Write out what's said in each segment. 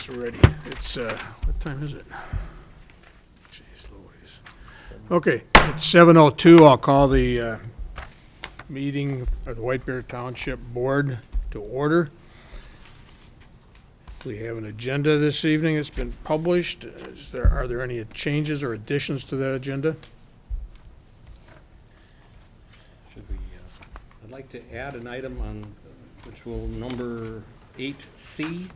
guess we're ready. It's, what time is it? Jeez Louise. Okay, it's 7:02. I'll call the meeting of the White Bear Township Board to order. We have an agenda this evening. It's been published. Are there any changes or additions to that agenda? Should we, I'd like to add an item on, which will number 8C,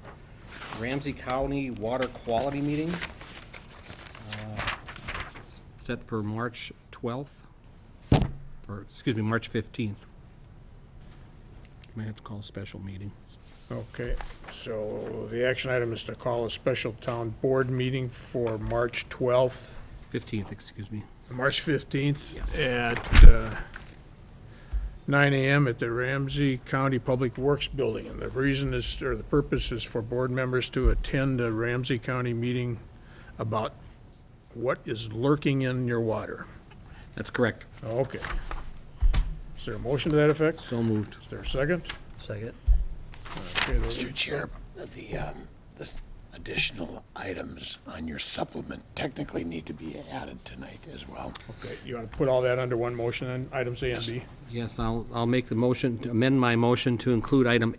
Ramsey County Water Quality Meeting, set for March 12th, or, excuse me, March 15th. May have to call a special meeting. Okay, so the action item is to call a special town board meeting for March 12th, 15th, excuse me. March 15th Yes. at 9 a.m. at the Ramsey County Public Works Building. And the reason is, or the purpose is for board members to attend a Ramsey County meeting about what is lurking in your water. That's correct. Okay. Is there a motion to that effect? So moved. Is there a second? Second. Okay, those- Mr. Chair, the additional items on your supplement technically need to be added tonight as well. Okay, you want to put all that under one motion then, items A and B? Yes, I'll make the motion, amend my motion to include item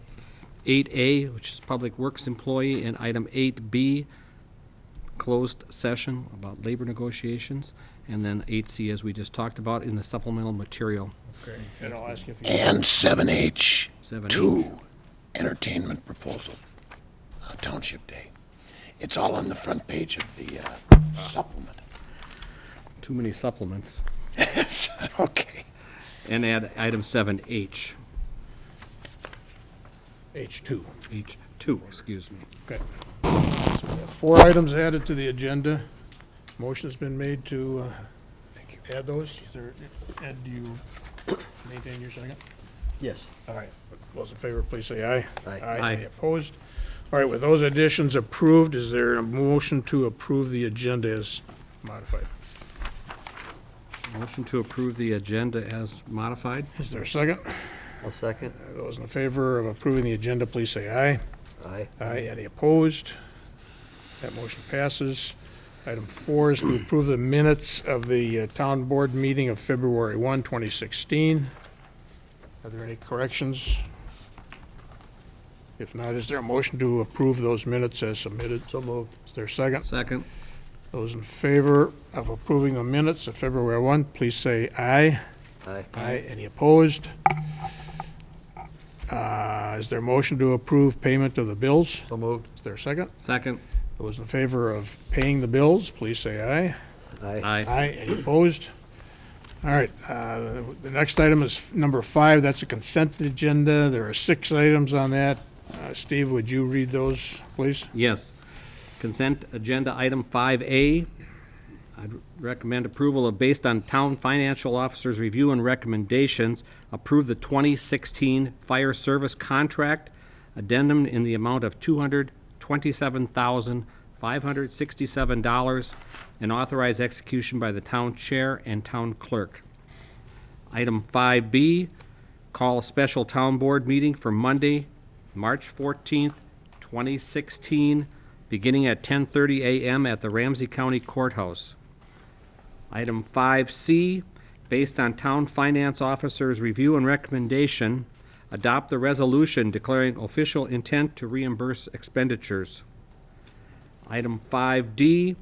8A, which is Public Works Employee, and item 8B, closed session about labor negotiations, and then 8C, as we just talked about, in the supplemental material. Okay, and I'll ask you if you. And 7H, 7H. 2, entertainment proposal, Township Day. It's all on the front page of the supplement. Too many supplements. Okay. And add item 7H, H2. H2, excuse me. Okay. So we have 4 items added to the agenda. Motion's been made to add those. Is there, Ed, do you maintain your second? Yes. All right. Those in favor, please say aye. Aye. Aye. Any opposed? All right, with those additions approved, is there a motion to approve the agenda as modified? Motion to approve the agenda as modified. Is there a second? I'll second. Those in favor of approving the agenda, please say aye. Aye. Aye. Any opposed? That motion passes. Item 4 is to approve the minutes of the town board meeting of February 1, 2016. Are there any corrections? If not, is there a motion to approve those minutes as submitted? So moved. Is there a second? Second. Those in favor of approving the minutes of February 1, please say aye. Aye. Aye. Any opposed? Is there a motion to approve payment of the bills? So moved. Is there a second? Second. Those in favor of paying the bills, please say aye. Aye. Aye. Aye. Any opposed? All right, the next item is number 5. That's a consent agenda. There are 6 items on that. Steve, would you read those, please? Yes. Consent agenda item 5A. I'd recommend approval of, based on town financial officer's review and recommendations, approve the 2016 fire service contract addendum in the amount of $227,567 and authorize execution by the town chair and town clerk. Item 5B, call a special town board meeting for Monday, March 14th, 2016, beginning at 10:30 a.m. at the Ramsey County Courthouse. Item 5C, based on town finance officer's review and recommendation, adopt the resolution declaring official intent to reimburse expenditures. Item 5D,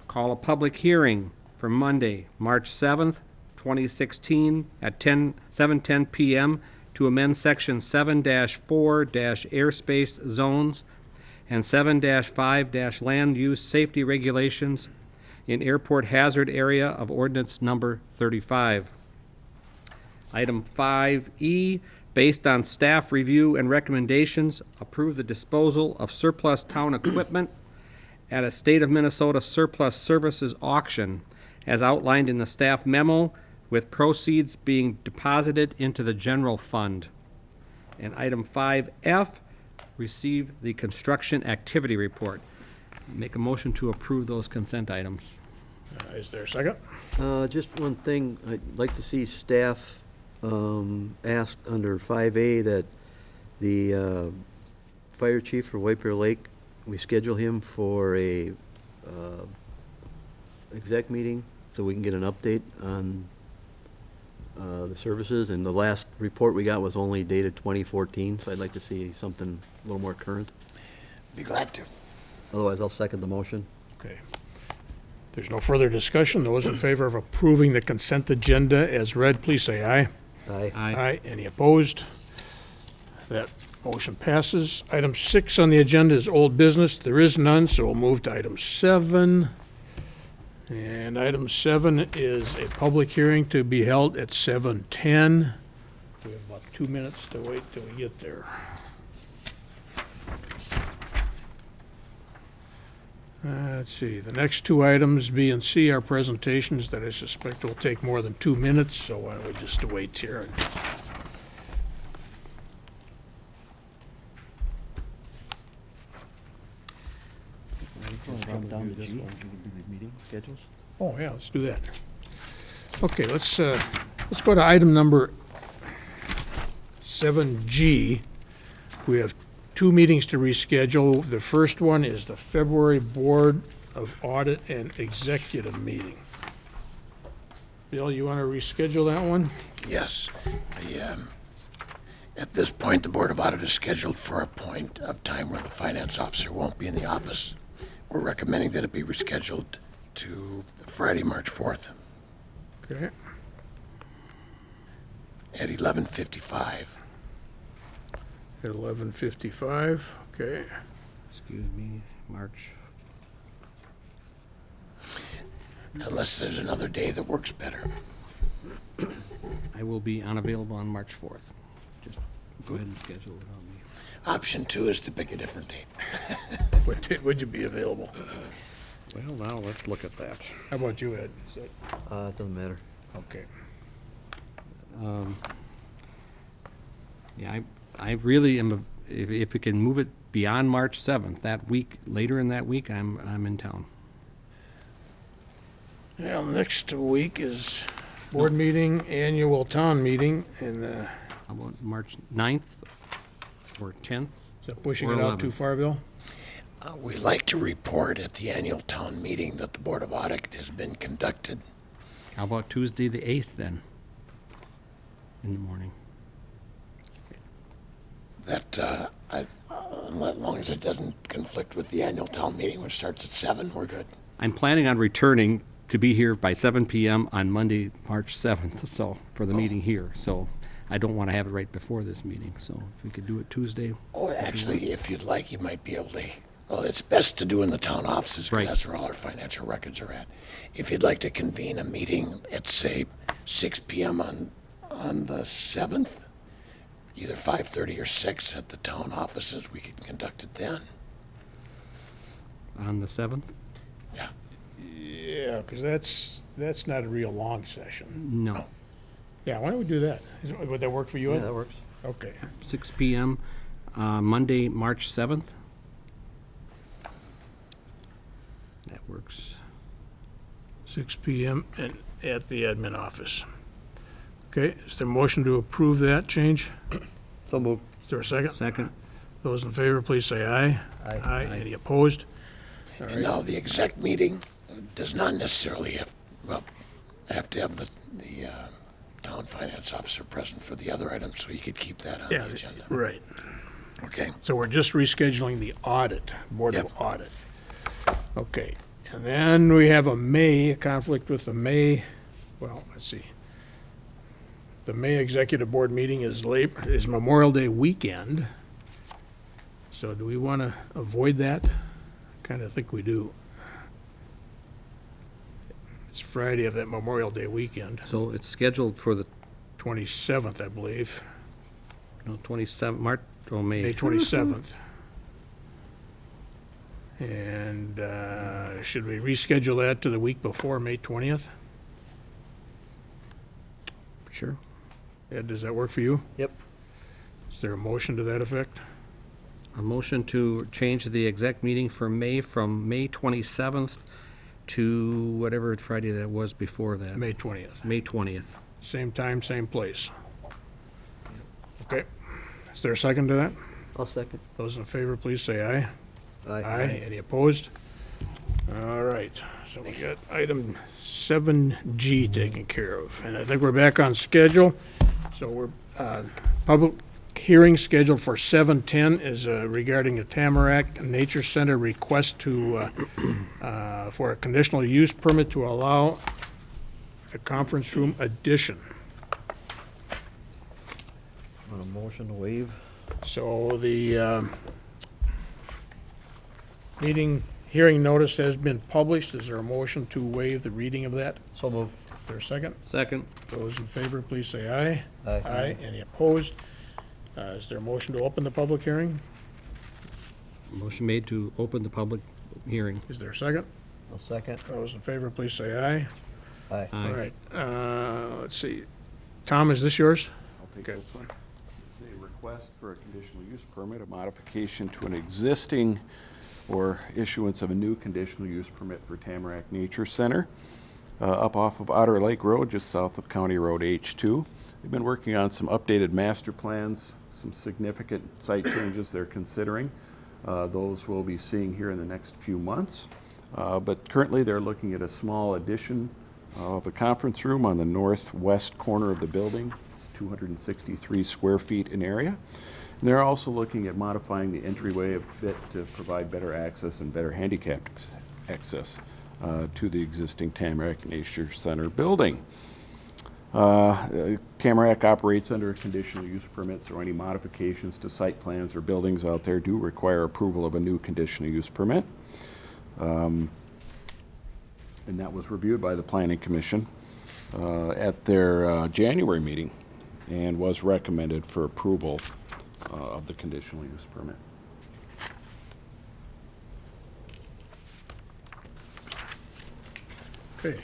call a public hearing for Monday, March 7th, 2016, at 7:10 p.m. to amend Section 7-4- airspace zones and 7-5- land use safety regulations in airport hazard area of ordinance number 35. Item 5E, based on staff review and recommendations, approve the disposal of surplus town equipment at a State of Minnesota surplus services auction as outlined in the staff memo, with proceeds being deposited into the general fund. And item 5F, receive the construction activity report. Make a motion to approve those consent items. Is there a second? Just one thing, I'd like to see staff ask under 5A that the fire chief for White Bear Lake we schedule him for a exec meeting so we can get an update on the services. And the last report we got was only dated 2014, so I'd like to see something a little more current. Be glad to. Otherwise, I'll second the motion. Okay. There's no further discussion. Those in favor of approving the consent agenda as read, please say aye. Aye. Aye. Any opposed? That motion passes. Item 6 on the agenda is old business. There is none, so we'll move to item 7. And item 7 is a public hearing to be held at 7:10. We have about 2 minutes to wait till we get there. Let's see, the next two items, B and C, are presentations that I suspect will take more than 2 minutes, so why don't we just wait here? Oh, yeah, let's do that. Okay, let's go to item number 7G. We have 2 meetings to reschedule. The first one is the February Board of Audit and Executive meeting. Bill, you want to reschedule that one? Yes. At this point, the Board of Audit is scheduled for a point of time where the finance officer won't be in the office. We're recommending that it be rescheduled to Friday, March 4th Okay, at 11:55. at 11:55, okay. Excuse me, March. Unless there's another day that works better. I will be unavailable on March 4th. Just go ahead and schedule it on me. Option 2 is to pick a different date. What date would you be available? Well, now let's look at that. How about you, Ed? Is that, It doesn't matter. okay. Yeah, I really am, if we can move it beyond March 7th, that week, later in that week, I'm in town. Well, next week is board meeting, annual town meeting, and How about March 9th or 10th? is that pushing Or it out too 11th. far, Bill? We'd like to report at the annual town meeting that the Board of Audit has been conducted. How about Tuesday, the 8th then? In the morning. That, as long as it doesn't conflict with the annual town meeting, which starts at 7, we're good. I'm planning on returning to be here by 7 PM on Monday, March 7th, so, for the meeting here. So I don't want to have it right before this meeting, so if we could do it Tuesday. Or actually, if you'd like, you might be able to, well, it's best to do in the town offices, because Right. that's where all our financial records are at. If you'd like to convene a meeting at, say, 6 PM on the 7th, either 5:30 or 6 at the town offices, we could conduct it then. On the 7th? Yeah. Yeah, because that's not a real long session. No. Yeah, why don't we do that? Would that work for you, Yeah, Ed? that works. Okay. 6 PM, Monday, March 7th. That works. 6 PM and at the admin office. Okay, is there a motion to approve that change? So moved. Is there a second? Second? Those in favor, please say aye. Aye. Aye. Any opposed? All And right. now, the exec meeting does not necessarily have to have the town finance officer present for the other items, so you could keep that on Yeah, the agenda. right. Okay. So we're just rescheduling the audit, Board of Yep. Audit. Okay, and then we have a conflict with the May, well, let's see. The May Executive Board meeting is Memorial Day weekend. So do we want to avoid that? Kind of think we do. It's Friday of that Memorial Day weekend, So it's scheduled for the, 27th, I believe, no, 27th, March, oh, May. May 27th. And should we reschedule that to the week before, May 20th? Sure. Ed, does that work for you? Yep. Is there a motion to that effect? A motion to change the exec meeting for May from May 27th to whatever Friday that was before that. May 20th. May 20th. Same time, same place. Okay. Is there a second to that? I'll second. Those in favor, please say aye. Aye. Any opposed? All right, so we got item 7G taken care of, and I think we're back on schedule. So we're, public hearing scheduled for 7:10 is regarding the Tamarack Nature Center request to, for a conditional use permit to allow a conference room addition. Want a motion to waive? So the hearing notice has been published. Is there a motion to waive the reading of that? So move. Is there a second? Second. Those in favor, please say aye. Aye. Aye. Any opposed? Is there a motion to open the public hearing? Motion made to open the public hearing. Is there a second? I'll second. Those in favor, please say aye. Aye. Aye. All right, let's see. Tom, is this yours? I'll take Okay. this one. It's a request for a conditional use permit, a modification to an existing or issuance of a new conditional use permit for Tamarack Nature Center, up off of Otter Lake Road, just south of County Road H2. They've been working on some updated master plans, some significant site changes they're considering. Those we'll be seeing here in the next few months. But currently they're looking at a small addition of a conference room on the northwest corner of the building. It's 263 square feet in area. And they're also looking at modifying the entryway a bit to provide better access and better handicap access to the existing Tamarack Nature Center building. Tamarack operates under a conditional use permit, so any modifications to site plans or buildings out there do require approval of a new conditional use permit. And that was reviewed by the Planning Commission at their January meeting and was recommended for approval of the conditional use permit. Okay,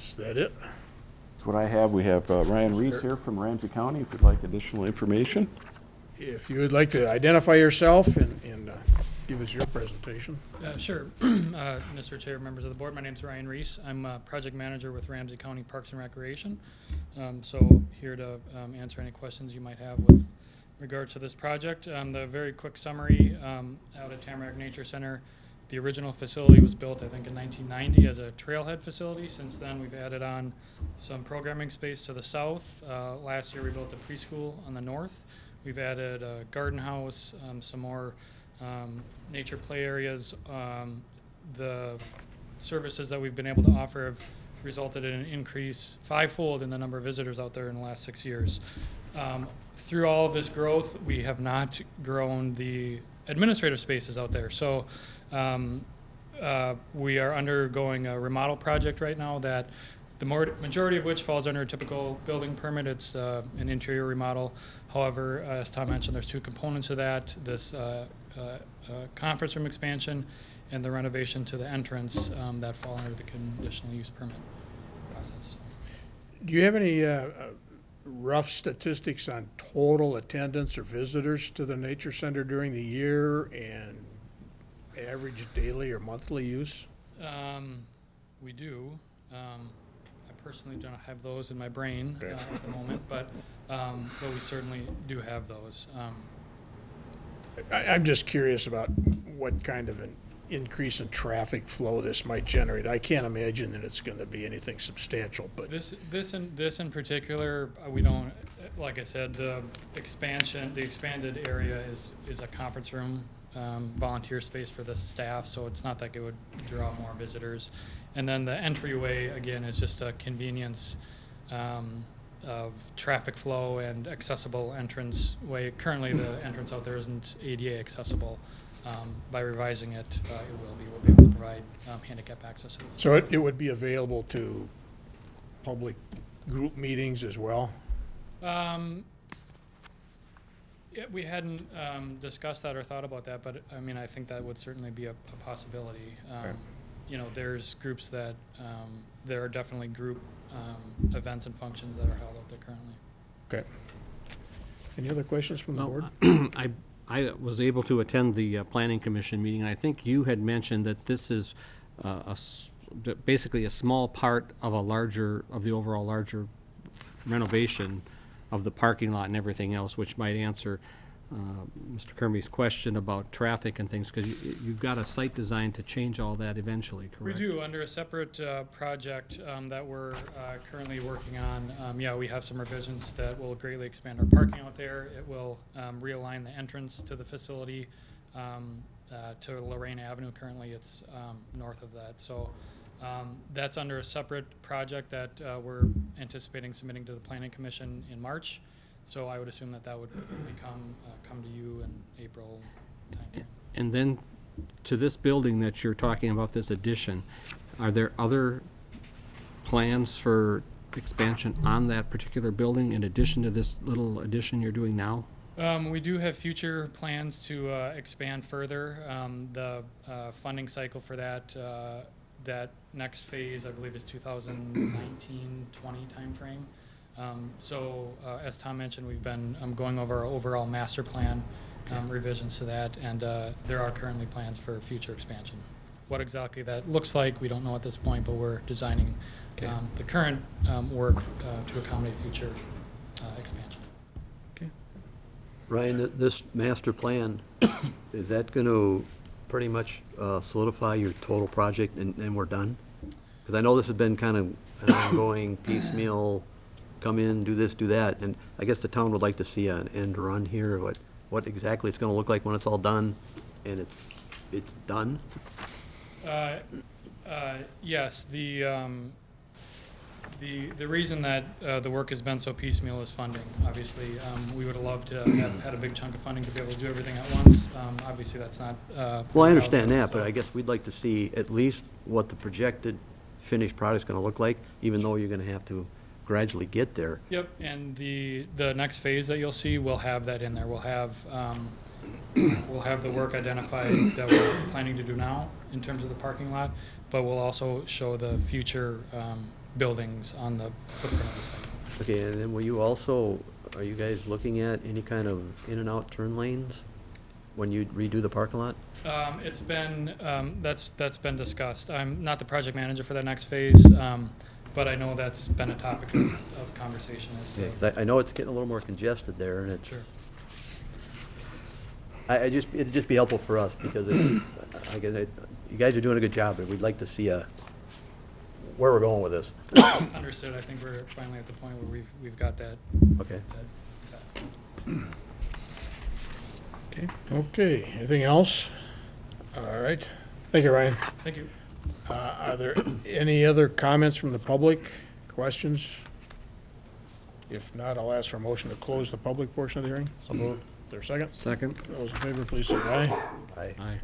is that it? That's what I have. We have Ryan Reese here from Ramsey County, if you'd like additional information. If you would like to identify yourself and give us your presentation. Sure. Mr. Chair, members of the board, my name is Ryan Reese. I'm a project manager with Ramsey County Parks and Recreation. So here to answer any questions you might have with regards to this project. The very quick summary, out at Tamarack Nature Center, the original facility was built, I think, in 1990 as a trailhead facility. Since then, we've added on some programming space to the south. Last year, we built a preschool on the north. We've added a garden house, some more nature play areas. The services that we've been able to offer have resulted in an increase fivefold in the number of visitors out there in the last 6 years. Through all of this growth, we have not grown the administrative spaces out there. So we are undergoing a remodel project right now that the majority of which falls under a typical building permit. It's an interior remodel. However, as Tom mentioned, there's two components of that: this conference room expansion and the renovation to the entrance that fall under the conditional use permit process. Do you have any rough statistics on total attendance or visitors to the Nature Center during the year and average daily or monthly use? We do. I personally don't have those in my brain Okay. at the moment, but we certainly do have those. I'm just curious about what kind of an increase in traffic flow this might generate. I can't imagine that it's going to be anything substantial, but This in particular, we don't. Like I said, the expanded area is a conference room, volunteer space for the staff, so it's not like it would draw more visitors. And then the entryway again is just a convenience of traffic flow and accessible entrance way. Currently, the entrance out there isn't ADA accessible. By revising it, we'll be able to provide handicap access to the so it would be available to public group meetings as well? We hadn't discussed that or thought about that, but I mean, I think that would certainly be a possibility. Okay. You know, there's groups that, there are definitely group events and functions that are held out there currently. Okay. Any other questions from the No, board? I was able to attend the Planning Commission meeting, and I think you had mentioned that this is basically a small part of the overall larger renovation of the parking lot and everything else, which might answer Mr. Kermey's question about traffic and things, because you've got a site design to change all that eventually, We correct? do, under a separate project that we're currently working on. Yeah, we have some revisions that will greatly expand our parking out there. It will realign the entrance to the facility to Lorraine Avenue. Currently, it's north of that. So that's under a separate project that we're anticipating submitting to the Planning Commission in March. So I would assume that that would come to you in April timeframe. And then to this building that you're talking about, this addition, are there other plans for expansion on that particular building in addition to this little addition you're doing now? We do have future plans to expand further. The funding cycle for that next phase, I believe, is 2019-20 timeframe. So as Tom mentioned, we've been going over our overall master plan revisions to that, and there are currently plans for future expansion. What exactly that looks like, we don't know at this point, but we're designing the current work to accommodate future expansion. Ryan, this master plan, is that going to pretty much solidify your total project and we're done? Because I know this has been kind of an ongoing piecemeal, come in, do this, do that, and I guess the town would like to see an end run here, what exactly it's going to look like when it's all done, and it's done? Yes, the reason that the work has been so piecemeal is funding. Obviously, we would have loved to have had a big chunk of funding to be able to do everything at once. Obviously, that's not. Well, I understand that, but I guess we'd like to see at least what the projected finished product's going to look like, even though you're going to have to gradually get there. Yep, and the next phase that you'll see will have that in there. We'll have the work identified that we're planning to do now in terms of the parking lot, but we'll also show the future buildings on the footprint of the site. Okay, and then are you guys looking at any kind of in and out turn lanes when you redo the parking lot? It's been, that's been discussed. I'm not the project manager for that next phase, but I know that's been a topic of conversation as to. Yeah, 'cause I know it's getting a little more congested there, and it's. Sure. It'd just be helpful for us, because you guys are doing a good job, but we'd like to see where we're going with this. Understood. I think we're finally at the point where we've got that. Okay. that set. Okay, anything else? All right, thank you, Ryan. Thank you. Are there any other comments from the public, questions? If not, I'll ask for a motion to close the public portion of the hearing. So moved. Is there a second? Second? Those in favor, please say aye. Aye. Aye.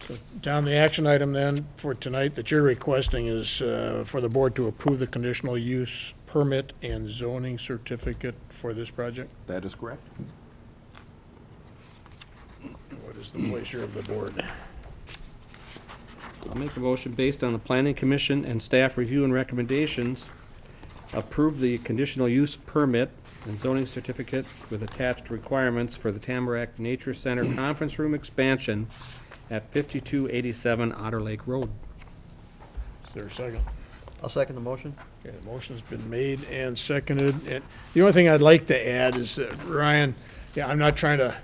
So, Tom, the action item then for tonight that you're requesting is for the board to approve the conditional use permit and zoning certificate for this project? That is correct. What is the pleasure of the board? I'll make a motion based on the planning commission and staff review and recommendations, approve the conditional use permit and zoning certificate with attached requirements for the Tamarack Nature Center Conference Room expansion at 5287 Otter Lake Road. Is there a second? I'll second the motion. Okay, the motion's been made and seconded, and the only thing I'd like to add is that, Ryan, yeah, I'm not trying to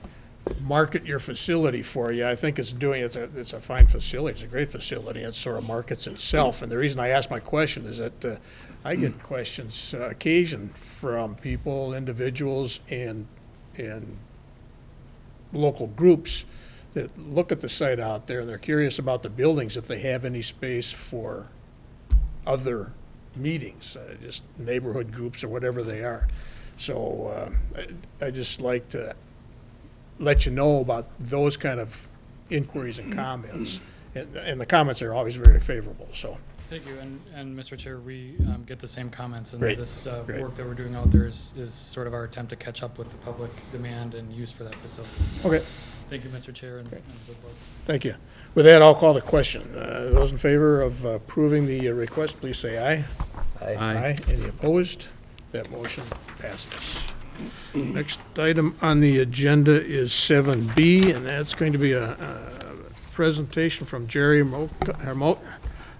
market your facility for you. I think it's a fine facility, it's a great facility, it sort of markets itself, and the reason I ask my question is that I get questions occasion from people, individuals, and local groups that look at the site out there, and they're curious about the buildings, if they have any space for other meetings, just neighborhood groups or whatever they are. So I just like to let you know about those kind of inquiries and comments. And the comments are always very favorable, so. Thank you, and Mr. Chair, we get the same comments, and Great, this great. work that we're doing out there is sort of our attempt to catch up with the public demand and use for that facility. So, Okay, thank you, Mr. Chair, and the board. thank you. With that, I'll call the question. Those in favor of approving the request, please say aye. Aye. Any opposed? That motion passes. Next item on the agenda is 7B, and that's going to be a presentation from Jerry Remote.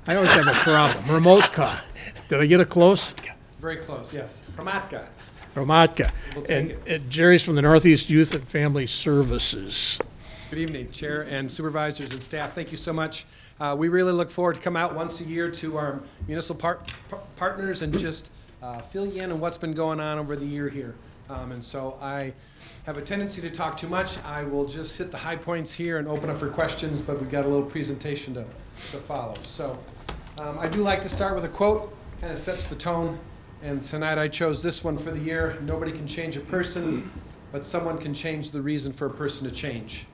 I always have a problem. Remote Did I get it close? Very close, yes. Promatka. Romatka. We'll take And Jerry's from the Northeast Youth and Family Services. Good evening, Chair and supervisors and staff. Thank you so much. We really look forward to come out once a year to our municipal partners and just fill you in on what's been going on over the year here. And so I have a tendency to talk too much. I will just hit the high points here and open up for questions, but we've got a little presentation to follow. So I do like to start with a quote, kind of sets the tone. And tonight I chose this one for the year. Nobody can change a person, but someone can change the reason for a person to change.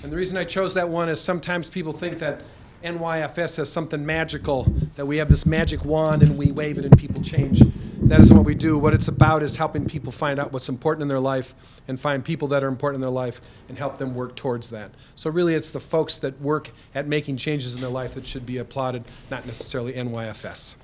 And the reason I chose that one is sometimes people think that NYFS has something magical, that we have this magic wand and we wave it and people change. That isn't what we do. What it's about is helping people find out what's important in their life and find people that are important in their life and help them work towards that. So really it's the folks that work at making changes in their life that should be applauded, not necessarily NYFS.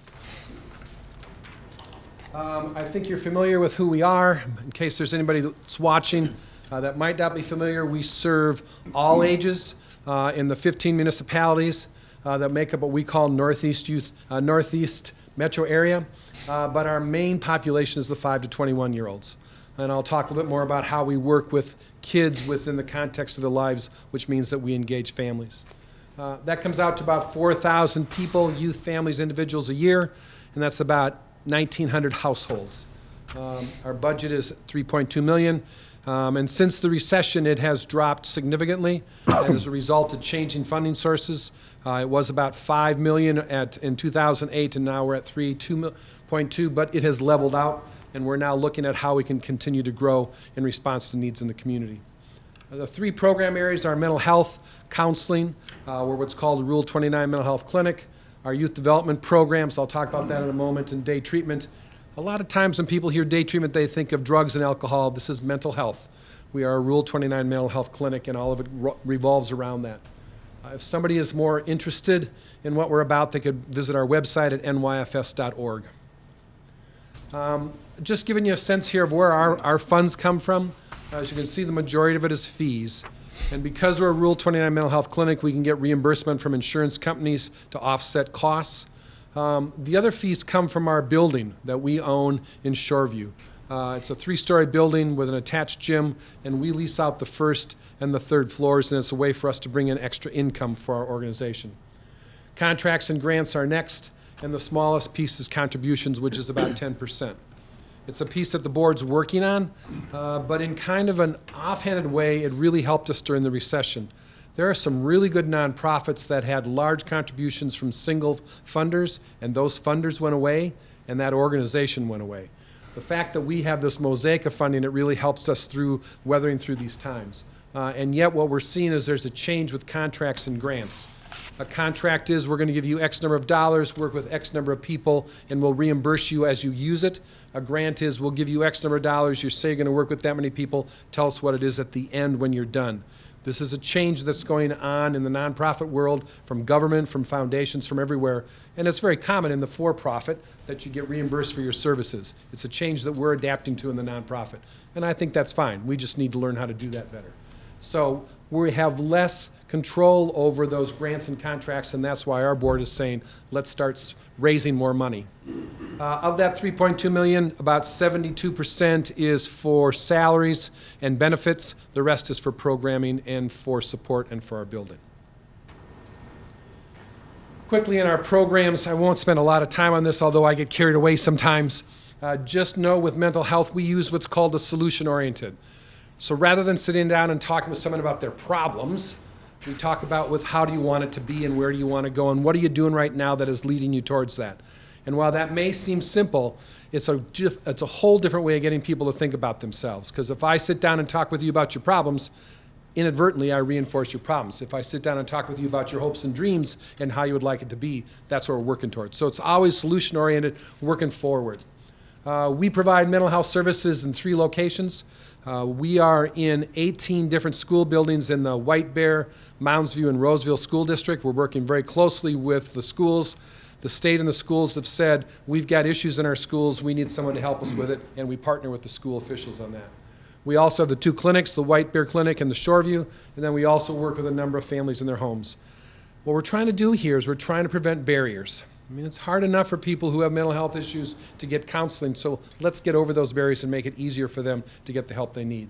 I think you're familiar with who we are. In case there's anybody that's watching that might not be familiar, we serve all ages in the 15 municipalities that make up what we call Northeast metro area. But our main population is the 5 to 21-year-olds. And I'll talk a little bit more about how we work with kids within the context of their lives, which means that we engage families. That comes out to about 4,000 people, youth, families, individuals a year, and that's about 1,900 households. Our budget is $3.2 million. And since the recession, it has dropped significantly as a result of changing funding sources. It was about $5 million in 2008, and now we're at 2.2, but it has leveled out, and we're now looking at how we can continue to grow in response to needs in the community. The three program areas are mental health, counseling, we're what's called the Rule 29 Mental Health Clinic, our youth development programs, I'll talk about that in a moment, and day treatment. A lot of times when people hear day treatment, they think of drugs and alcohol. This is mental health. We are a Rule 29 mental health clinic, and all of it revolves around that. If somebody is more interested in what we're about, they could visit our website at nyfs.org. Just giving you a sense here of where our funds come from. As you can see, the majority of it is fees. And because we're a Rule 29 mental health clinic, we can get reimbursement from insurance companies to offset costs. The other fees come from our building that we own in Shoreview. It's a 3-story building with an attached gym, and we lease out the first and the third floors, and it's a way for us to bring in extra income for our organization. Contracts and grants are next, and the smallest piece is contributions, which is about 10%. It's a piece that the board's working on, but in kind of an offhanded way, it really helped us during the recession. There are some really good nonprofits that had large contributions from single funders, and those funders went away, and that organization went away. The fact that we have this mosaic of funding, it really helps us through weathering through these times. And yet what we're seeing is there's a change with contracts and grants. A contract is we're going to give you X number of dollars, work with X number of people, and we'll reimburse you as you use it. A grant is we'll give you X number of dollars, you say you're going to work with that many people, tell us what it is at the end when you're done. This is a change that's going on in the nonprofit world, from government, from foundations, from everywhere. And it's very common in the for-profit that you get reimbursed for your services. It's a change that we're adapting to in the nonprofit. And I think that's fine. We just need to learn how to do that better. So we have less control over those grants and contracts, and that's why our board is saying, let's start raising more money. Of that $3.2 million, about 72% is for salaries and benefits. The rest is for programming and for support and for our building. Quickly in our programs, I won't spend a lot of time on this, although I get carried away sometimes. Just know with mental health, we use what's called a solution-oriented. So rather than sitting down and talking with someone about their problems, we talk about with how do you want it to be and where do you want to go and what are you doing right now that is leading you towards that. And while that may seem simple, it's a whole different way of getting people to think about themselves. Because if I sit down and talk with you about your problems, inadvertently I reinforce your problems. If I sit down and talk with you about your hopes and dreams and how you would like it to be, that's what we're working towards. So it's always solution-oriented, working forward. We provide mental health services in 3 locations. We are in 18 different school buildings in the White Bear, Mounds View, and Roseville School District. We're working very closely with the schools. The state and the schools have said, we've got issues in our schools, we need someone to help us with it, and we partner with the school officials on that. We also have the 2 clinics, the White Bear Clinic and the Shoreview, and then we also work with a number of families in their homes. What we're trying to do here is we're trying to prevent barriers. I mean, it's hard enough for people who have mental health issues to get counseling, so let's get over those barriers and make it easier for them to get the help they need.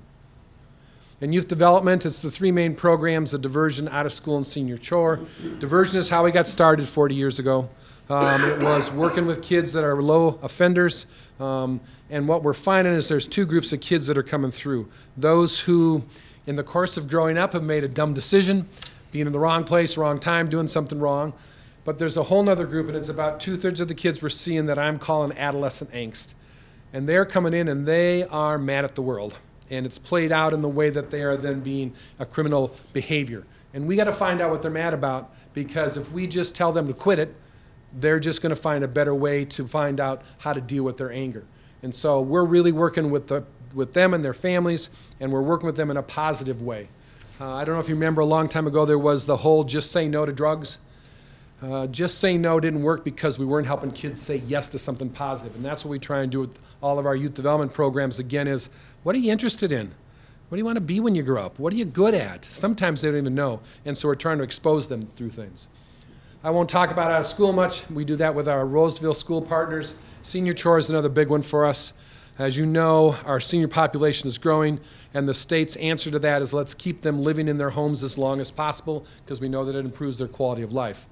In youth development, it's the three main programs of diversion, out of school, and senior chore. Diversion is how we got started 40 years ago. It was working with kids that are low offenders. And what we're finding is there's two groups of kids that are coming through. Those who, in the course of growing up, have made a dumb decision, being in the wrong place, wrong time, doing something wrong. But there's a whole nother group, and it's about 2/3 of the kids we're seeing that I'm calling adolescent angst. And they're coming in and they are mad at the world. And it's played out in the way that they are then being a criminal behavior. And we got to find out what they're mad about, because if we just tell them to quit it, they're just going to find a better way to find out how to deal with their anger. And so we're really working with them and their families, and we're working with them in a positive way. I don't know if you remember, a long time ago there was the whole just say no to drugs. Just saying no didn't work because we weren't helping kids say yes to something positive. And that's what we try and do with all of our youth development programs, again, is what are you interested in? What do you want to be when you grow up? What are you good at? Sometimes they don't even know. And so we're trying to expose them through things. I won't talk about out of school much. We do that with our Roseville school partners. Senior chore is another big one for us. As you know, our senior population is growing, and the state's answer to that is let's keep them living in their homes as long as possible, because we know that it improves their quality of life.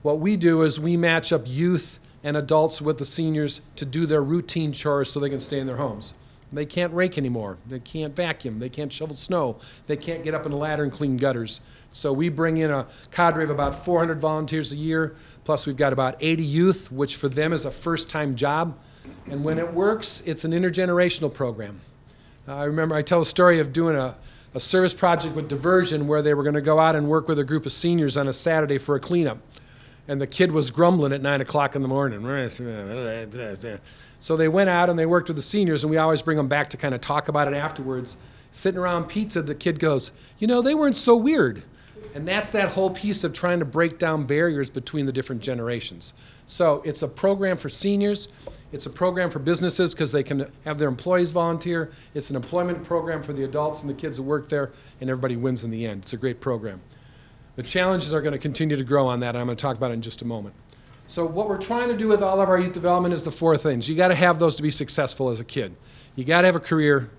What we do is we match up youth and adults with the seniors to do their routine chores so they can stay in their homes. They can't rake anymore. They can't vacuum. They can't shovel snow. They can't get up in a ladder and clean gutters. So we bring in a cadre of about 400 volunteers a year, plus we've got about 80 youth, which for them is a first-time job. And when it works, it's an intergenerational program. I remember I tell a story of doing a service project with Diversion where they were going to go out and work with a group of seniors on a Saturday for a cleanup. And the kid was grumbling at 9 o'clock in the morning. So they went out and they worked with the seniors, and we always bring them back to kind of talk about it afterwards. Sitting around pizza, the kid goes, you know, they weren't so weird. And that's that whole piece of trying to break down barriers between the different generations. So it's a program for seniors. It's a program for businesses because they can have their employees volunteer. It's an employment program for the adults and the kids that work there, and everybody wins in the end. It's a great program. The challenges are going to continue to grow on that, and I'm going to talk about it in just a moment. So what we're trying to do with all of our youth development is the four things. You got to have those to be successful as a kid. You got to have a career.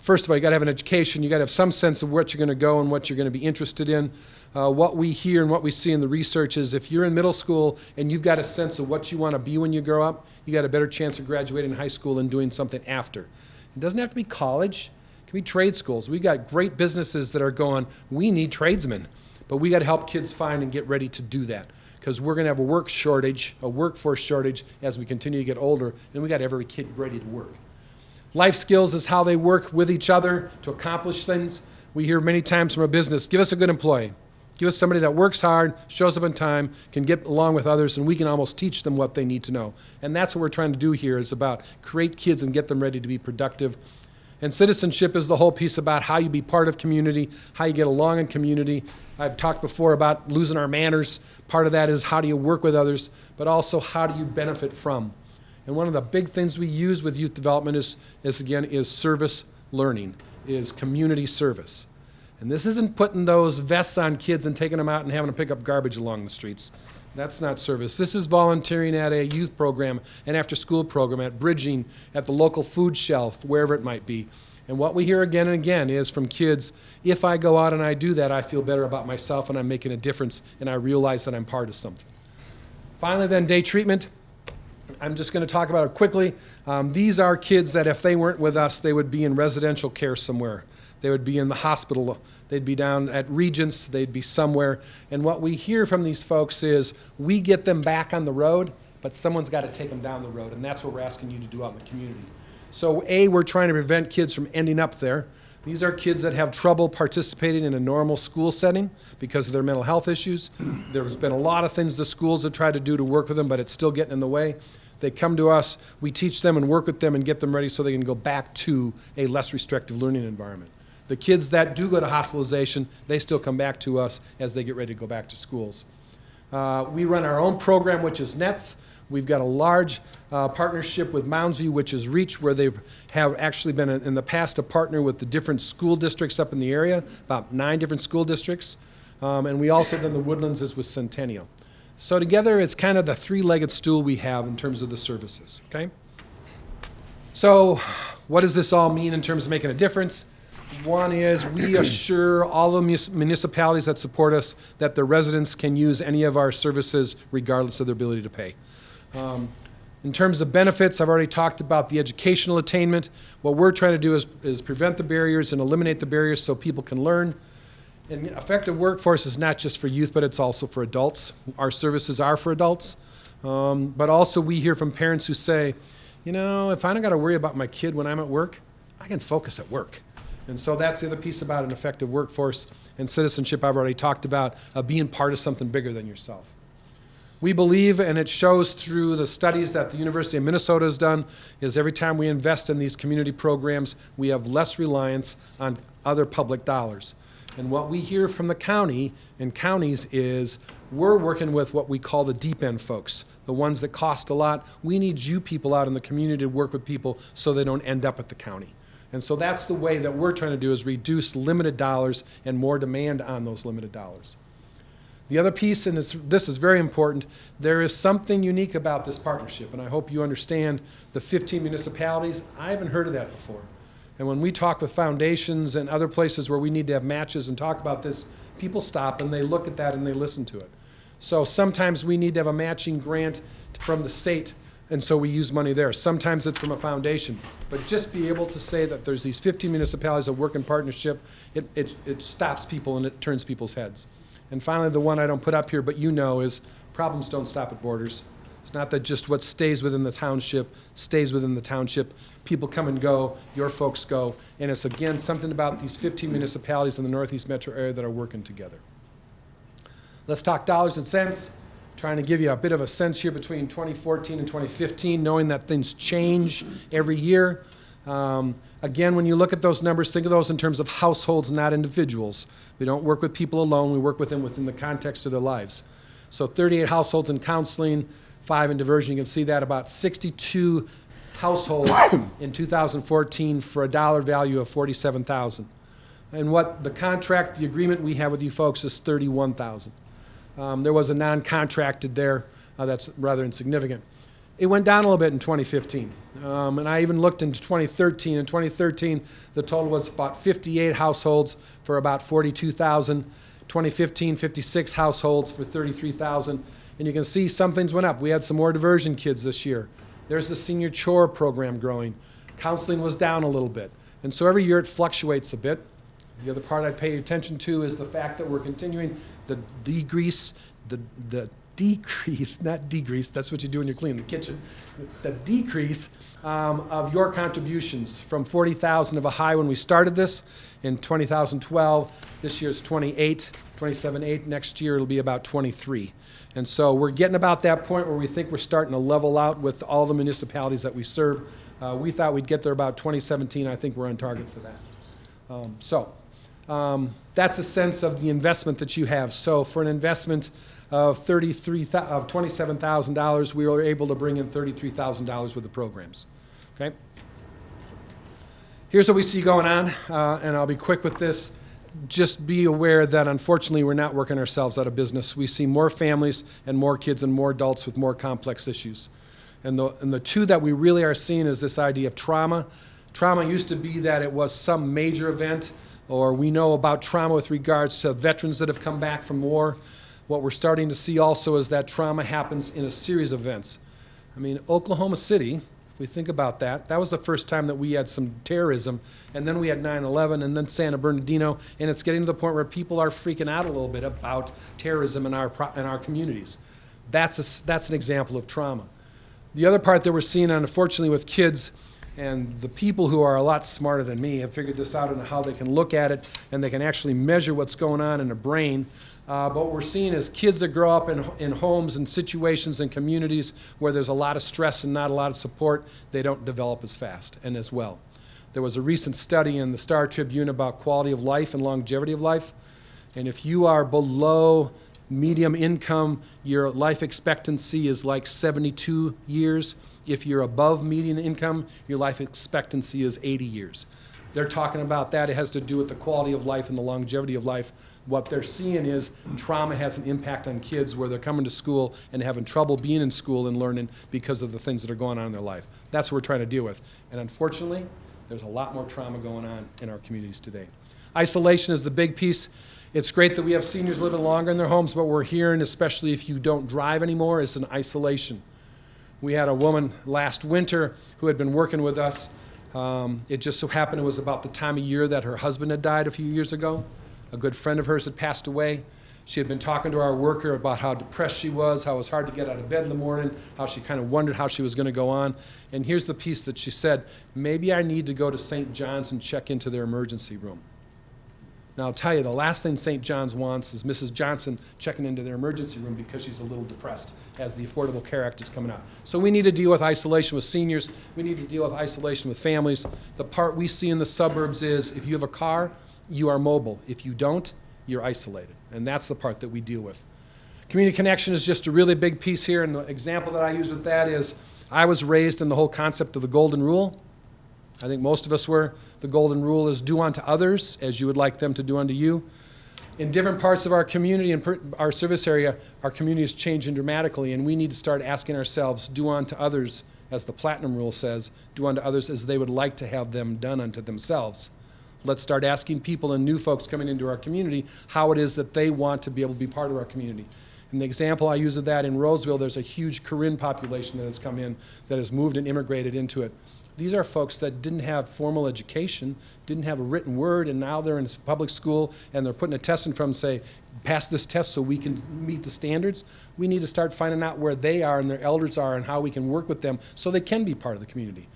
First of all, you got to have an education. You got to have some sense of what you're going to go and what you're going to be interested in. What we hear and what we see in the research is if you're in middle school and you've got a sense of what you want to be when you grow up, you got a better chance of graduating high school and doing something after. It doesn't have to be college. It can be trade schools. We got great businesses that are going, we need tradesmen. But we got to help kids find and get ready to do that, because we're going to have a workforce shortage as we continue to get older, and we got to have every kid ready to work. Life skills is how they work with each other to accomplish things. We hear many times from a business, give us a good employee. Give us somebody that works hard, shows up on time, can get along with others, and we can almost teach them what they need to know. And that's what we're trying to do here, is about create kids and get them ready to be productive. And citizenship is the whole piece about how you be part of community, how you get along in community. I've talked before about losing our manners. Part of that is how do you work with others, but also how do you benefit from. And one of the big things we use with youth development is service learning, is community service. And this isn't putting those vests on kids and taking them out and having them pick up garbage along the streets. That's not service. This is volunteering at a youth program, an after-school program, at bridging, at the local food shelf, wherever it might be. And what we hear again and again is from kids, if I go out and I do that, I feel better about myself and I'm making a difference and I realize that I'm part of something. Finally then, day treatment. I'm just going to talk about it quickly. These are kids that if they weren't with us, they would be in residential care somewhere. They would be in the hospital. They'd be down at Regents. They'd be somewhere. And what we hear from these folks is we get them back on the road, but someone's got to take them down the road. And that's what we're asking you to do out in the community. So we're trying to prevent kids from ending up there. These are kids that have trouble participating in a normal school setting because of their mental health issues. There's been a lot of things the schools have tried to do to work with them, but it's still getting in the way. They come to us, we teach them and work with them and get them ready so they can go back to a less restrictive learning environment. The kids that do go to hospitalization, they still come back to us as they get ready to go back to schools. We run our own program, which is NETS. We've got a large partnership with Mounds View, which is REACH, where they have actually been in the past a partner with the different school districts up in the area, about 9 different school districts. And we also, then the Woodlands is with Centennial. So together, it's kind of the three-legged stool we have in terms of the services, okay? So what does this all mean in terms of making a difference? One is we assure all the municipalities that support us that their residents can use any of our services regardless of their ability to pay. In terms of benefits, I've already talked about the educational attainment. What we're trying to do is prevent the barriers and eliminate the barriers so people can learn. And effective workforce is not just for youth, but it's also for adults. Our services are for adults. But also we hear from parents who say, you know, if I don't got to worry about my kid when I'm at work, I can focus at work. And so that's the other piece about an effective workforce. And citizenship I've already talked about, being part of something bigger than yourself. We believe, and it shows through the studies that the University of Minnesota has done, is every time we invest in these community programs, we have less reliance on other public dollars. And what we hear from the county and counties is we're working with what we call the deep end folks, the ones that cost a lot. We need you people out in the community to work with people so they don't end up at the county. And so that's the way that we're trying to do, is reduce limited dollars and more demand on those limited dollars. The other piece, and this is very important, there is something unique about this partnership, and I hope you understand the 15 municipalities. I haven't heard of that before. And when we talk with foundations and other places where we need to have matches and talk about this, people stop and they look at that and they listen to it. So sometimes we need to have a matching grant from the state, and so we use money there. Sometimes it's from a foundation. But just be able to say that there's these 15 municipalities that work in partnership, it stops people and it turns people's heads. And finally, the one I don't put up here, but you know, is problems don't stop at borders. It's not that just what stays within the township stays within the township. People come and go, your folks go, and it's again something about these 15 municipalities in the Northeast metro area that are working together. Let's talk dollars and cents. Trying to give you a bit of a sense here between 2014 and 2015, knowing that things change every year. Again, when you look at those numbers, think of those in terms of households, not individuals. We don't work with people alone, we work with them within the context of their lives. So 38 households in counseling, 5 in diversion. You can see that about 62 households in 2014 for a dollar value of $47,000. And what the contract, the agreement we have with you folks is $31,000. There was a non-contracted there that's rather insignificant. It went down a little bit in 2015. And I even looked into 2013. In 2013, the total was about 58 households for about $42,000. 2015, 56 households for $33,000. And you can see some things went up. We had some more diversion kids this year. There's the senior chore program growing. Counseling was down a little bit. And so every year it fluctuates a bit. The other part I'd pay attention to is the fact that we're continuing the decrease, not degrease, that's what you do when you're cleaning the kitchen, the decrease of your contributions from 40,000 of a high when we started this in 2012. This year's 27.8. Next year it'll be about 23. And so we're getting about that point where we think we're starting to level out with all the municipalities that we serve. We thought we'd get there about 2017. I think we're on target for that. That's a sense of the investment that you have. So for an investment of $27,000, we were able to bring in $33,000 with the programs. Okay. Here's what we see going on, and I'll be quick with this. Just be aware that unfortunately we're not working ourselves out of business. We see more families and more kids and more adults with more complex issues. And the two that we really are seeing is this idea of trauma. Trauma used to be that it was some major event, or we know about trauma with regards to veterans that have come back from war. What we're starting to see also is that trauma happens in a series of events. I mean, Oklahoma City, if we think about that, that was the first time that we had some terrorism, and then we had 9/11, and then San Bernardino, and it's getting to the point where people are freaking out a little bit about terrorism in our communities. That's an example of trauma. The other part that we're seeing, unfortunately, with kids, and the people who are a lot smarter than me have figured this out and how they can look at it and they can actually measure what's going on in the brain. But what we're seeing is kids that grow up in homes and situations and communities where there's a lot of stress and not a lot of support, they don't develop as fast and as well. There was a recent study in the Star Tribune about quality of life and longevity of life. And if you are below medium income, your life expectancy is like 72 years. If you're above median income, your life expectancy is 80 years. They're talking about that. It has to do with the quality of life and the longevity of life. What they're seeing is trauma has an impact on kids where they're coming to school and having trouble being in school and learning because of the things that are going on in their life. That's what we're trying to deal with. And unfortunately, there's a lot more trauma going on in our communities today. Isolation is the big piece. It's great that we have seniors living longer in their homes, but we're hearing, especially if you don't drive anymore, is an isolation. We had a woman last winter who had been working with us. It just so happened it was about the time of year that her husband had died a few years ago. A good friend of hers had passed away. She had been talking to our worker about how depressed she was, how it was hard to get out of bed in the morning, how she kind of wondered how she was going to go on. And here's the piece that she said, maybe I need to go to St. John's and check into their emergency room. Now, I'll tell you, the last thing St. John's wants is Mrs. Johnson checking into their emergency room because she's a little depressed as the Affordable Care Act is coming out. So we need to deal with isolation with seniors. We need to deal with isolation with families. The part we see in the suburbs is if you have a car, you are mobile. If you don't, you're isolated. And that's the part that we deal with. Community connection is just a really big piece here. And the example that I use with that is I was raised in the whole concept of the golden rule. I think most of us were. The golden rule is do unto others as you would like them to do unto you. In different parts of our community and our service area, our community is changing dramatically, and we need to start asking ourselves, do unto others, as the platinum rule says, do unto others as they would like to have them done unto themselves. Let's start asking people and new folks coming into our community how it is that they want to be able to be part of our community. And the example I use of that in Roseville, there's a huge Korean population that has come in that has moved and immigrated into it. These are folks that didn't have formal education, didn't have a written word, and now they're in public school and they're putting a test in front of them and say, pass this test so we can meet the standards. We need to start finding out where they are and their elders are and how we can work with them so they can be part of the community.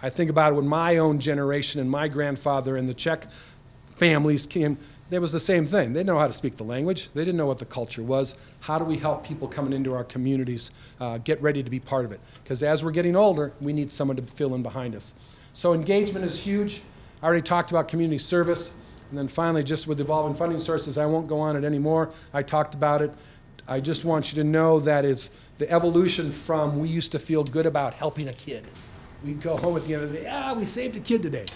I think about it when my own generation and my grandfather and the Czech families came, there was the same thing. They didn't know how to speak the language. They didn't know what the culture was. How do we help people coming into our communities get ready to be part of it? Because as we're getting older, we need someone to fill in behind us. So engagement is huge. I already talked about community service. And then finally, just with evolving funding sources, I won't go on it anymore. I talked about it. I just want you to know that it's the evolution from we used to feel good about helping a kid. We'd go home at the end of the day, we saved a kid today.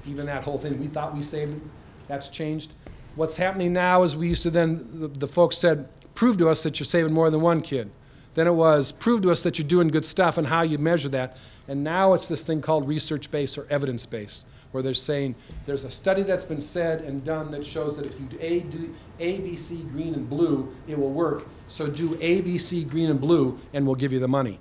Even that whole thing, we thought we saved him. That's changed. What's happening now is we used to then, the folks said, prove to us that you're saving more than one kid. Then it was, prove to us that you're doing good stuff and how you measure that. And now it's this thing called research-based or evidence-based, where they're saying there's a study that's been said and done that shows that if you do A, B, C, green, and blue, it will work. So do A, B, C, green, and blue, and we'll give you the money.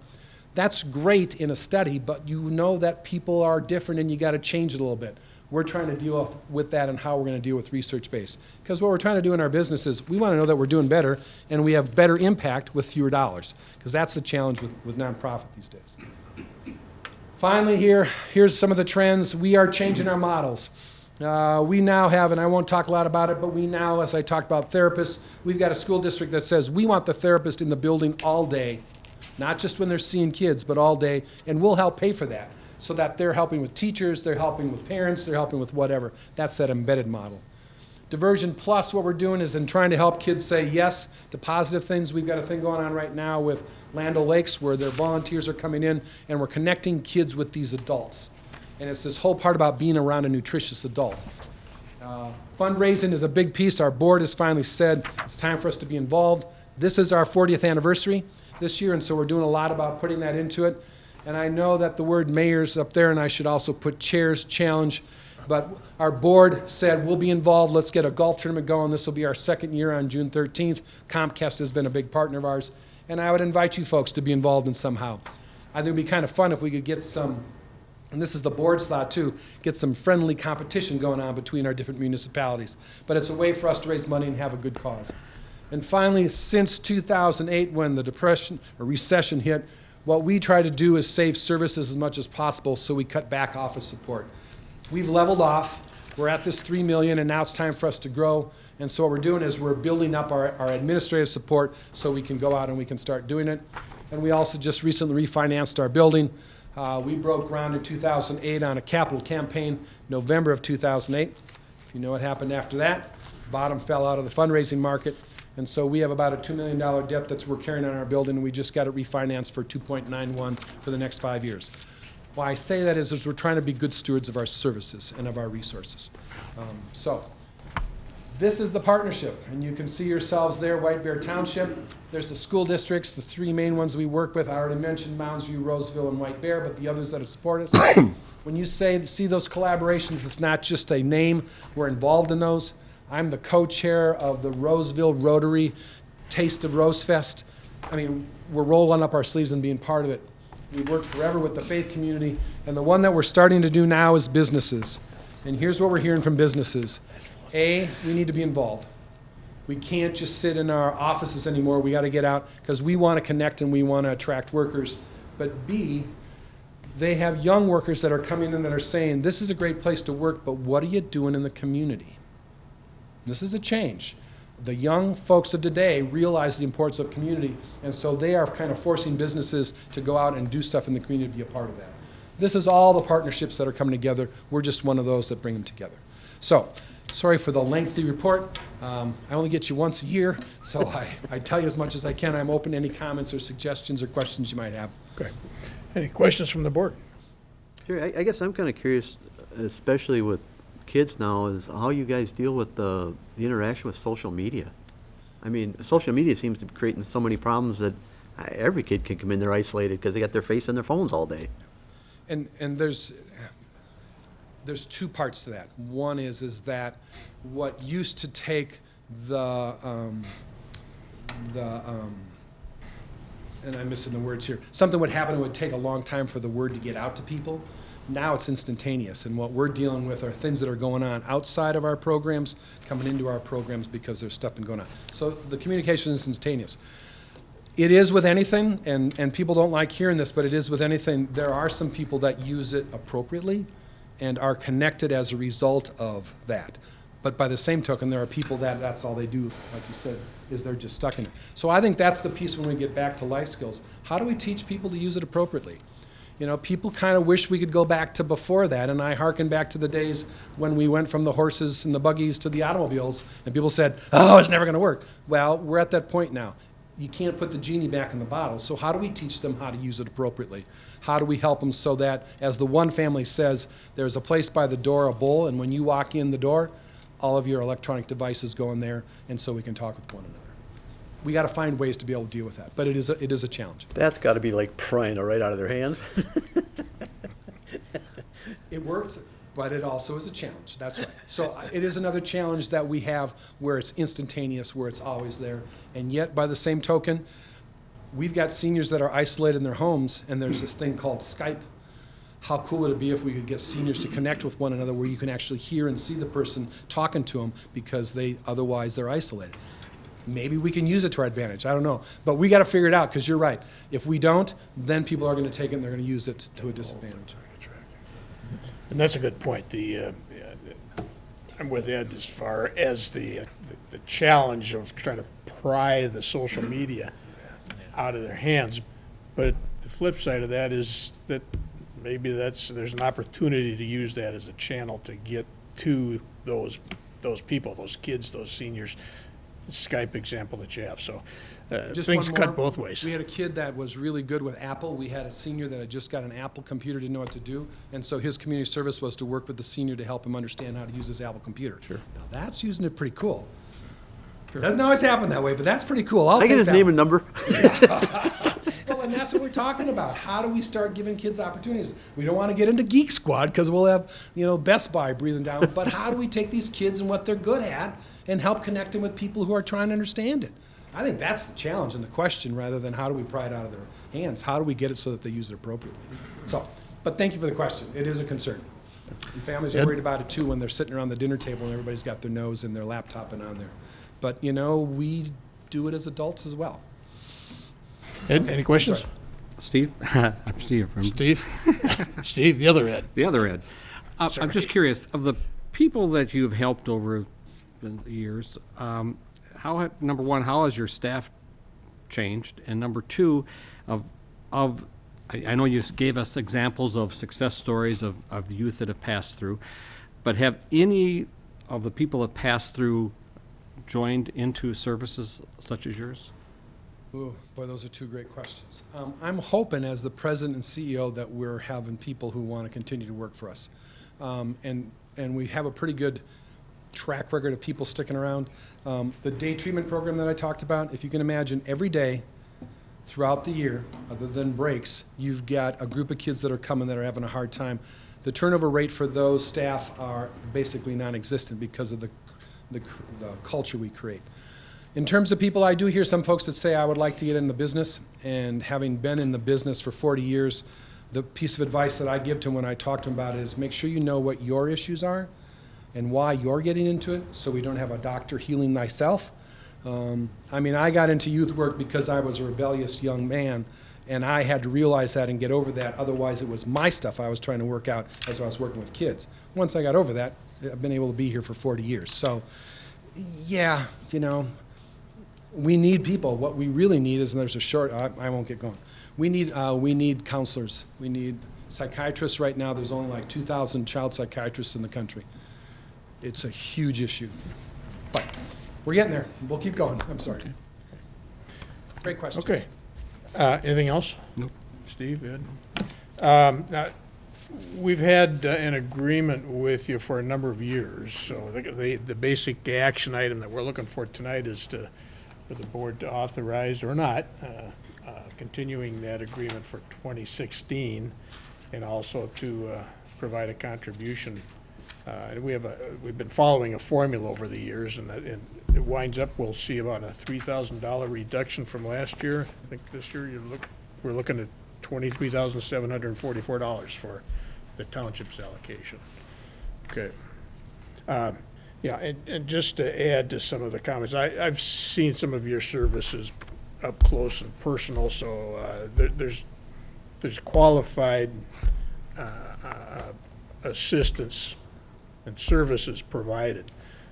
That's great in a study, but you know that people are different and you got to change it a little bit. We're trying to deal with that and how we're going to deal with research-based. Because what we're trying to do in our business is we want to know that we're doing better and we have better impact with fewer dollars. Because that's the challenge with nonprofit these days. Finally here's some of the trends. We are changing our models. We now have, and I won't talk a lot about it, but we now, as I talked about therapists, we've got a school district that says we want the therapist in the building all day. Not just when they're seeing kids, but all day, and we'll help pay for that. So that they're helping with teachers, they're helping with parents, they're helping with whatever. That's that embedded model. Diversion Plus, what we're doing is in trying to help kids say yes to positive things. We've got a thing going on right now with Land O'Lakes where their volunteers are coming in and we're connecting kids with these adults. And it's this whole part about being around a nutritious adult. Fundraising is a big piece. Our board has finally said it's time for us to be involved. This is our 40th anniversary this year, and so we're doing a lot about putting that into it. And I know that the word mayor's up there, and I should also put chairs challenge. But our board said we'll be involved. Let's get a golf tournament going. This will be our second year on June 13th. Comcast has been a big partner of ours. And I would invite you folks to be involved in somehow. I think it would be kind of fun if we could get some, and this is the board's thought too, get some friendly competition going on between our different municipalities. But it's a way for us to raise money and have a good cause. And finally, since 2008, when the depression or recession hit, what we try to do is save services as much as possible, so we cut back office support. We've leveled off. We're at this $3 million, and now it's time for us to grow. And so what we're doing is we're building up our administrative support so we can go out and we can start doing it. And we also just recently refinanced our building. We broke ground in 2008 on a capital campaign, November of 2008. If you know what happened after that, bottom fell out of the fundraising market. And so we have about a $2 million debt that's we're carrying on our building, and we just got it refinanced for 2.91 for the next 5 years. Why I say that is we're trying to be good stewards of our services and of our resources. So, this is the partnership, and you can see yourselves there, White Bear Township. There's the school districts, the three main ones we work with. I already mentioned Mounds View, Roseville, and White Bear, but the others that support us. When you see those collaborations, it's not just a name. We're involved in those. I'm the co-chair of the Roseville Rotary Taste of Rosefest. I mean, we're rolling up our sleeves and being part of it. We've worked forever with the faith community, and the one that we're starting to do now is businesses. And here's what we're hearing from businesses. A, we need to be involved. We can't just sit in our offices anymore. We got to get out because we want to connect and we want to attract workers. But B, they have young workers that are coming in that are saying, this is a great place to work, but what are you doing in the community? This is a change. The young folks of today realize the importance of community, and so they are kind of forcing businesses to go out and do stuff in the community to be a part of that. This is all the partnerships that are coming together. We're just one of those that bring them together. So, sorry for the lengthy report. I only get you once a year, so I tell you as much as I can. I'm open to any comments or suggestions or questions you might have. Okay. Any questions from the board? Sure, I guess I'm kind of curious, especially with kids now, is how you guys deal with the interaction with social media. I mean, social media seems to be creating so many problems that every kid can come in there isolated because they got their face in their phones all day. And there's two parts to that. One is that what used to take and I'm missing the words here, something would happen, it would take a long time for the word to get out to people. Now it's instantaneous, and what we're dealing with are things that are going on outside of our programs, coming into our programs because there's stuff been going on. So the communication is instantaneous. It is with anything, and people don't like hearing this, but it is with anything. There are some people that use it appropriately and are connected as a result of that. But by the same token, there are people that's all they do, like you said, is they're just stuck in it. So I think that's the piece when we get back to life skills. How do we teach people to use it appropriately? You know, people kind of wish we could go back to before that, and I hearken back to the days when we went from the horses and the buggies to the automobiles, and people said, oh, it's never going to work. Well, we're at that point now. You can't put the genie back in the bottle, so how do we teach them how to use it appropriately? How do we help them so that, as the one family says, there's a place by the door, a bowl, and when you walk in the door, all of your electronic devices go in there, and so we can talk with one another. We got to find ways to be able to deal with that, but it is a challenge. That's got to be like prying it right out of their hands. It works, but it also is a challenge. That's right. So it is another challenge that we have where it's instantaneous, where it's always there, and yet by the same token, we've got seniors that are isolated in their homes, and there's this thing called Skype. How cool would it be if we could get seniors to connect with one another where you can actually hear and see the person talking to them because otherwise they're isolated. Maybe we can use it to our advantage. I don't know. But we got to figure it out because you're right. If we don't, then people are going to take it and they're going to use it to a disadvantage. And that's a good point. I'm with Ed as far as the challenge of trying to pry the social media out of their hands. But the flip side of that is that maybe there's an opportunity to use that as a channel to get to those people, those kids, those seniors. Skype example that you have. So Just things one cut more. both ways. We had a kid that was really good with Apple. We had a senior that had just got an Apple computer, didn't know what to do, and so his community service was to work with the senior to help him understand how to use his Apple computer. Sure. Now that's using it pretty cool. Doesn't always happen that way, but that's pretty cool. I'll I get take his that name one. and number. Well, and that's what we're talking about. How do we start giving kids opportunities? We don't want to get into Geek Squad because we'll have, Best Buy breathing down. But how do we take these kids and what they're good at and help connect them with people who are trying to understand it? I think that's the challenge and the question rather than how do we pry it out of their hands. How do we get it so that they use it appropriately? So, but thank you for the question. It is a concern. And families are Ed? worried about it too when they're sitting around the dinner table and everybody's got their nose in their laptop and on there. But, we do it as adults as well. Ed, any questions? Sorry. Steve? I'm Steve from Steve? Steve, the other Ed. the other Ed. I'm Sorry. just curious, of the people that you've helped over the years, number one, how has your staff changed? And number two, I know you gave us examples of success stories of the youth that have passed through, but have any of the people that passed through joined into services such as yours? Ooh, boy, those are two great questions. I'm hoping, as the president and CEO, that we're having people who want to continue to work for us. And we have a pretty good track record of people sticking around. The day treatment program that I talked about, if you can imagine, every day throughout the year, other than breaks, you've got a group of kids that are coming that are having a hard time. The turnover rate for those staff are basically non-existent because of the culture we create. In terms of people, I do hear some folks that say, I would like to get in the business, and having been in the business for 40 years, the piece of advice that I give to them when I talk to them about it is make sure you know what your issues are and why you're getting into it, so we don't have a doctor healing thyself. I mean, I got into youth work because I was a rebellious young man, and I had to realize that and get over that. Otherwise, it was my stuff I was trying to work out as I was working with kids. Once I got over that, I've been able to be here for 40 years. So, yeah, you know, we need people. What we really need is, and there's a short, I won't get going. We need counselors. We need psychiatrists. Right now, there's only like 2,000 child psychiatrists in the country. It's a huge issue. But we're getting there. We'll keep going. I'm sorry. Great questions. Okay. Anything else? Nope. Steve, Ed? Now, we've had an agreement with you for a number of years, so the basic action item that we're looking for tonight is for the board to authorize or not, continuing that agreement for 2016, and also to provide a contribution. And we've been following a formula over the years, and it winds up, we'll see about a $3,000 reduction from last year. I think this year we're looking at $23,744 for the township's allocation. Okay. Yeah, and just to add to some of the comments, I've seen some of your services up close and personal, so there's qualified assistance and services provided.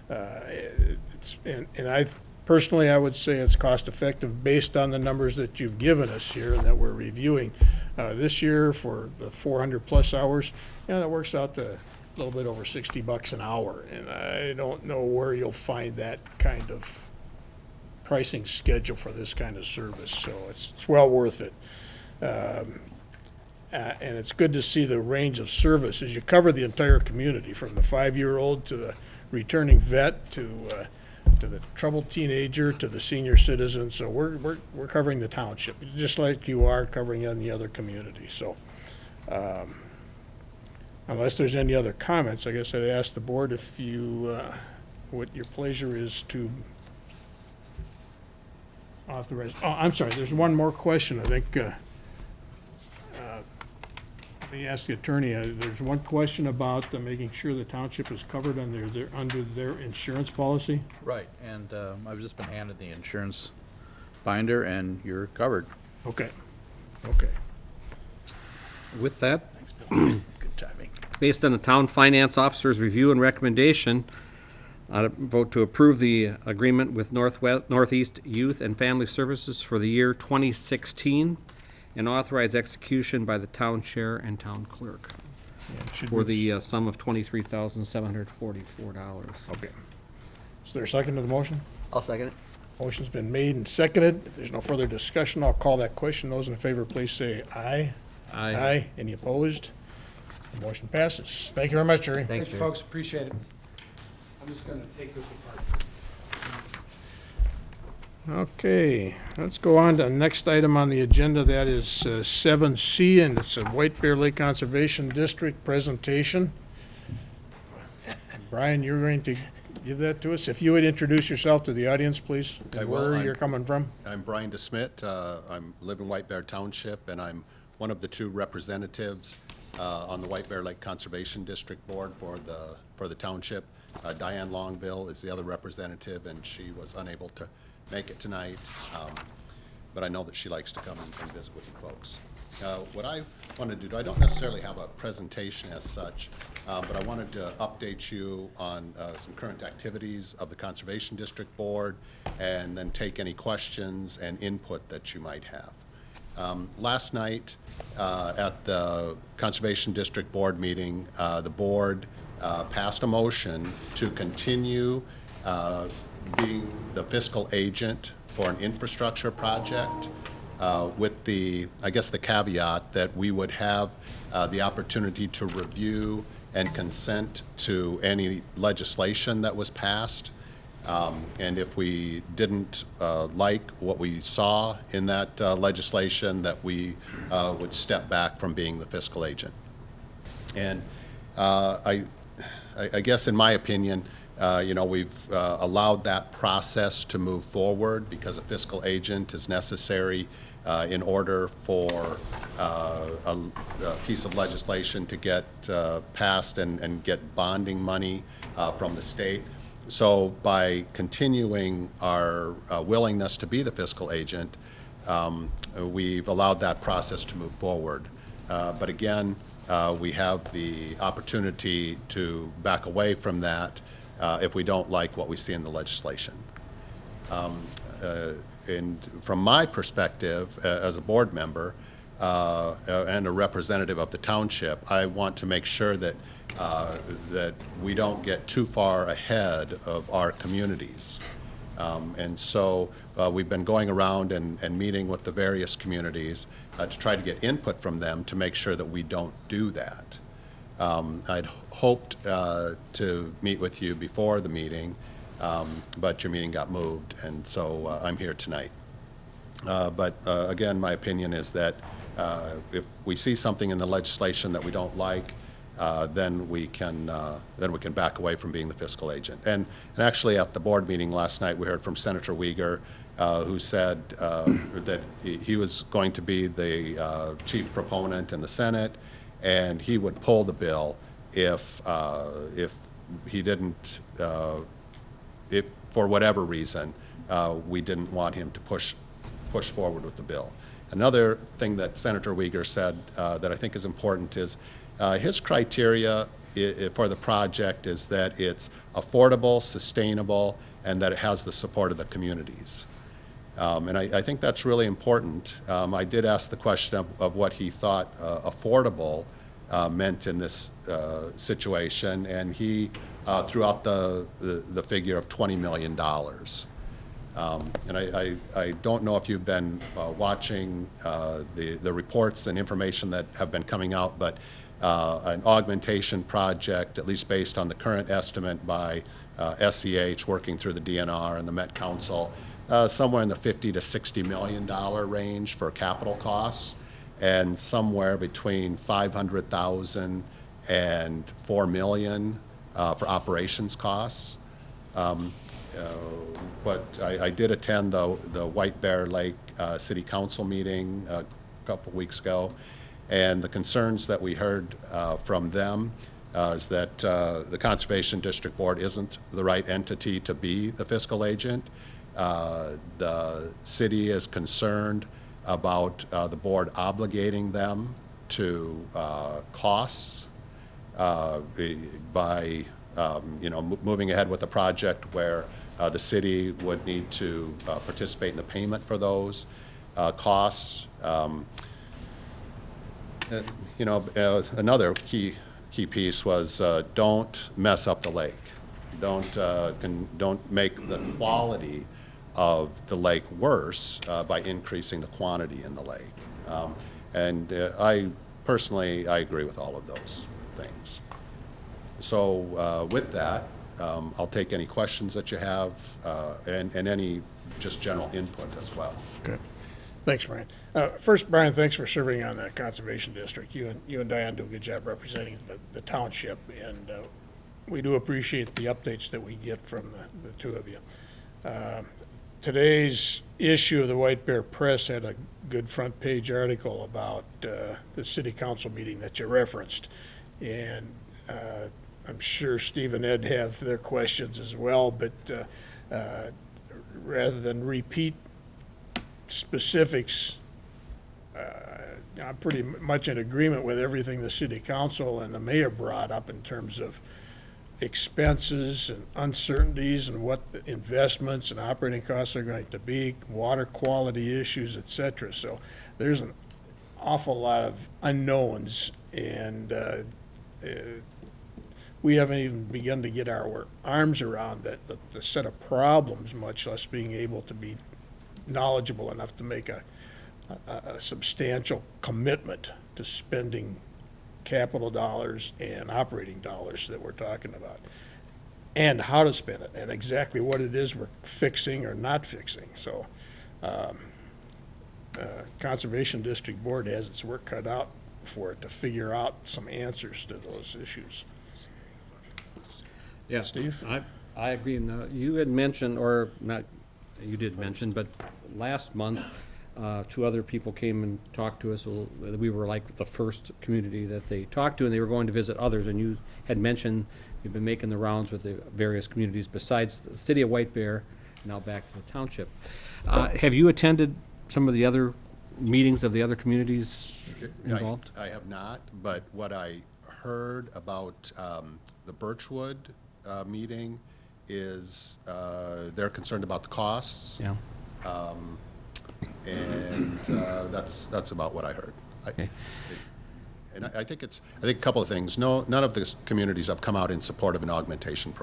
And I personally, I would say it's cost effective based on the numbers that you've given us here and that we're reviewing. This year for the 400 plus hours, that works out to a little bit over $60 an hour. And I don't know where you'll find that kind of pricing schedule for this kind of service. So it's well worth it. And it's good to see the range of services. You cover the entire community, from the 5-year-old to the returning vet to the troubled teenager to the senior citizen. So we're covering the township, just like you are covering any other community. So unless there's any other comments, I guess I'd ask the board if you, what your pleasure is to authorize. Oh, I'm sorry, there's one more question. I think, let me ask the attorney, there's one question about making sure the township is covered under their insurance policy. Right, and I've just been handed the insurance binder, and you're covered. Okay. With that, Thanks, Bill. Good timing. based on the town finance officer's review and recommendation, I vote to approve the agreement with Northeast Youth and Family Services for the year 2016 and authorize execution by the town chair and town clerk for the sum of $23,744. Okay. Is there a second to the motion? I'll second it. Motion's been made and seconded. If there's no further discussion, I'll call that question. Those in favor, please say aye. Aye. Any opposed? The motion passes. Thank you very much, Jerry. Thanks, Thank you, Jerry. folks. Appreciate it. I'm just going to take this apart. Okay, let's go on to the next item on the agenda. That is 7C, and it's a White Bear Lake Conservation District presentation. Brian, you're going to give that to us. If you would introduce yourself to the audience, please, I and will. where you're coming from. I'm Brian DeSmit. I live in White Bear Township, and I'm one of the two representatives on the White Bear Lake Conservation District Board for the township. Diane Longville is the other representative, and she was unable to make it tonight, but I know that she likes to come and visit with you folks. What I want to do, I don't necessarily have a presentation as such, but I wanted to update you on some current activities of the Conservation District Board, and then take any questions and input that you might have. Last night at the Conservation District Board meeting, the board passed a motion to continue being the fiscal agent for an infrastructure project, with the, I guess, the caveat that we would have the opportunity to review and consent to any legislation that was passed. And if we didn't like what we saw in that legislation, that we would step back from being the fiscal agent. And I guess, in my opinion, we've allowed that process to move forward because a fiscal agent is necessary in order for a piece of legislation to get passed and get bonding money from the state. So by continuing our willingness to be the fiscal agent, we've allowed that process to move forward. But again, we have the opportunity to back away from that if we don't like what we see in the legislation. And from my perspective, as a board member and a representative of the township, I want to make sure that that we don't get too far ahead of our communities. And so we've been going around and meeting with the various communities to try to get input from them to make sure that we don't do that. I'd hoped to meet with you before the meeting, but your meeting got moved, and so I'm here tonight. But again, my opinion is that if we see something in the legislation that we don't like, then we can back away from being the fiscal agent. And actually, at the board meeting last night, we heard from Senator Uyghur, who said that he was going to be the chief proponent in the Senate, and he would pull the bill if he didn't, if for whatever reason we didn't want him to push forward with the bill. Another thing that Senator Uyghur said that I think is important is his criteria for the project is that it's affordable, sustainable, and that it has the support of the communities. And I think that's really important. I did ask the question of what he thought affordable meant in this situation, and he threw out the figure of $20 million. And I don't know if you've been watching the reports and information that have been coming out, but an augmentation project, at least based on the current estimate by SEH working through the DNR and the Met Council, somewhere in the $50 to $60 million range for capital costs, and somewhere between $500,000 and $4 million for operations costs. But I did attend the White Bear Lake City Council meeting a couple weeks ago, and the concerns that we heard from them is that the Conservation District Board isn't the right entity to be the fiscal agent. The city is concerned about the board obligating them to costs by moving ahead with a project where the city would need to participate in the payment for those costs. Another key piece was don't mess up the lake. Don't make the quality of the lake worse by increasing the quantity in the lake. And I personally agree with all of those things. So with that, I'll take any questions that you have and any just general input as well. Okay. Thanks, Brian. First, Brian, thanks for serving on the Conservation District. You and Diane do a good job representing the township, and we do appreciate the updates that we get from the two of you. Today's issue of the White Bear Press had a good front page article about the city council meeting that you referenced, and I'm sure Steve and Ed have their questions as well, but rather than repeat specifics, I'm pretty much in agreement with everything the city council and the mayor brought up in terms of expenses and uncertainties and what the investments and operating costs are going to be, water quality issues, et cetera. So there's an awful lot of unknowns, and we haven't even begun to get our arms around the set of problems, much less being able to be knowledgeable enough to make a substantial commitment to spending capital dollars and operating dollars that we're talking about, and how to spend it, and exactly what it is we're fixing or not fixing. So, Conservation District Board has its work cut out for it to figure out some answers to those issues. Yeah, Steve? I agree. Now, you had mentioned, or not, you did mention, but last month, two other people came and talked to us. We were like the first community that they talked to, and they were going to visit others. And you had mentioned you've been making the rounds with the various communities besides the city of White Bear, now back to the township. Have you attended some of the other meetings of the other communities involved? I have not, but what I heard about the Birchwood meeting is they're concerned about the costs. Yeah. And that's about what I heard. Okay. And I think a couple of things. None of the communities have come out in support of an augmentation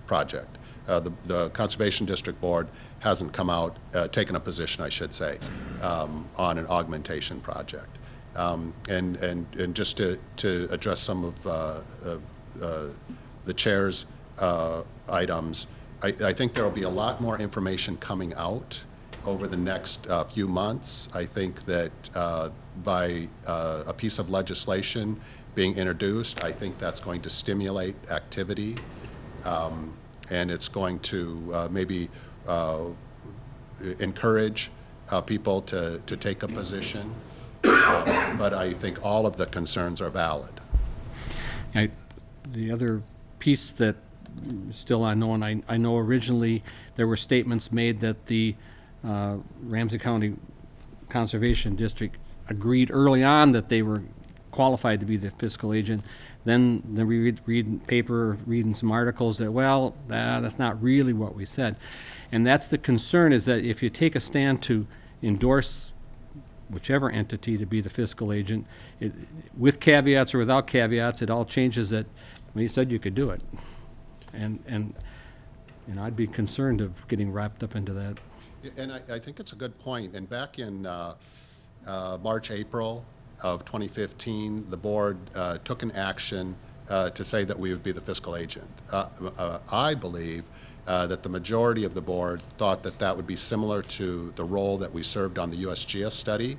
project. The Conservation District Board hasn't come out, taken a position, I should say, on an augmentation project. And just to address some of the chair's items, I think there will be a lot more information coming out over the next few months. I think that by a piece of legislation being introduced, I think that's going to stimulate activity, and it's going to maybe encourage people to take a position. But I think all of the concerns are valid. The other piece that still unknown, I know originally there were statements made that the Ramsey County Conservation District agreed early on that they were qualified to be the fiscal agent. Then we reading some articles that, well, that's not really what we said. And that's the concern, is that if you take a stand to endorse whichever entity to be the fiscal agent, with caveats or without caveats, it all changes that, well, you said you could do it. And I'd be concerned of getting wrapped up into that. And I think it's a good point. And back in March, April of 2015, the board took an action to say that we would be the fiscal agent. I believe that the majority of the board thought that that would be similar to the role that we served on the USGS study,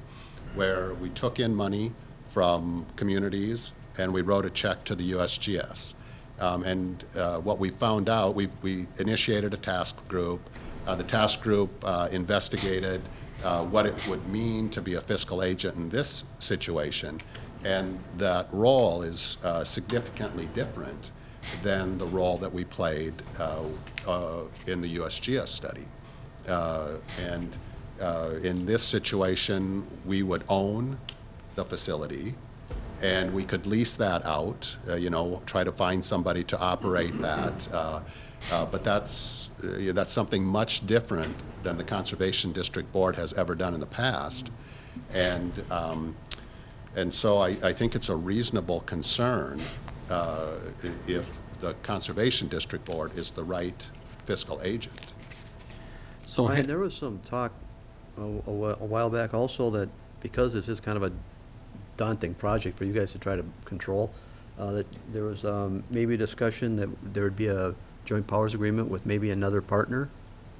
where we took in money from communities and we wrote a check to the USGS. And what we found out, we initiated a task group. The task group investigated what it would mean to be a fiscal agent in this situation, and that role is significantly different than the role that we played in the USGS study. And in this situation, we would own the facility, and we could lease that out, try to find somebody to operate that. But that's something much different than the Conservation District Board has ever done in the past. And so I think it's a reasonable concern if the Conservation District Board is the right fiscal agent. So Ryan, there was some talk a while back also that because this is kind of a daunting project for you guys to try to control, that there was maybe a discussion that there would be a joint powers agreement with maybe another partner.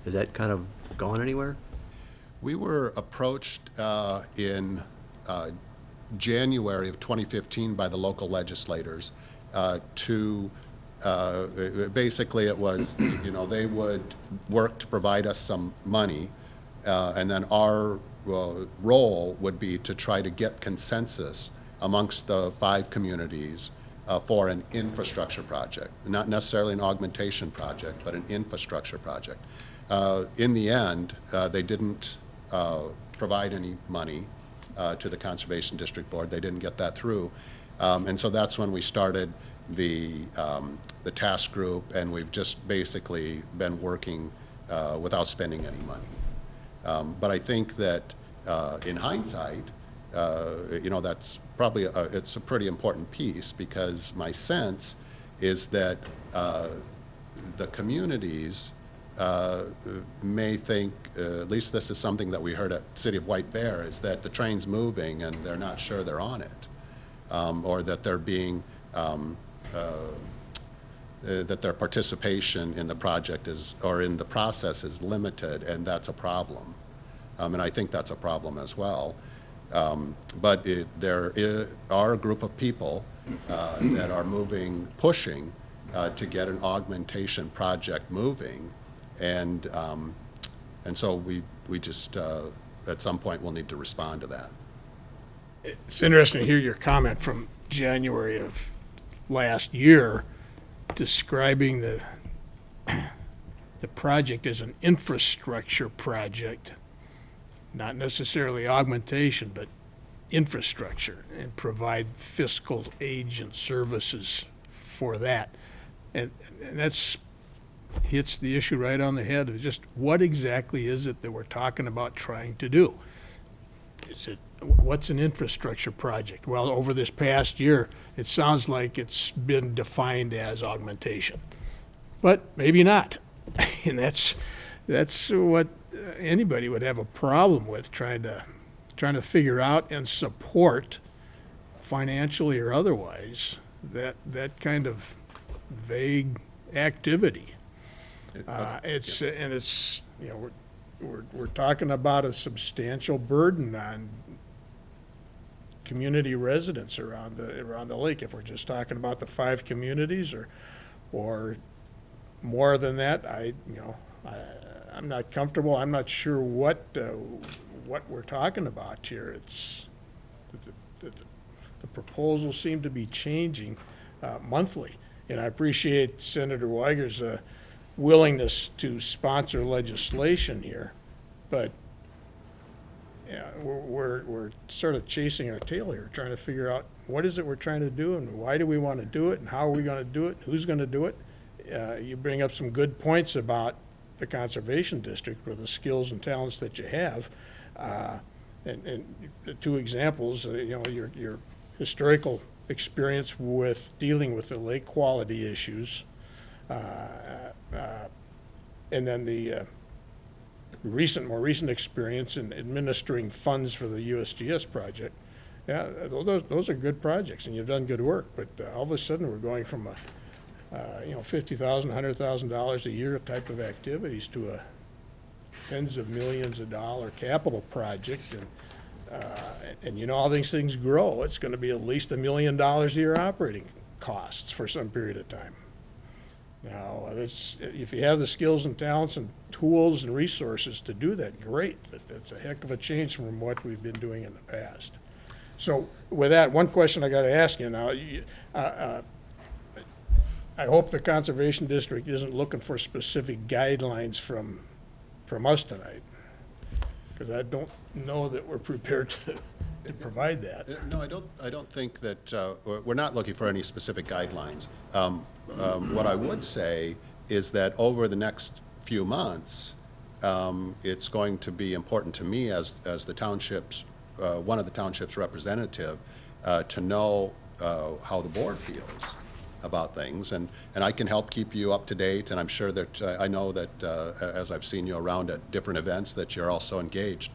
Is that kind of gone anywhere? We were approached in January of 2015 by the local legislators to basically it was, they would work to provide us some money, and then our role would be to try to get consensus amongst the 5 communities for an infrastructure project, not necessarily an augmentation project, but an infrastructure project. In the end, they didn't provide any money to the Conservation District Board. They didn't get that through. And so that's when we started the task group, and we've just basically been working without spending any money. But I think that in hindsight, that's probably it's a pretty important piece, because my sense is that the communities may think at least this is something that we heard at City of White Bear, is that the train's moving and they're not sure they're on it, or that they're being that their participation in the project is, or in the process is limited, and that's a problem. And I think that's a problem as well. But there are a group of people that are pushing to get an augmentation project moving, and so we just at some point we'll need to respond to that. It's interesting to hear your comment from January of last year describing the project as an infrastructure project, not necessarily augmentation, but infrastructure, and provide fiscal aid and services for that. And that's hits the issue right on the head of just what exactly is it that we're talking about trying to do? What's an infrastructure project? Well, over this past year, it sounds like it's been defined as augmentation, but maybe not. And that's what anybody would have a problem with, trying to figure out and support, financially or otherwise, that kind of vague activity. It's you know, we're talking about a substantial burden on community residents around the lake. If we're just talking about the 5 communities or more than that, I'm not comfortable. I'm not sure what we're talking about here. It's the proposals seem to be changing monthly, and I appreciate Senator Weiger's willingness to sponsor legislation here, but yeah, we're sort of chasing our tail here, trying to figure out what is it we're trying to do and why do we want to do it and how are we going to do it and who's going to do it. You bring up some good points about the conservation district with the skills and talents that you have, and the 2 examples, your historical experience with dealing with the lake quality issues, and then the more recent experience in administering funds for the USGS project. Yeah, those are good projects, and you've done good work. But all of a sudden, we're going from $50,000, $100,000 a year type of activities to a tens of millions of dollar capital project, and you know how these things grow. It's going to be at least $1 million a year operating costs for some period of time. Now, if you have the skills and talents and tools and resources to do that, great, but that's a heck of a change from what we've been doing in the past. So with that, one question I got to ask you now, I hope the Conservation District isn't looking for specific guidelines from us tonight, because I don't know that we're prepared to provide that. No, I don't think that, we're not looking for any specific guidelines. What I would say is that over the next few months, it's going to be important to me as the township's, one of the township's representative, to know how the board feels about things, and I can help keep you up to date, and I'm sure that, I know that as I've seen you around at different events, that you're also engaged.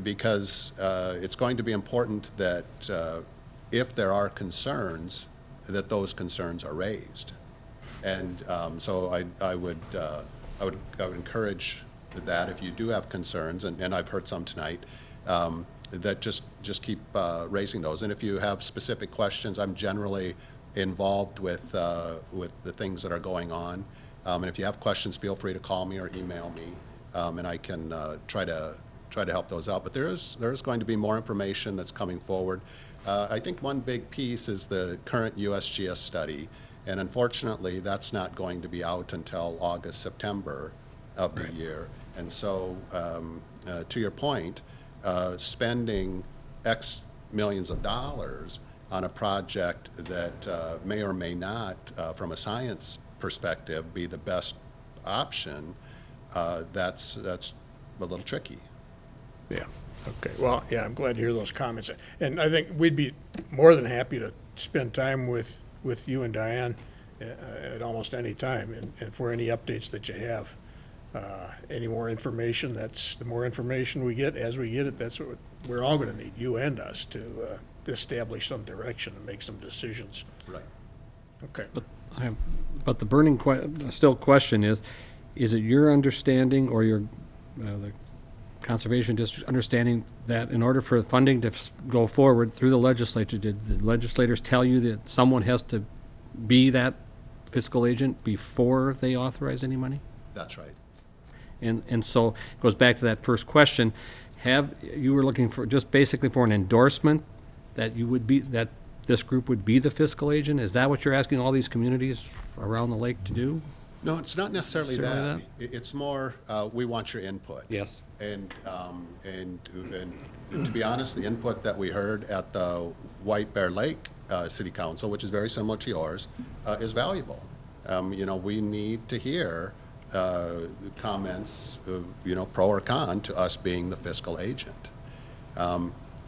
Because it's going to be important that if there are concerns, that those concerns are raised. And so I would encourage that if you do have concerns, and I've heard some tonight, that just keep raising those. And if you have specific questions, I'm generally involved with the things that are going on. And if you have questions, feel free to call me or email me, and I can try to help those out. But there is going to be more information that's coming forward. I think one big piece is the current USGS study, and unfortunately, that's not going to be out until August, September of the year. And so, to your point, spending X millions of dollars on a project that may or may not, from a science perspective, be the best option, that's a little tricky. Yeah. Okay. Well, yeah, I'm glad to hear those comments. And I think we'd be more than happy to spend time with you and Diane at almost any time, and for any updates that you have. Any more information, the more information we get, as we get it, that's what we're all gonna need, you and us, to establish some direction and make some decisions. Right. Okay. But the burning question is it your understanding or the Conservation District understanding that in order for funding to go forward through the legislature, did the legislators tell you that someone has to be that fiscal agent before they authorize any money? That's right. And so it goes back to that first question. You were looking for, just basically for an endorsement that that this group would be the fiscal agent? Is that what you're asking all these communities around the lake to do? No, it's not necessarily Necessarily that. It's more, we want your input. Yes. And to be honest, the input that we heard at the White Bear Lake City Council, which is very similar to yours, is valuable. We need to hear comments, pro or con to us being the fiscal agent.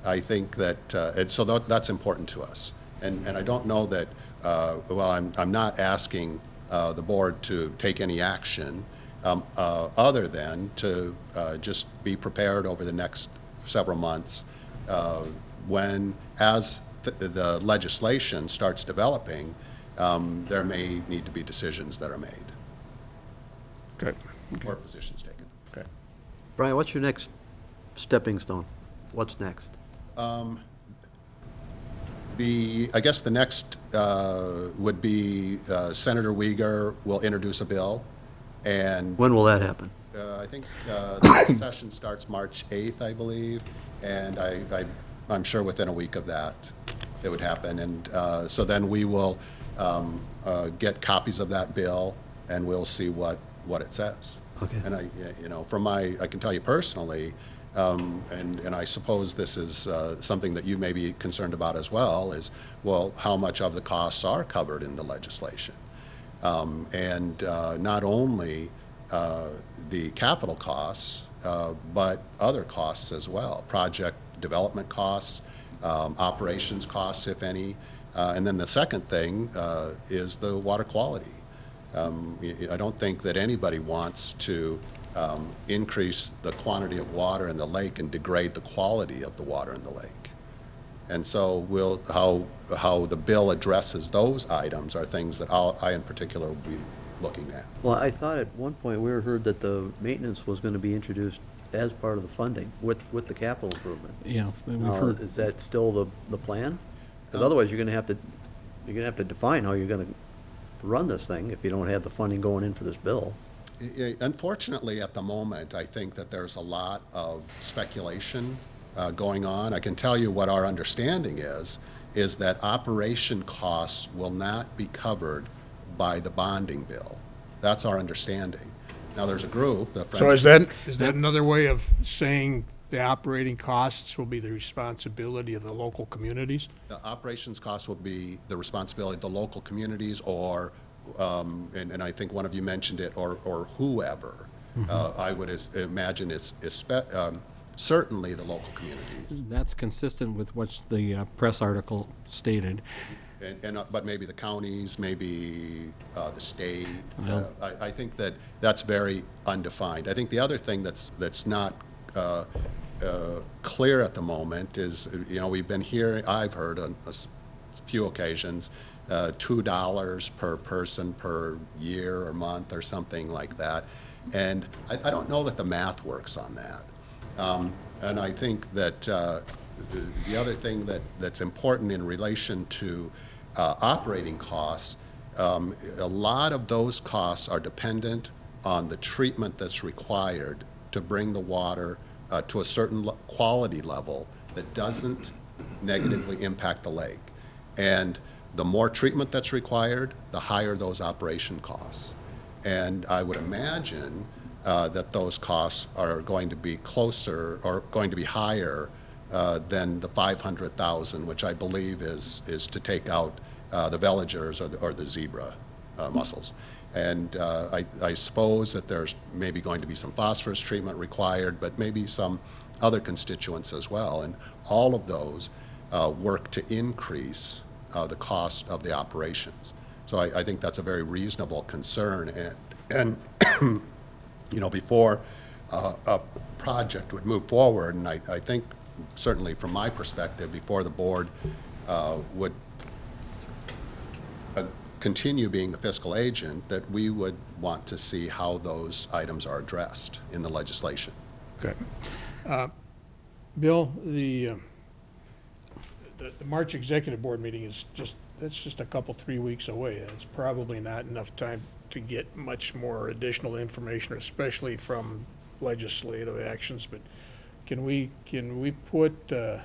I think that, and so that's important to us. And I don't know that, I'm not asking the board to take any action other than to just be prepared over the next several months as the legislation starts developing, there may need to be decisions that are made Okay. or positions taken. Okay. Brian, what's your next stepping stone? What's next? I guess the next would be Senator Uyghur will introduce a bill, and When will that happen? I think the session starts March 8th, I believe, and I'm sure within a week of that it would happen. And so then we will get copies of that bill, and we'll see what it says. Okay. And I can tell you personally, and I suppose this is something that you may be concerned about as well, is, well, how much of the costs are covered in the legislation? And not only the capital costs, but other costs as well, project development costs, operations costs, if any. And then the second thing is the water quality. I don't think that anybody wants to increase the quantity of water in the lake and degrade the quality of the water in the lake. And so how the bill addresses those items are things that I in particular will be looking at. Well, I thought at one point we heard that the maintenance was going to be introduced as part of the funding with the capital improvement. Yeah, we've Now, heard. is that still the plan? Because otherwise, you're going to have to define how you're going to run this thing if you don't have the funding going in for this bill. Unfortunately, at the moment, I think that there's a lot of speculation going on. I can tell you what our understanding is that operation costs will not be covered by the bonding bill. That's our understanding. Now, there's a group, the Friends. So is that another way of saying the operating costs will be the responsibility of the local communities? The operations costs will be the responsibility of the local communities or, and I think one of you mentioned it, or whoever. I would imagine it's certainly the local communities. That's consistent with what the press article stated. But maybe the counties, maybe the state. Well- I think that's very undefined. I think the other thing that's not clear at the moment is, we've been hearing, I've heard on a few occasions, $2 per person per year or month or something like that. And I don't know that the math works on that. And I think that the other thing that's important in relation to operating costs, a lot of those costs are dependent on the treatment that's required to bring the water to a certain quality level that doesn't negatively impact the lake. And the more treatment that's required, the higher those operation costs. And I would imagine that those costs are going to be closer or going to be higher than the $500,000, which I believe is to take out the veligers or the zebra mussels. And I suppose that there's maybe going to be some phosphorus treatment required, but maybe some other constituents as well. And all of those work to increase the cost of the operations. So I think that's a very reasonable concern. And before a project would move forward. And I think, certainly from my perspective, before the board would continue being the fiscal agent, that we would want to see how those items are addressed in the legislation. Okay. Bill, the March executive board meeting is that's just a couple, 3 weeks away. It's probably not enough time to get much more additional information, especially from legislative actions, but can we put an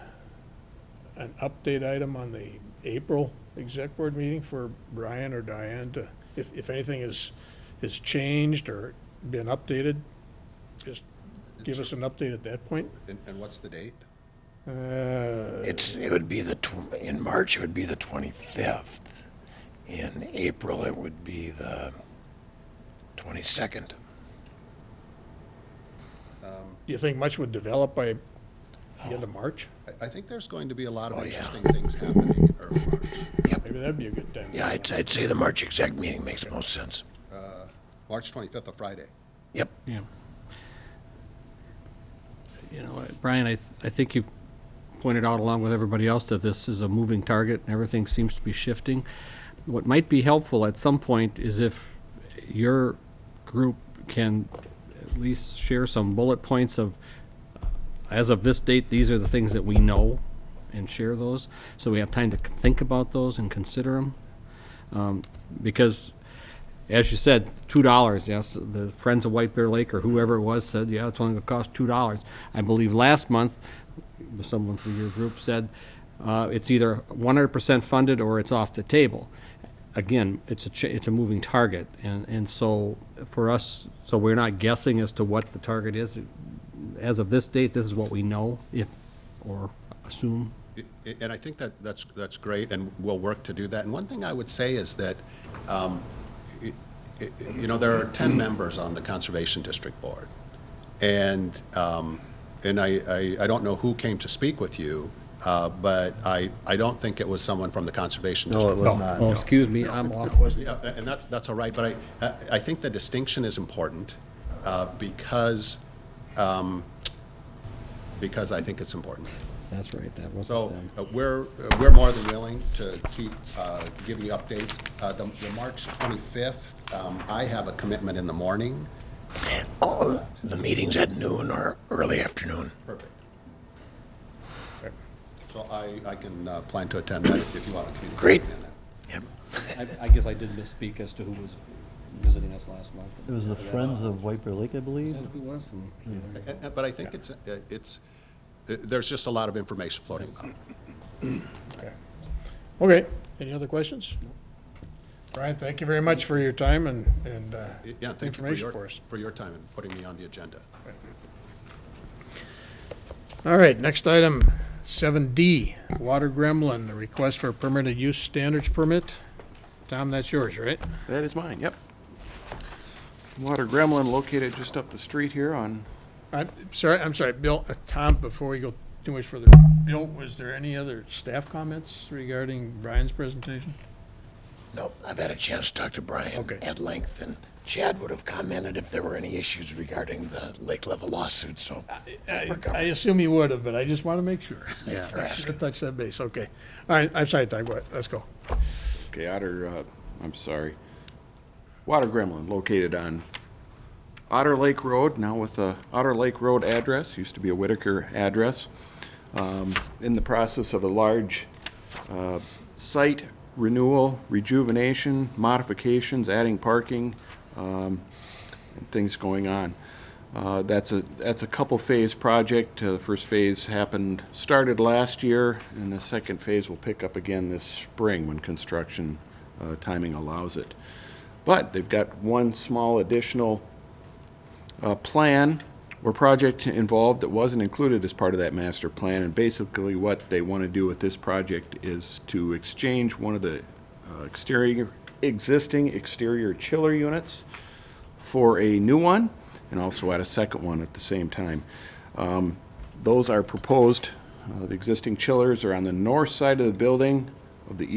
update item on the April exec board meeting for Brian or Diane to, if anything has changed or been updated, just give us an update at that point? And what's the date? It would be in March, it would be the 25th. In April, it would be the 22nd. Do you think much would develop by the end of March? I think there's going to be a lot of Oh, yeah. interesting things happening in early March. Maybe that'd be a good time. Yeah, I'd say the March exec meeting makes most sense. March 25th, a Friday. Yep. Yeah. You know, Brian, I think you've pointed out along with everybody else that this is a moving target and everything seems to be shifting. What might be helpful at some point is if your group can at least share some bullet points of, as of this date, these are the things that we know, and share those, so we have time to think about those and consider them. Because, as you said, $2, yes, the Friends of White Bear Lake or whoever it was said, yeah, it's only gonna cost $2. I believe last month, someone from your group said, it's either 100% funded or it's off the table. Again, it's a moving target, and so for us, so we're not guessing as to what the target is. As of this date, this is what we know, or assume. And I think that's great, and we'll work to do that. And one thing I would say is that, there are 10 members on the Conservation District Board. And I don't know who came to speak with you, but I don't think it was someone from the Conservation District. No, it was not. Oh, excuse me, I'm off. Yeah, and that's all right, but I think the distinction is important because I think it's important. That's right, that wasn't So them. we're more than willing to keep giving you updates. The March 25th, I have a commitment in the morning. Oh, the meeting's at noon or early afternoon. Perfect. So I can plan to attend that if you want to communicate. Great. with me on that. I guess I did misspeak as to who was visiting us last month. It was the Friends of White Bear Lake, I Is believe. that who it was? But I think there's just a lot of information floating about. Okay, any other questions? Brian, thank you very much for your time and Yeah, thank you information for us. for your time and putting me on the agenda. All right, next item, 7D, Water Gremlin, the request for a permitted use standards permit. Tom, that's yours, right? That is mine, yep. Water Gremlin located just up the street here on, I'm sorry, Bill, Tom, before we go too much further, Bill, was there any other staff comments regarding Brian's presentation? Nope, I've had a chance to talk to Brian Okay. at length, and Chad would have commented if there were any issues regarding the lake level lawsuit, so we're I covered. assume you would have, but I just want to make sure. Thanks for I should asking. have touched that base, okay. All right, I'm sorry, Tom, go ahead, let's go. okay, Water Gremlin located on Otter Lake Road, now with a Otter Lake Road address, used to be a Whitaker address. In the process of a large site renewal, rejuvenation, modifications, adding parking, and things going on. That's a couple phase project. The first phase started last year, and the second phase will pick up again this spring when construction timing allows it. But they've got one small additional plan or project involved that wasn't included as part of that master plan, and basically what they want to do with this project is to exchange one of the existing exterior chiller units for a new one, and also add a second one at the same time. Those are proposed. The existing chillers are on the north side of the building of the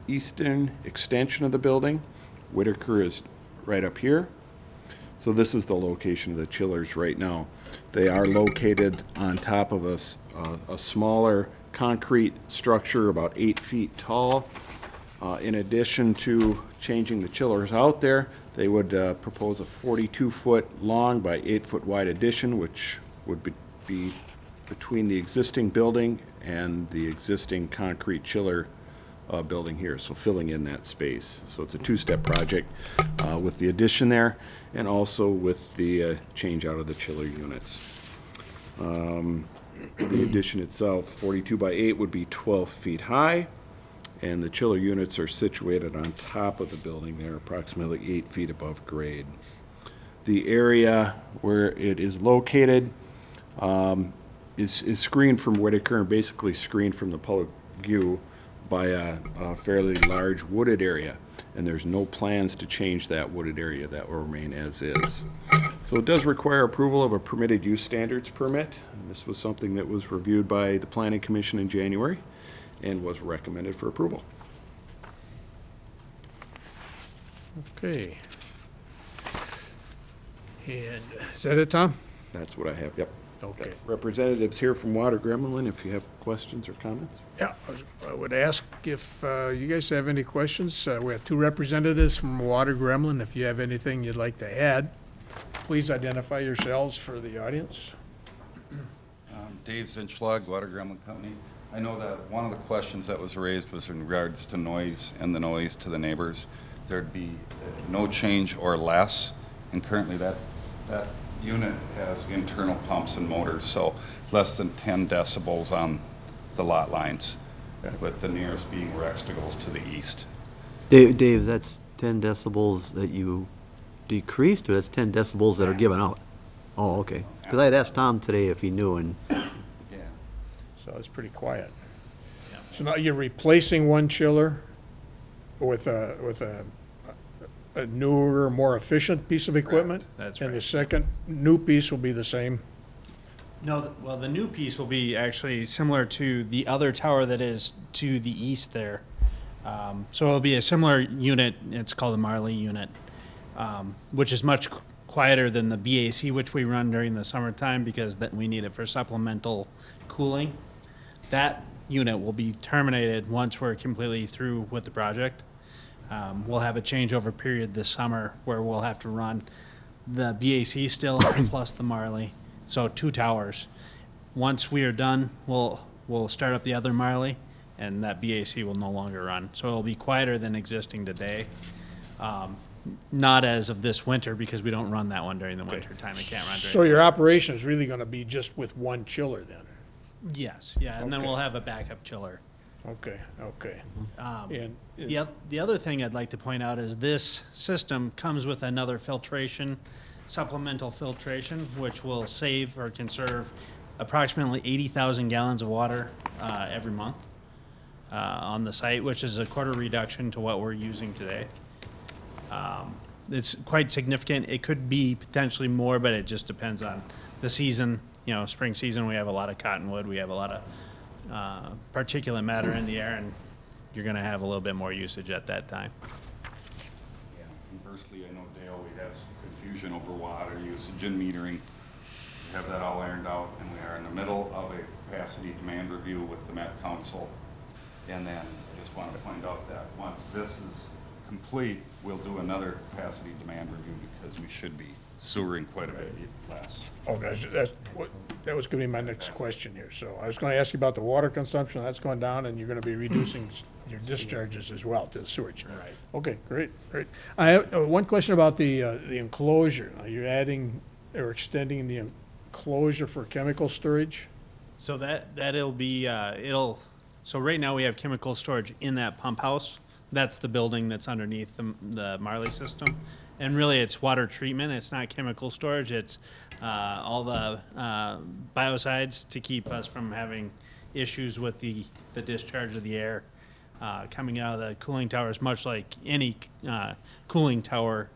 eastern extension of the building. Whitaker is right up here. So this is the location of the chillers right now. They are located on top of a smaller concrete structure about 8 feet tall. In addition to changing the chillers out there, they would propose a 42-foot long by 8-foot wide addition, which would be between the existing building and the existing concrete chiller building here, so filling in that space. So it's a two-step project with the addition there and also with the change out of the chiller units. The addition itself, 42 by 8, would be 12 feet high, and the chiller units are situated on top of the building. They're approximately 8 feet above grade. The area where it is located is screened from Whitaker and basically screened from the public view by a fairly large wooded area, and there's no plans to change that wooded area. That will remain as is. So it does require approval of a permitted use standards permit. And this was something that was reviewed by the Planning Commission in January and was recommended for approval. Okay. And is that it, Tom? That's what I have, yep. Okay. Representatives here from Water Gremlin, if you have questions or comments. Yeah, I would ask if you guys have any questions. We have two representatives from Water Gremlin. If you have anything you'd like to add, please identify yourselves for the audience. Dave Zinschlag, Water Gremlin Company. I know that one of the questions that was raised was in regards to noise and the noise to the neighbors. There'd be no change or less, and currently that unit has internal pumps and motors, so less than 10 decibels on the lot lines, with the nearest being Rextigles to the east. Dave, that's 10 decibels that you decreased, or that's 10 decibels that are given out? Oh, okay. Because I had asked Tom today if he knew, and Yeah. So it's pretty quiet. So now you're replacing one chiller with a newer, more efficient piece of equipment? That's And the right. second new piece will be the same? No, well, the new piece will be actually similar to the other tower that is to the east there. So it'll be a similar unit. It's called the Marley unit, which is much quieter than the BAC, which we run during the summertime because that we need it for supplemental cooling. That unit will be terminated once we're completely through with the project. We'll have a changeover period this summer where we'll have to run the BAC still plus the Marley, so 2 towers. Once we are done, we'll start up the other Marley, and that BAC will no longer run. So it'll be quieter than existing today. Not as of this winter because we don't run that one during the winter time. It can't run So during. your operation is really gonna be just with one chiller then? Yes, yeah, and then Okay. we'll have a backup chiller. Okay, okay. Um, And, The other thing I'd like to point out is this system comes with another filtration, supplemental filtration, which will save or conserve approximately 80,000 gallons of water every month on the site, which is a quarter reduction to what we're using today. It's quite significant. It could be potentially more, but it just depends on the season. You know, spring season, we have a lot of cottonwood, we have a lot of particulate matter in the air, and you're gonna have a little bit more usage at that time. Yeah. Conversely, I know Dale, we had some confusion over water usage and metering. We have that all ironed out, and we are in the middle of a capacity demand review with the Met Council. And then I just want to point out that once this is complete, we'll do another capacity demand review because we should be sewering quite a bit less. okay, so that was gonna be my next question here. So I was gonna ask you about the water consumption, that's going down, and you're gonna be reducing your discharges as well to the sewage. Right. Okay, great, great. I have one question about the enclosure. Are you adding or extending the enclosure for chemical storage? So that'll be, so right now we have chemical storage in that pump house. That's the building that's underneath the Marley system. And really, it's water treatment. It's not chemical storage. It's all the biocides to keep us from having issues with the discharge of the air coming out of the cooling towers, much like any cooling tower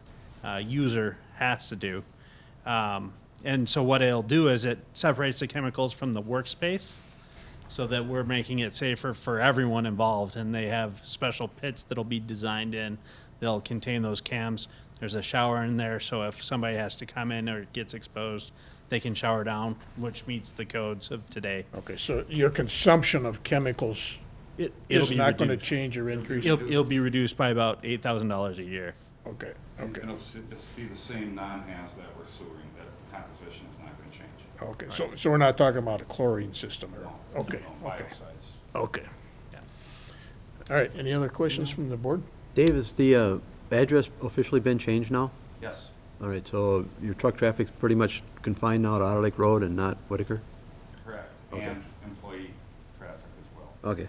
user has to do. And so what it'll do is it separates the chemicals from the workspace so that we're making it safer for everyone involved. And they have special pits that'll be designed in. They'll contain those cams. There's a shower in there, so if somebody has to come in or gets exposed, they can shower down, which meets the codes of today. Okay, so your consumption of chemicals It'll is be not going to reduced. change or increase? It'll be reduced by about $8,000 a year. Okay, And okay, it's be the same non-haz that we're sewering, that composition is not gonna change. okay. So we're not talking about a chlorine system or, okay, No okay, biocides. okay. All right, any other questions from the board? Dave, has the address officially been changed now? Yes. All right, so your truck traffic's pretty much confined now to Otter Lake Road and not Whitaker? Correct, Okay. and employee traffic as well. Okay.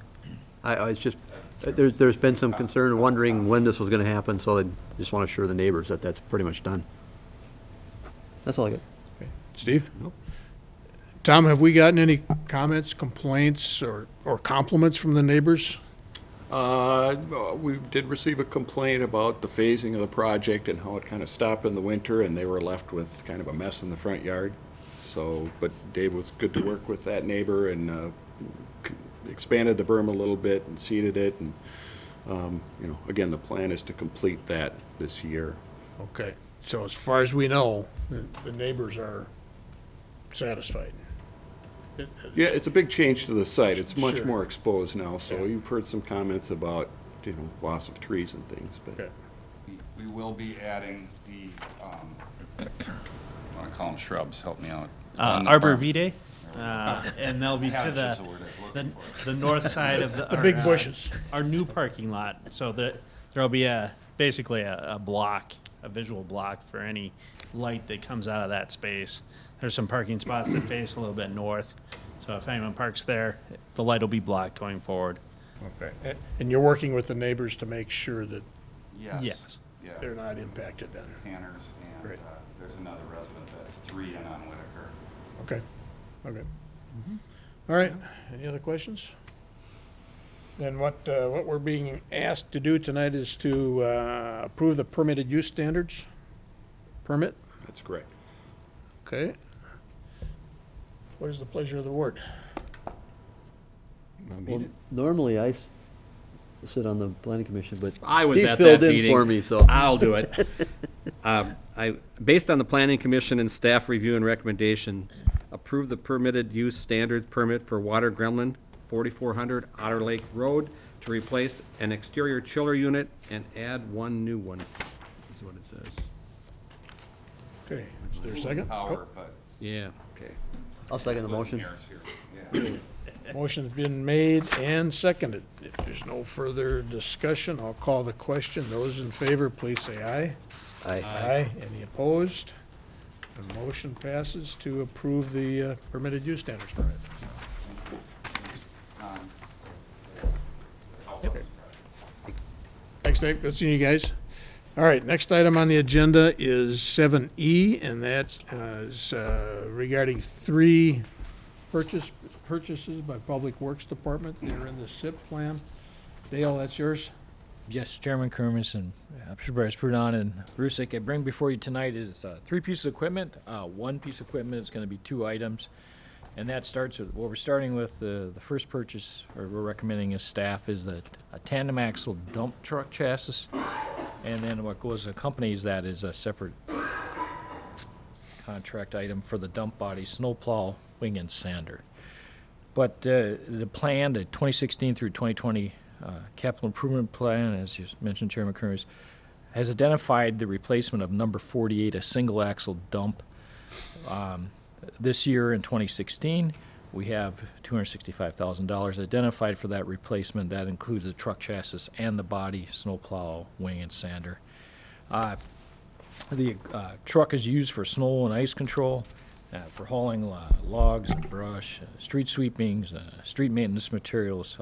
It's just, there's been some concern, wondering when this was gonna happen, so I just want to assure the neighbors that that's pretty much done. That's all I got. Okay. Steve? Tom, have we gotten any comments, complaints, or compliments from the neighbors? We did receive a complaint about the phasing of the project and how it kind of stopped in the winter, and they were left with kind of a mess in the front yard. So, but Dave was good to work with that neighbor and expanded the berm a little bit and seeded it. And, again, the plan is to complete that this year. Okay, so as far as we know, the neighbors are satisfied. Yeah, it's a big change to the site. It's much Sure. more exposed now, so Yeah. you've heard some comments about, loss of trees and things, but. Okay. We will be adding the, I wanna call them shrubs, help me out. On the Arbor farm. Vitae, and they'll be to Cabbage is the word I was the, looking for. the north side of the. The big bushes. Our new parking lot, so there'll be basically a block, a visual block for any light that comes out of that space. There's some parking spots that face a little bit north, so if anyone parks there, the light will be blocked going forward. Okay, and you're working with the neighbors to make sure that Yes. Yeah, they're not impacted then? Tanners, and Great. there's another resident that's 3 in on Whitaker. Okay, okay. All right, any other questions? Then what we're being asked to do tonight is to approve the permitted use standards permit, That's correct. okay? What is the pleasure of the board? Well, normally I sit on the planning commission, but I was Steve at filled that in meeting. for me, so. I'll do it. Based on the planning commission and staff review and recommendation, approve the permitted use standards permit for Water Gremlin, 4400 Otter Lake Road, to replace an exterior chiller unit and add one new one, is what it says. Okay, is there a second? Power, but. Yeah, okay. I'll second the motion. Hairs here. Yeah. Motion's been made and seconded. If there's no further discussion, I'll call the question. Those in favor, please say aye. Aye. Aye. Any opposed? The motion passes to approve the permitted use standards permit. Thanks, Nick. Good seeing you guys. All right, next item on the agenda is 7E, and that is regarding 3 purchases by Public Works Department. They're in the SIP plan. Dale, that's yours? Yes, Chairman Kermis and Supervisors Prudon and Rusick, I bring before you tonight is 3 pieces of equipment. 1 piece of equipment is going to be 2 items, and that starts with, what we're starting with, the first purchase, or we're recommending as staff, is a tandem axle dump truck chassis, and then what goes accompanies that is a separate contract item for the dump body, snowplow, wing, and sander. But the plan, the 2016 through 2020 capital improvement plan, as you mentioned, Chairman Kermis, has identified the replacement of number 48, a single axle dump. This year in 2016, we have $265,000 identified for that replacement. That includes the truck chassis and the body, snowplow, wing, and sander. The truck is used for snow and ice control, for hauling logs and brush, street sweepings, street maintenance materials.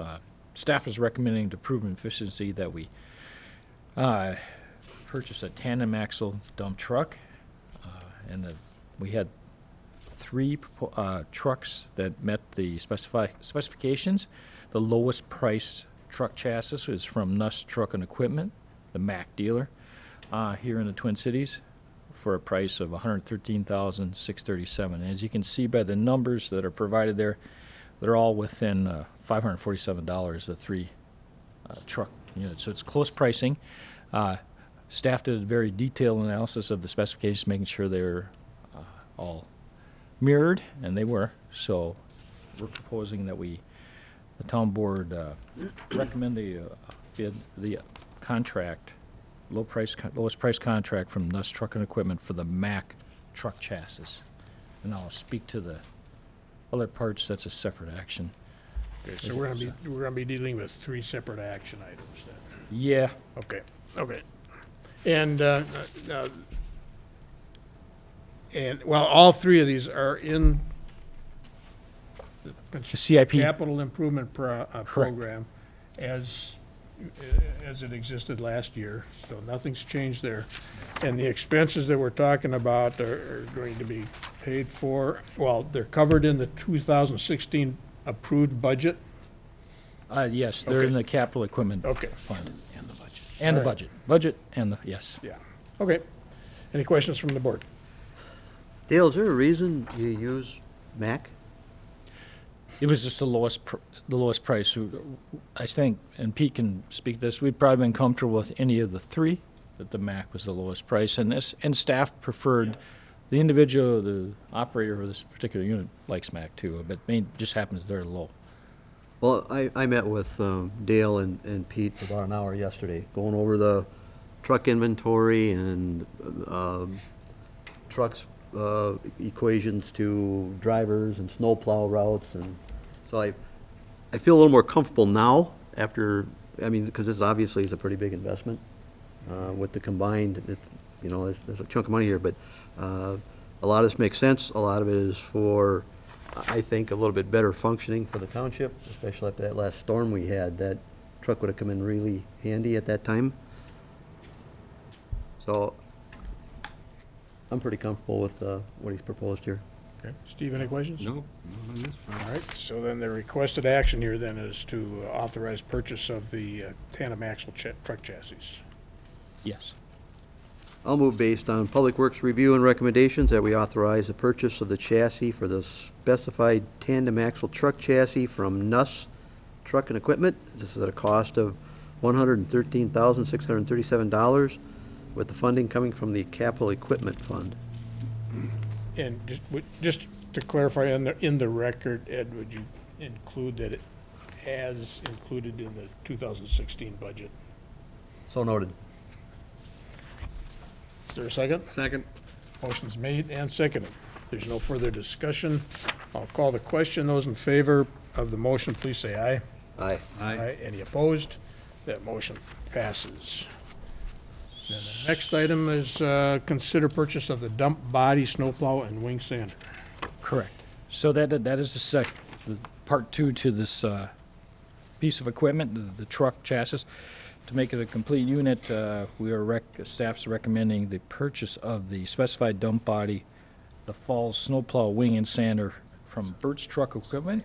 Staff is recommending to prove efficiency that we purchase a tandem axle dump truck, and we had 3 trucks that met the specifications. The lowest price truck chassis is from Nuss Truck and Equipment, the Mack dealer, here in the Twin Cities, for a price of $113,637. As you can see by the numbers that are provided there, they're all within $547, the 3 truck units. So it's close pricing. Staff did a very detailed analysis of the specifications, making sure they were all mirrored, and they were. So we're proposing that the town board recommend the contract, lowest price contract from Nuss Truck and Equipment for the Mack truck chassis. And I'll speak to the other parts, that's a separate action. Okay, so we're gonna be dealing with 3 separate action items then. Yeah, Okay. And well, all 3 of these are in the CIP, capital improvement program as it existed last year, so nothing's changed there. And the expenses that we're talking about are going to be paid for, well, they're covered in the 2016 approved budget? yes, they're in the capital equipment Okay. fund. And the budget. And the All right. budget and the, yes. Yeah. Okay. Any questions from the board? Dale, is there a reason you use Mac? It was just the lowest price. I think, and Pete can speak to this, we'd probably been comfortable with any of the 3, that the Mac was the lowest price. And staff preferred, the individual, the operator of this particular unit likes Mac too, but just happens they're low. Well, I met with Dale and Pete about an hour yesterday, going over the truck inventory and trucks equations to drivers and snowplow routes, and so I feel a little more comfortable now after, I mean, because this obviously is a pretty big investment with the combined, there's a chunk of money here, but a lot of this makes sense. A lot of it is for, I think, a little bit better functioning for the township, especially after that last storm we had. That truck would have come in really handy at that time. So I'm pretty comfortable with what he's proposed here. Okay. Steve, any questions? No, not on this part. All right, so then the requested action here then is to authorize purchase of the tandem axle truck chassis. Yes. I'll move based on Public Works review and recommendations that we authorize the purchase of the chassis for the specified tandem axle truck chassis from Nuss Truck and Equipment. This is at a cost of $113,637, with the funding coming from the Capital Equipment Fund. And just to clarify, in the record, Ed, would you include that it has included in the 2016 budget? So noted. Is there a second? Second. Motion's made and seconded. There's no further discussion. I'll call the question. Those in favor of the motion, please say aye. Aye. Aye. Any opposed? That motion passes. Then the next item is consider purchase of the dump body snowplow and wing sander. Correct. So that is the part 2 to this piece of equipment, the truck chassis. To make it a complete unit, staff's recommending the purchase of the specified dump body, the Falls snowplow wing and sander from Burt's Truck Equipment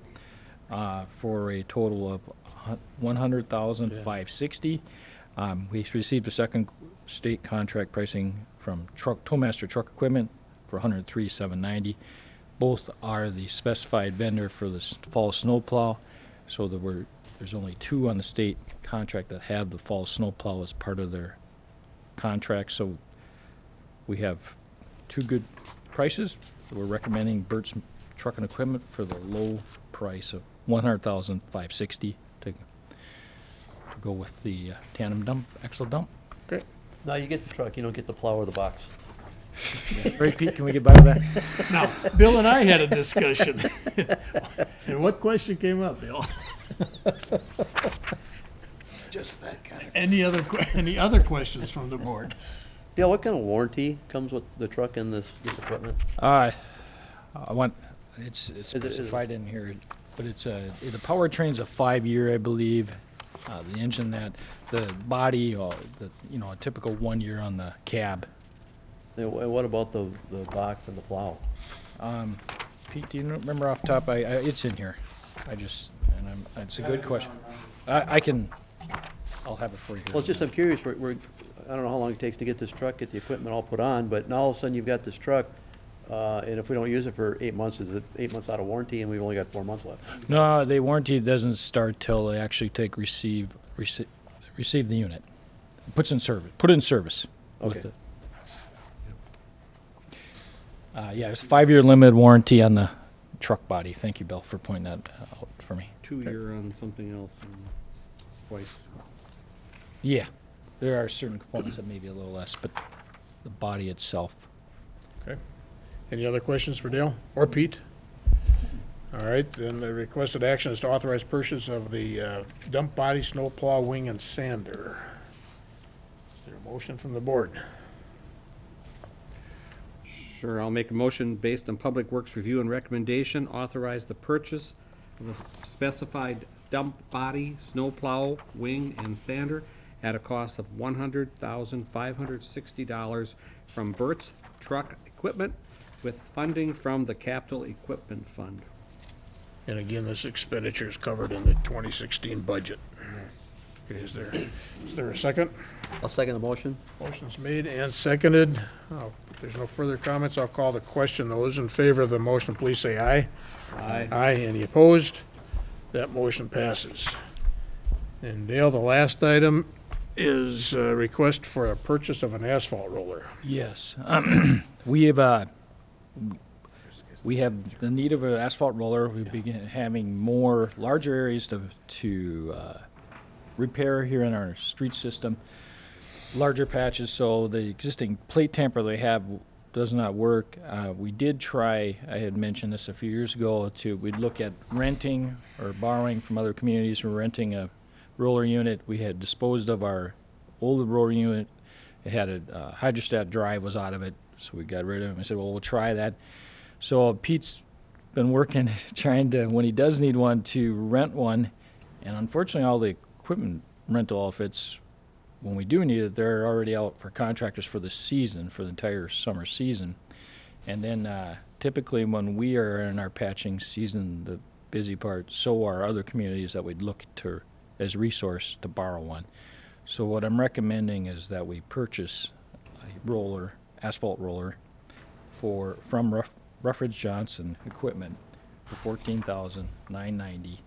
for a total of $100,560. We received a second state contract pricing from Towmaster Truck Equipment for $103,790. Both are the specified vendor for the fall snowplow, so there's only 2 on the state contract that have the fall snowplow as part of their contract. So we have 2 good prices. We're recommending Burt's Truck and Equipment for the low price of $100,560 to go with the tandem axle dump. Okay. No, you get the truck, you don't get the plow or the box. Right, Pete, can we get by with that? Now, Bill and I had a discussion. And what question came up, Bill? Just that kind of. Any other questions from the board? Dale, what kind of warranty comes with the truck and this equipment? It's specified in here, but it's the powertrain's a 5-year, I believe. The engine, the body, a typical 1 year on the cab. And what about the box and the plow? Pete, do you remember off the top? It's in here. It's a good question. I'll have it for you here. Well, it's just, I'm curious, I don't know how long it takes to get this truck, get the equipment all put on, but now all of a sudden you've got this truck, and if we don't use it for 8 months, is it 8 months out of warranty and we've only got 4 months left? No, the warranty doesn't start till they actually receive the unit. Put it in service. with Okay. it. Yeah, it's a 5-year limited warranty on the truck body. Thank you, Bill, for pointing that out for me. 2-year on something else and twice. Yeah, there are certain components that may be a little less, but the body itself. Okay. Any other questions for Dale or Pete? All right, then the requested action is to authorize purchase of the dump body, snow plow, wing, and sander. Is there a motion from the board? Sure, I'll make a motion based on Public Works review and recommendation, authorize the purchase of a specified dump body, snowplow, wing, and sander at a cost of $100,560 from Burt's Truck Equipment with funding from the Capital Equipment Fund. And again, this expenditure is covered in the 2016 budget. Okay, is there a second? I'll second the motion. Motion's made and seconded. If there's no further comments, I'll call the question. Those in favor of the motion, please say aye. Aye. Aye. Any opposed? That motion passes. And Dale, the last item is a request for a purchase of an asphalt roller. Yes. We have the need of an asphalt roller. We've been having more larger areas to repair here in our street system. Larger patches, so the existing plate tamper they have does not work. We did try, I had mentioned this a few years ago, we'd look at renting or borrowing from other communities. We're renting a roller unit. We had disposed of our old roller unit. It had a hydrostat drive was out of it, so we got rid of it. I said, well, we'll try that. So Pete's been working, trying to, when he does need one, to rent one. And unfortunately, all the equipment rental outfits, when we do need it, they're already out for contractors for the season, for the entire summer season. And then typically when we are in our patching season, the busy part, so are other communities that we'd look to as resource to borrow one. So what I'm recommending is that we purchase a roller, asphalt roller, from Ruffridge Johnson Equipment for $14,990,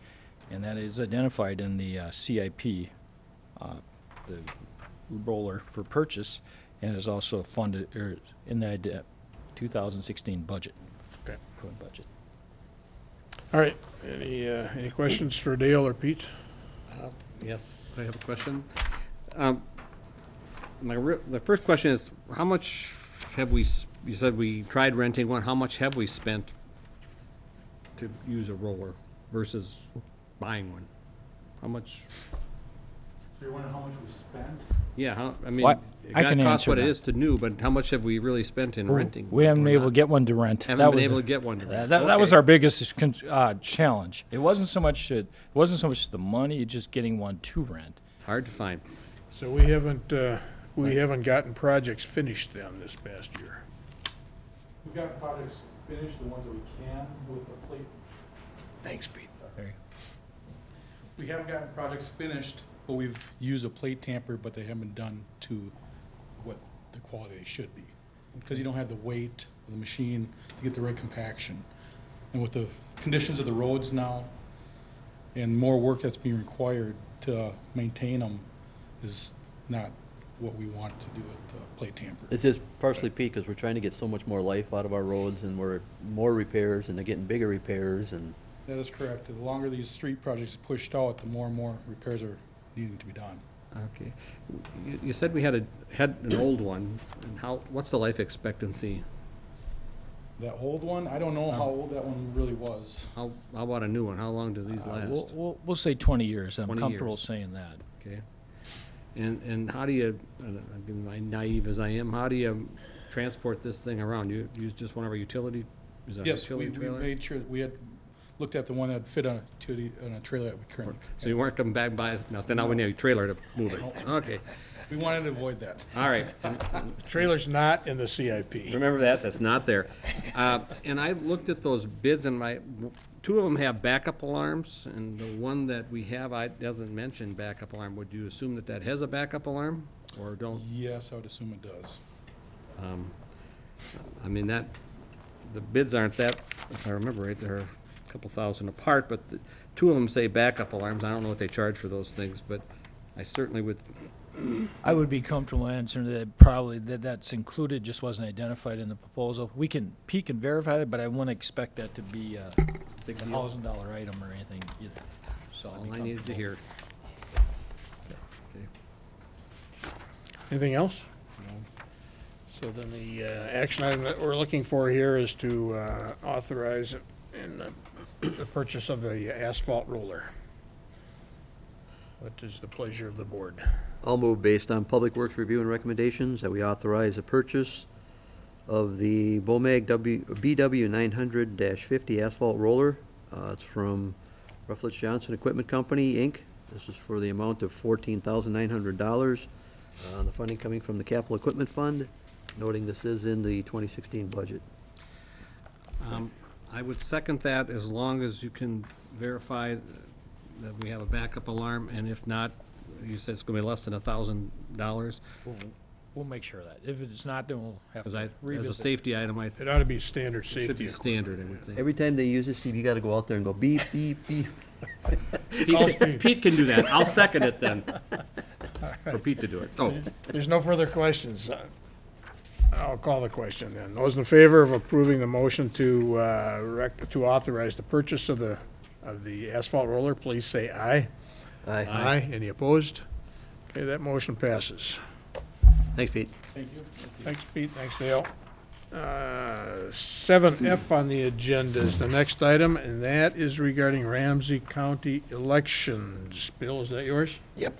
and that is identified in the CIP, the roller for purchase, and is also funded in the 2016 budget. Okay. Current budget. All right, any questions for Dale or Pete? Yes, I have a question. The first question is, how much have we, you said we tried renting one, how much have we spent to use a roller versus buying one? How much? So you're wondering how much we spent? Yeah, I mean, What? it I got can cost answer what it that. is to new, but how much have we really spent in renting? We haven't or been able not? to get one to rent. Haven't That been was able a- to get one to rent. That was Okay. our biggest challenge. It wasn't so much the money, it's just getting one to rent. Hard to find. So we haven't gotten projects finished then this past year. We've got projects finished, the ones that we can with the plate. Thanks, Pete. We haven't gotten projects finished, but we've used a plate tamper, but they haven't been done to what the quality they should be. Because you don't have the weight of the machine to get the right compaction. And with the conditions of the roads now, and more work that's being required to maintain them, is not what we want to do with the plate tamper. It's just partially Pete, because we're trying to get so much more life out of our roads, and we're more repairs, and they're getting bigger repairs, and That is correct. The longer these street projects are pushed out, the more and more repairs are needing to be done. Okay. You said we had an old one, and what's the life expectancy? That old one, I don't know how old that one really was. How about a new one? How long do these last? We'll say 20 years. I'm 20 comfortable years. saying that. Okay. And how do you, naive as I am, how do you transport this thing around? You use just one of our utility, is that a Yes, we utility trailer? made sure, we had looked at the one that fit on a trailer that we currently. So you weren't coming back by, now we need a trailer to move it. Okay, We wanted to avoid that. all right. Trailer's not in the CIP. Remember that, that's not there. And I looked at those bids, and two of them have backup alarms, and the one that we have, doesn't mention backup alarm. Would you assume that has a backup alarm, or don't? Yes, I would assume it does. I mean, the bids aren't that, if I remember right, they're a couple thousand apart, but two of them say backup alarms. I don't know what they charge for those things, but I certainly would, I would be comfortable answering that probably that's included, just wasn't identified in the proposal. We can peek and verify it, but I wouldn't expect that to be a $1,000 item or anything either. So I'd be all I needed to comfortable. hear. Anything else? So then the action item that we're looking for here is to authorize the purchase of the asphalt roller. What is the pleasure of the board? I'll move based on Public Works review and recommendations that we authorize the purchase of the BOMAG BW 900-50 asphalt roller. It's from Ruffledge Johnson Equipment Company, Inc. This is for the amount of $14,900. The funding coming from the Capital Equipment Fund, noting this is in the 2016 budget. I would second that as long as you can verify that we have a backup alarm, and if not, you said it's gonna be less than $1,000. We'll make sure of that. If it's not, then we'll have Because to as a revisit. safety item, I It ought to be standard should safety. be standard, I would think. Every time they use this, Steve, you gotta go out there and go beep, beep, beep. Pete can do that. I'll second it then. For Pete to do it. Oh, There's no further questions. I'll call the question then. Those in favor of approving the motion to authorize the purchase of the asphalt roller, please say aye. Aye. Aye. Any opposed? Okay, that motion passes. Thanks, Pete. Thanks, Pete. Thanks, Dale. 7F on the agenda is the next item, and that is regarding Ramsey County elections. Bill, is that yours? Yep.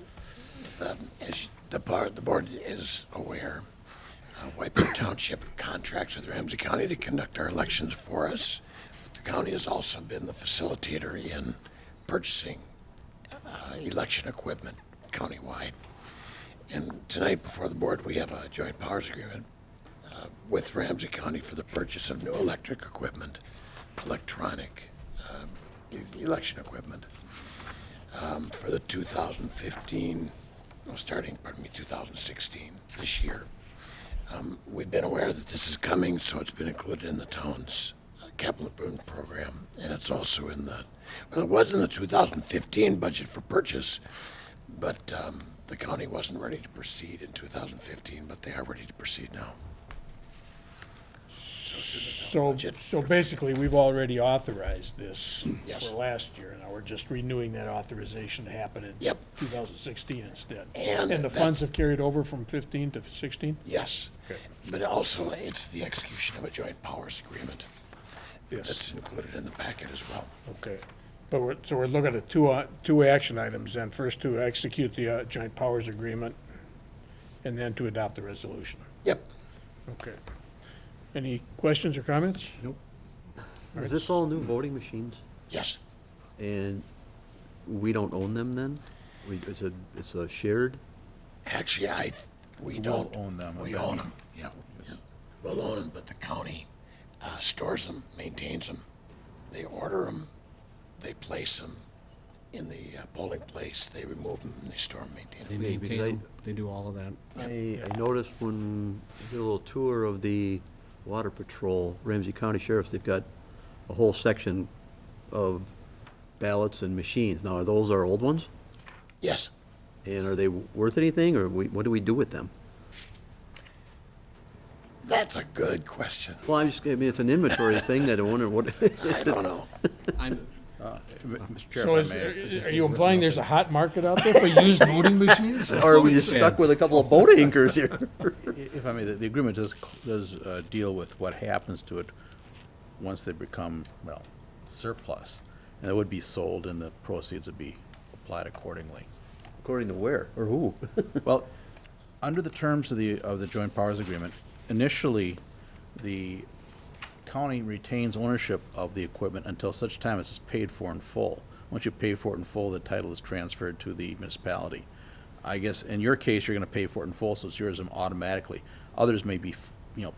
As the board is aware, White Bear Township contracts with Ramsey County to conduct our elections for us. But the county has also been the facilitator in purchasing election equipment countywide. And tonight, before the board, we have a joint powers agreement with Ramsey County for the purchase of new electric equipment, electronic election equipment for the 2015, starting, 2016, this year. We've been aware that this is coming, so it's been included in the town's capital improvement program, and it's also in the, well, it was in the 2015 budget for purchase, but the county wasn't ready to proceed in 2015, but they are ready to proceed now. So basically, we've already authorized this Yes. for last year. Now we're just renewing that authorization to happen in Yep. 2016 instead. And the that- funds have carried over from 15 to 16? Yes, Okay. but also it's the execution of a joint powers agreement Yes. that's included in the packet as well. Okay. But we're looking at two action items then. First, to execute the joint powers agreement, and then to adopt the resolution. Yep. Okay. Any questions or comments? nope. Is this all new voting machines? Yes. And we don't own them then? It's a shared? Actually, we We'll don't own them We eventually. own them, yeah. We'll own them, but the county stores them, maintains them. They order them, they place them in the polling place, they remove them, and they store them, maintain They them. Okay, maintain because I- them. They do all of that. I noticed when I did a little tour of the Water Patrol, Ramsey County Sheriff's, they've got a whole section of ballots and machines. Now, are those our old ones? Yes, And are they worth anything, or what do we do with them? that's a good question. Well, I mean, it's an inventory thing that I wonder what. I don't know. I'm, Mr. Chair, So if I may. are you implying there's a hot market out there for used voting machines? Or are we just stuck with a couple of boat anchors here? If I may, the agreement does deal with what happens to it once they become, well, surplus. And it would be sold and the proceeds would be applied accordingly. According to where, or who? Well, under the terms of the joint powers agreement, initially, the county retains ownership of the equipment until such time as it's paid for in full. Once you pay for it in full, the title is transferred to the municipality. I guess in your case, you're gonna pay for it in full, so it's yours automatically. Others may be,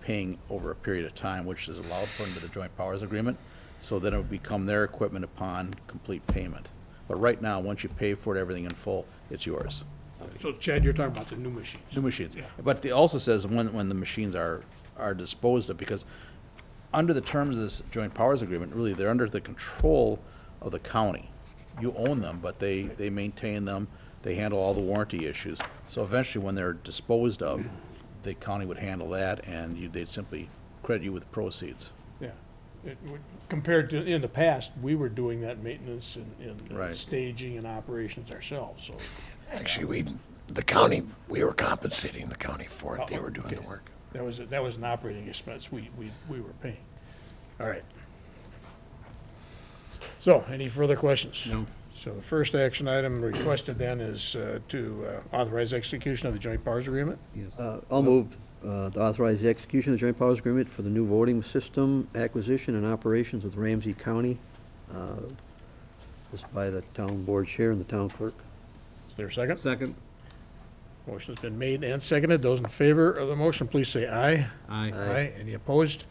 paying over a period of time, which is allowed for under the joint powers agreement, so then it would become their equipment upon complete payment. But right now, once you pay for it, everything in full, it's yours. So Chad, you're talking about the new machines? New machines. Yeah. But it also says when the machines are disposed of, because under the terms of this joint powers agreement, really, they're under the control of the county. You own them, but they maintain them, They handle all the warranty issues. So eventually, when they're disposed of, the county would handle that, and they'd simply credit you with the proceeds. Yeah. Compared to, in the past, we were doing that maintenance and Right. staging and operations ourselves, so. Actually, we were compensating the county for it. They were doing the Okay. work. That was an operating expense we were paying. All right. So, any further questions? No. So the first action item requested then is to authorize execution of the joint powers agreement. Yes. I'll move to authorize the execution of the joint powers agreement for the new voting system acquisition and operations with Ramsey County. This by the town board chair and the town clerk. Is there a second? Second. Motion's been made and seconded. Those in favor of the motion, please say aye. Aye. Aye. Any opposed?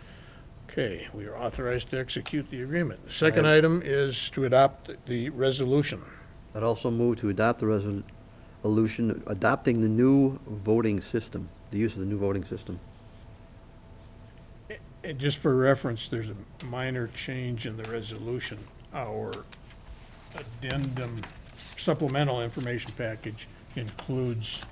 Okay, we are authorized to execute the agreement. The second item is to adopt the resolution. I'd also move to adopt the resolution adopting the new voting system, the use of the new voting system. And just for reference, there's a minor change in the resolution. Our addendum supplemental information package includes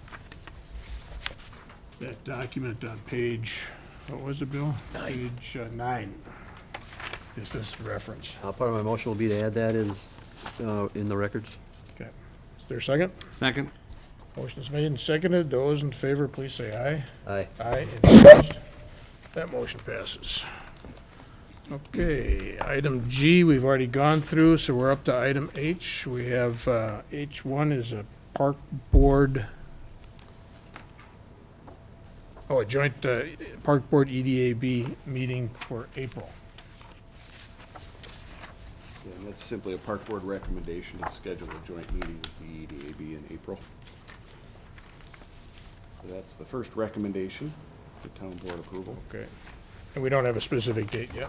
that document on page, what was it, Bill? Page 9. Just this reference. Part of my motion will be to add that in the records. Okay. Is there a second? Second. Motion is made and seconded. Those in favor, please say aye. Aye. Aye. Any opposed? That motion passes. Okay, item G, we've already gone through, so we're up to item H. We have, H1 is a park board, a joint park board EDAB meeting for April. Yeah, and that's simply a park board recommendation to schedule a joint meeting with the EDAB in April. So that's the first recommendation for town board approval. Okay. And we don't have a specific date yet.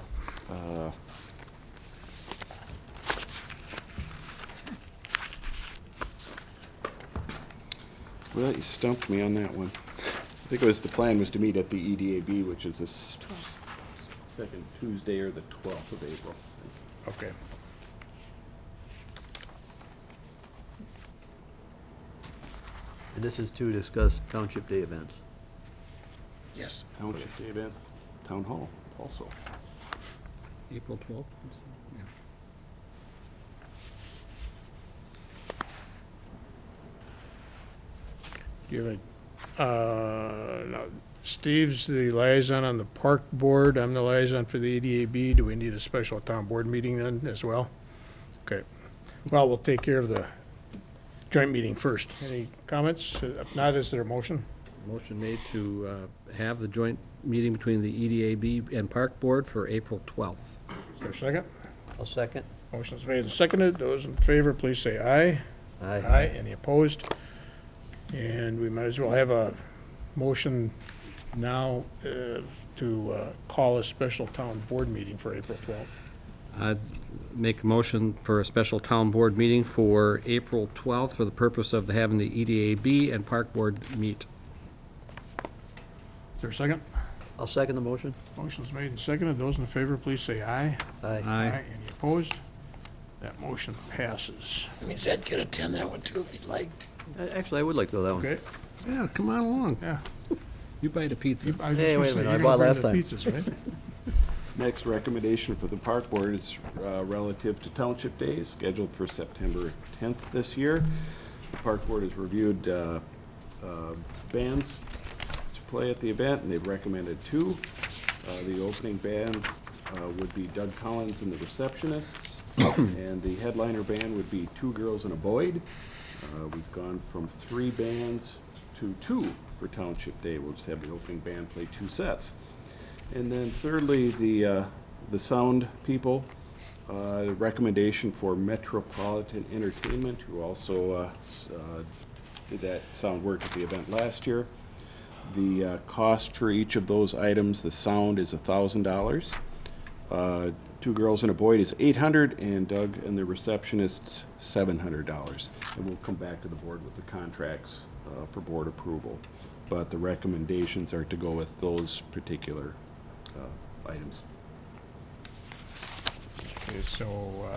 Well, you stumped me on that one. I think the plan was to meet at the EDAB, which is this second Tuesday or the 12th of April. Okay. And this is to discuss Township Day events. Yes. Township Day events, Town Hall also. April 12th. Yeah. Do you have no, Steve's the liaison on the park board. I'm the liaison for the EDAB. Do we need a special town board meeting then as well? Okay. Well, we'll take care of the joint meeting first. Any comments? If not, is there a motion? Motion made to have the joint meeting between the EDAB and Park Board for April 12th. Is there a second? I'll second. Motion's made and seconded. Those in favor, please say aye. Aye. Any opposed? And we might as well have a motion now to call a special town board meeting for April 12th. I'd make a motion for a special town board meeting for April 12th for the purpose of having the EDAB and Park Board meet. Is there a second? I'll second the motion. Motion's made and seconded. Those in favor, please say aye. Aye. Aye. Any opposed? That motion passes. I mean, Zed could attend that one too if he'd like. Actually, I would like to go that one. Okay? Yeah, come on along. Yeah. You buy the pizza. I was Hey, just wait a gonna say, minute, I you're bought gonna last bring time. the pizzas, right? Next recommendation for the park board is relative to Township Day, scheduled for September 10th this year. The park board has reviewed bands to play at the event, and they've recommended two. The opening band would be Doug Collins and the Receptionists, and the headliner band would be Two Girls and a Boyd. We've gone from 3 bands to 2 for Township Day. We'll just have the opening band play 2 sets. And then thirdly, the sound people, recommendation for Metropolitan Entertainment, who also did that sound work at the event last year. The cost for each of those items, the sound is $1,000. Two Girls and a Boyd is $800, and Doug and the Receptionists, $700. And we'll come back to the board with the contracts for board approval. But the recommendations are to go with those particular items. Okay, so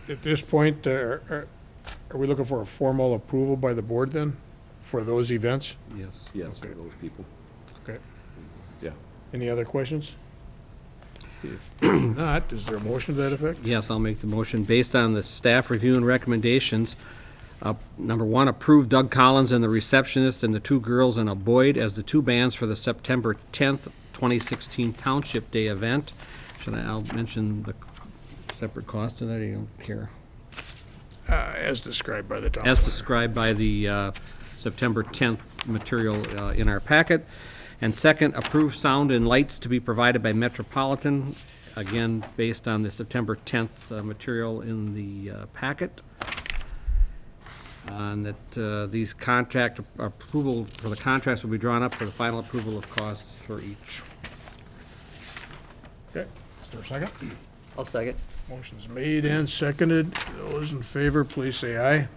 at this point, Are we looking for a formal approval by the board then, for those events? Yes. Yes, for those people. Okay. Yeah. Any other questions? If not, is there a motion to that effect? Yes, I'll make the motion. Based on the staff review and recommendations, number one, approve Doug Collins and the receptionist and the two girls and a Boyd as the two bands for the September 10th, 2016 Township Day event. I'll mention the separate cost of that, you don't care? As described by the town. As described by the September 10th material in our packet. And second, approve sound and lights to be provided by Metropolitan, again, based on the September 10th material in the packet. And that these contract approval for the contracts will be drawn up for the final approval of costs for each. Okay, is there a second? I'll second. Motion's made and seconded. Those in favor, please say aye.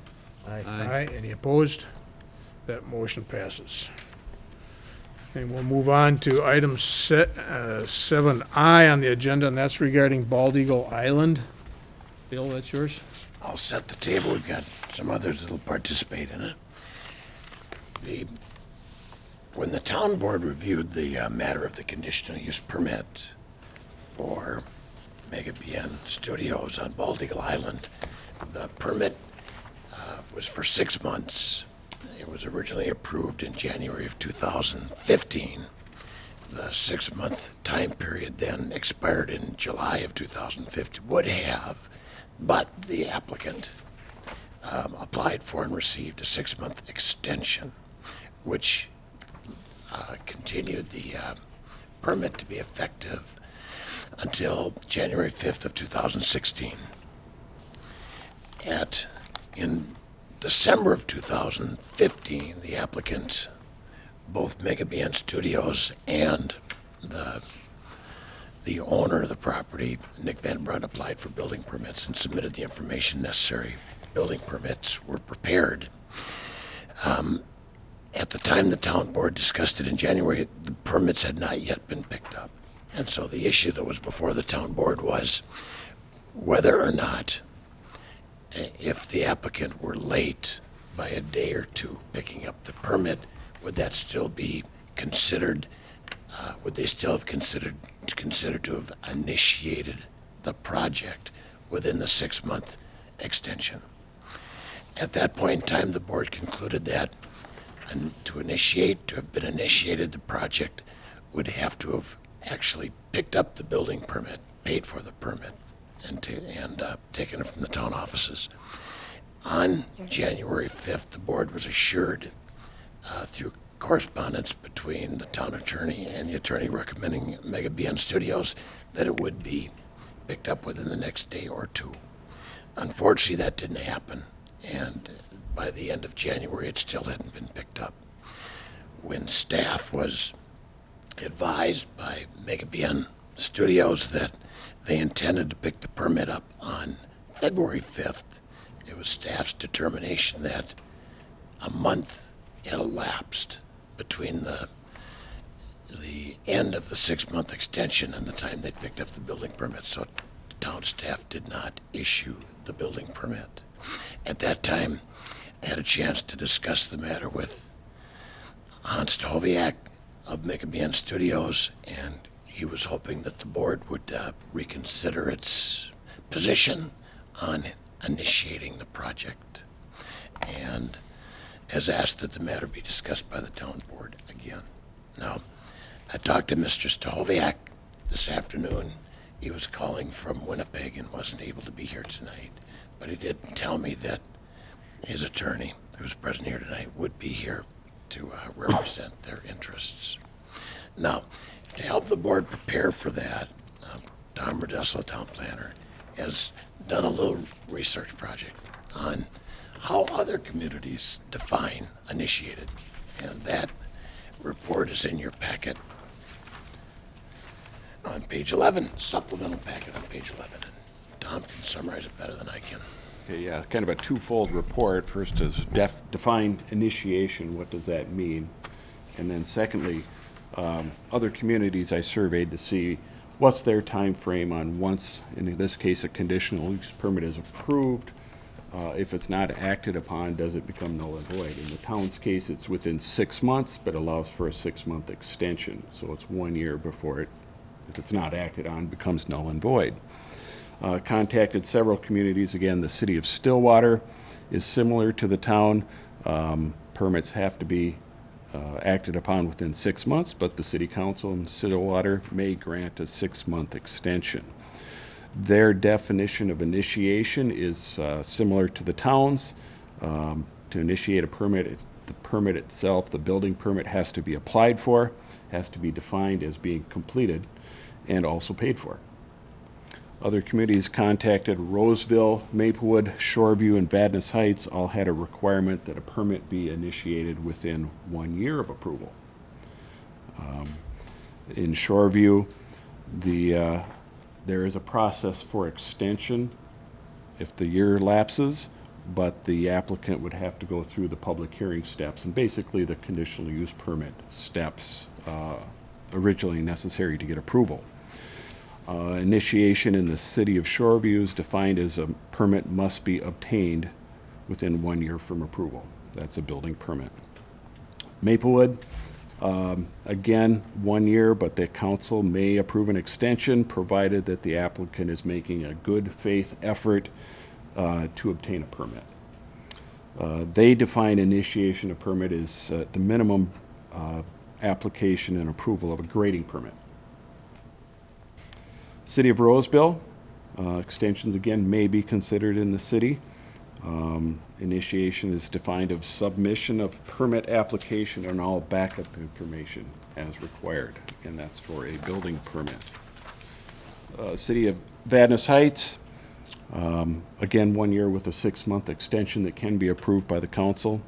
Aye. Aye. Any opposed? That motion passes. And we'll move on to item 7I on the agenda, and that's regarding Bald Eagle Island. Bill, that's yours? I'll set the table. We've got some others that'll participate in it. When the town board reviewed the matter of the conditional use permit for Mega BN Studios on Bald Eagle Island, the permit was for 6 months. It was originally approved in January of 2015. The 6-month time period then expired in July of 2015, would have, but the applicant applied for and received a 6-month extension, which continued the permit to be effective until January 5th of 2016. In December of 2015, the applicants, both Mega BN Studios and the owner of the property, Nick Van Brunt, applied for building permits and submitted the information necessary. Building permits were prepared. At the time the town board discussed it in January, the permits had not yet been picked up. And so the issue that was before the town board was whether or not, if the applicant were late by a day or two picking up the permit, would that still be considered, would they still have considered to have initiated the project within the 6-month extension? At that point in time, the board concluded that to have been initiated, the project would have to have actually picked up the building permit, paid for the permit, and taken it from the town offices. On January 5th, the board was assured through correspondence between the town attorney and the attorney recommending Mega BN Studios that it would be picked up within the next day or two. Unfortunately, that didn't happen, and by the end of January, it still hadn't been picked up. When staff was advised by Mega BN Studios that they intended to pick the permit up on February 5th, it was staff's determination that a month had elapsed between the end of the 6-month extension and the time they picked up the building permit, so the town staff did not issue the building permit. At that time, I had a chance to discuss the matter with Hans Stoviak of Mega BN Studios, and he was hoping that the board would reconsider its position on initiating the project, and has asked that the matter be discussed by the town board again. Now, I talked to Mr. Stoviak this afternoon. He was calling from Winnipeg and wasn't able to be here tonight, but he did tell me that his attorney, who's present here tonight, would be here to represent their interests. Now, to help the board prepare for that, Tom Modesto, town planner, has done a little research project on how other communities define initiated. And that report is in your packet on page 11, supplemental packet on page 11. And Tom can summarize it better than I can. Okay, yeah, kind of a twofold report. First is defined initiation, what does that mean? And then secondly, other communities I surveyed to see what's their time frame on once, in this case, a conditional use permit is approved, If it's not acted upon, does it become null and void? In the town's case, it's within 6 months, but allows for a 6-month extension. So it's 1 year before it, if it's not acted on, becomes null and void. Contacted several communities. Again, the city of Stillwater is similar to the town. Permits have to be acted upon within 6 months, but the city council in Stillwater may grant a 6-month extension. Their definition of initiation is similar to the town's. To initiate a permit, the permit itself, the building permit, has to be applied for, has to be defined as being completed, and also paid for. Other communities contacted Roseville, Maplewood, Shoreview, and Vadnais Heights all had a requirement that a permit be initiated within 1 year of approval. In Shoreview, there is a process for extension if the year lapses, but the applicant would have to go through the public hearing steps and basically the conditional use permit steps originally necessary to get approval. Initiation in the city of Shoreview is defined as a permit must be obtained within 1 year from approval. That's a building permit. Maplewood, again, 1 year, but the council may approve an extension provided that the applicant is making a good faith effort to obtain a permit. They define initiation of permit as the minimum application and approval of a grading permit. City of Roseville, extensions again may be considered in the city. Initiation is defined as submission of permit application and all backup information as required, and that's for a building permit. City of Vadnais Heights, again 1 year with a 6-month extension that can be approved by the council.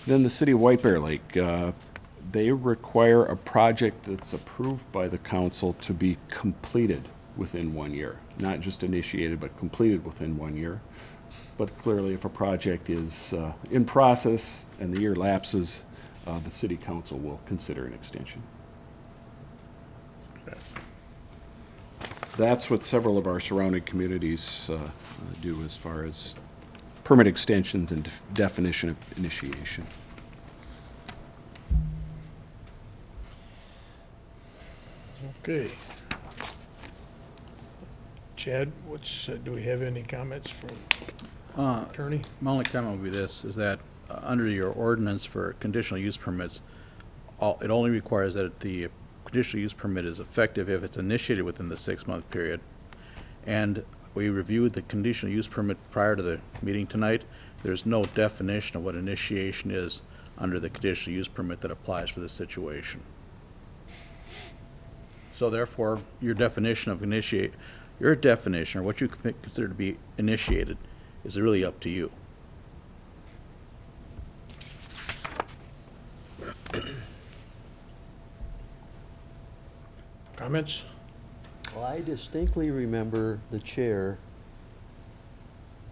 Then the City of White Bear Lake, they require a project that's approved by the council to be completed within 1 year, not just initiated, but completed within 1 year. But clearly, if a project is in process and the year lapses, the city council will consider an extension. That's what several of our surrounding communities do as far as permit extensions and definition of initiation. Okay. Chad, do we have any comments from attorney? My only comment would be this, is that under your ordinance for conditional use permits, it only requires that the conditional use permit is effective if it's initiated within the 6-month period. And we reviewed the conditional use permit prior to the meeting tonight. There's no definition of what initiation is under the conditional use permit that applies for this situation. So therefore, your definition of initiate, your definition, or what you consider to be initiated, is really up to you. Comments? Well, I distinctly remember the chair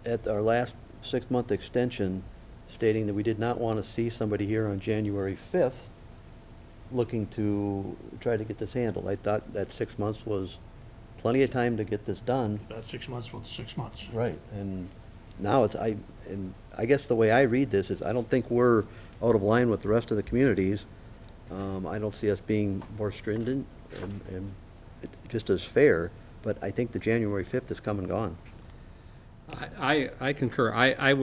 at our last 6-month extension stating that we did not want to see somebody here on January 5th looking to try to get this handled. I thought that 6 months was plenty of time to get this done. That's 6 months with 6 months. Right, and now I guess the way I read this is I don't think we're out of line with the rest of the communities. I don't see us being more stringent and just as fair, but I think the January 5th is come and gone. I concur. I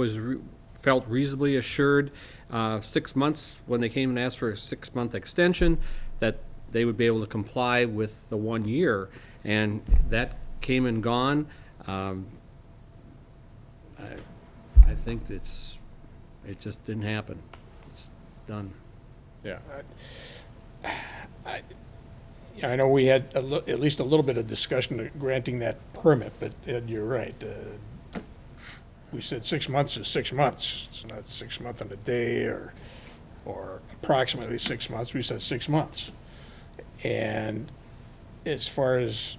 felt reasonably assured 6 months when they came and asked for a 6-month extension that they would be able to comply with the 1 year, and that came and gone. I think it just didn't happen. It's done. Yeah. I know we had at least a little bit of discussion of granting that permit, but Ed, you're right. We said 6 months is 6 months. It's not 6 months and a day or approximately 6 months. We said 6 months. And as far as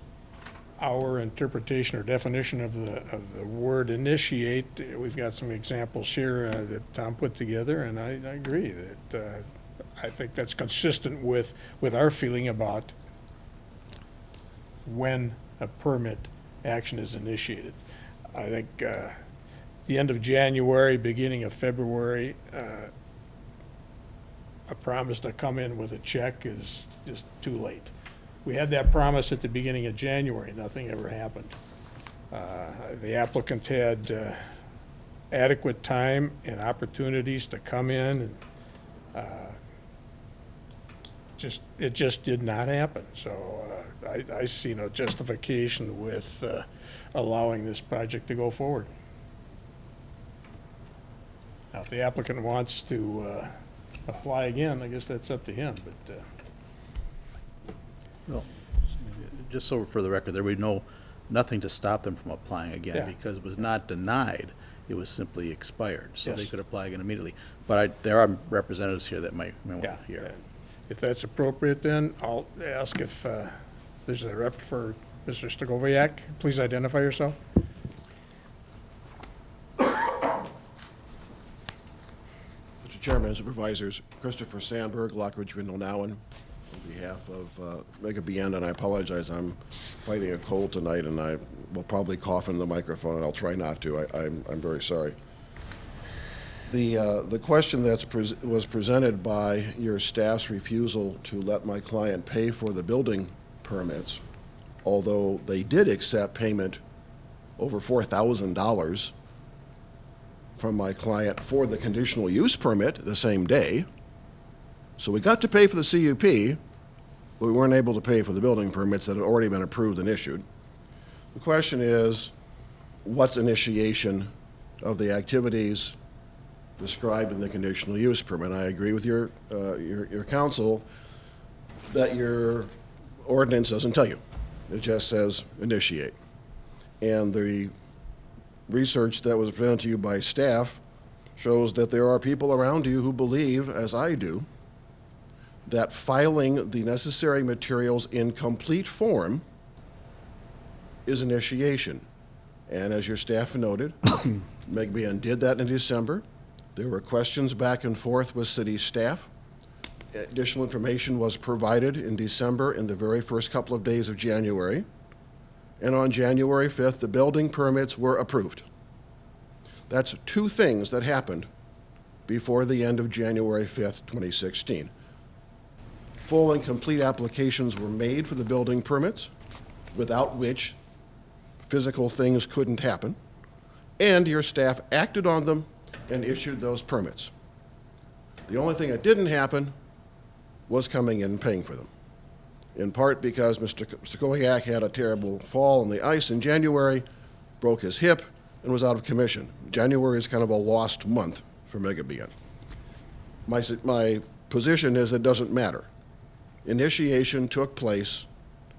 our interpretation or definition of the word initiate, we've got some examples here that Tom put together, and I agree that I think that's consistent with our feeling about when a permit action is initiated. I think the end of January, beginning of February, a promise to come in with a check is just too late. We had that promise at the beginning of January, nothing ever happened. The applicant had adequate time and opportunities to come in, and it just did not happen. So I see no justification with allowing this project to go forward. Now, if the applicant wants to apply again, I guess that's up to him, but Well, just so for the record, there would be nothing to stop them from applying again, Yeah. because it was not denied, it was simply expired, so they Yes. could apply again immediately. But there are representatives here that might want yeah. to hear. If that's appropriate, then I'll ask if there's a rep for Mr. Stagoviak. Please identify yourself. Mr. Chairman, Supervisors, Christopher Sandberg, Lockridge, Nowen, on behalf of Mega BN, and I apologize, I'm fighting a cold tonight, and I will probably cough into the microphone, and I'll try not to. I'm very sorry. The question was presented by your staff's refusal to let my client pay for the building permits, although they did accept payment over $4,000 from my client for the conditional use permit the same day. So we got to pay for the CUP, but we weren't able to pay for the building permits that had already been approved and issued. The question is, what's initiation of the activities described in the conditional use permit? I agree with your counsel that your ordinance doesn't tell you. It just says initiate. And the research that was presented to you by staff shows that there are people around you who believe, as I do, that filing the necessary materials in complete form is initiation. And as your staff noted, MEGBN did that in December. There were questions back and forth with city staff. Additional information was provided in December in the very first couple of days of January. And on January 5th, the building permits were approved. That's two things that happened before the end of January 5th, 2016. Full and complete applications were made for the building permits, without which physical things couldn't happen, and your staff acted on them and issued those permits. The only thing that didn't happen was coming in and paying for them, in part because Mr. Stagoviak had a terrible fall on the ice in January, broke his hip, and was out of commission. January is kind of a lost month for MEGBN. My position is it doesn't matter. Initiation took place,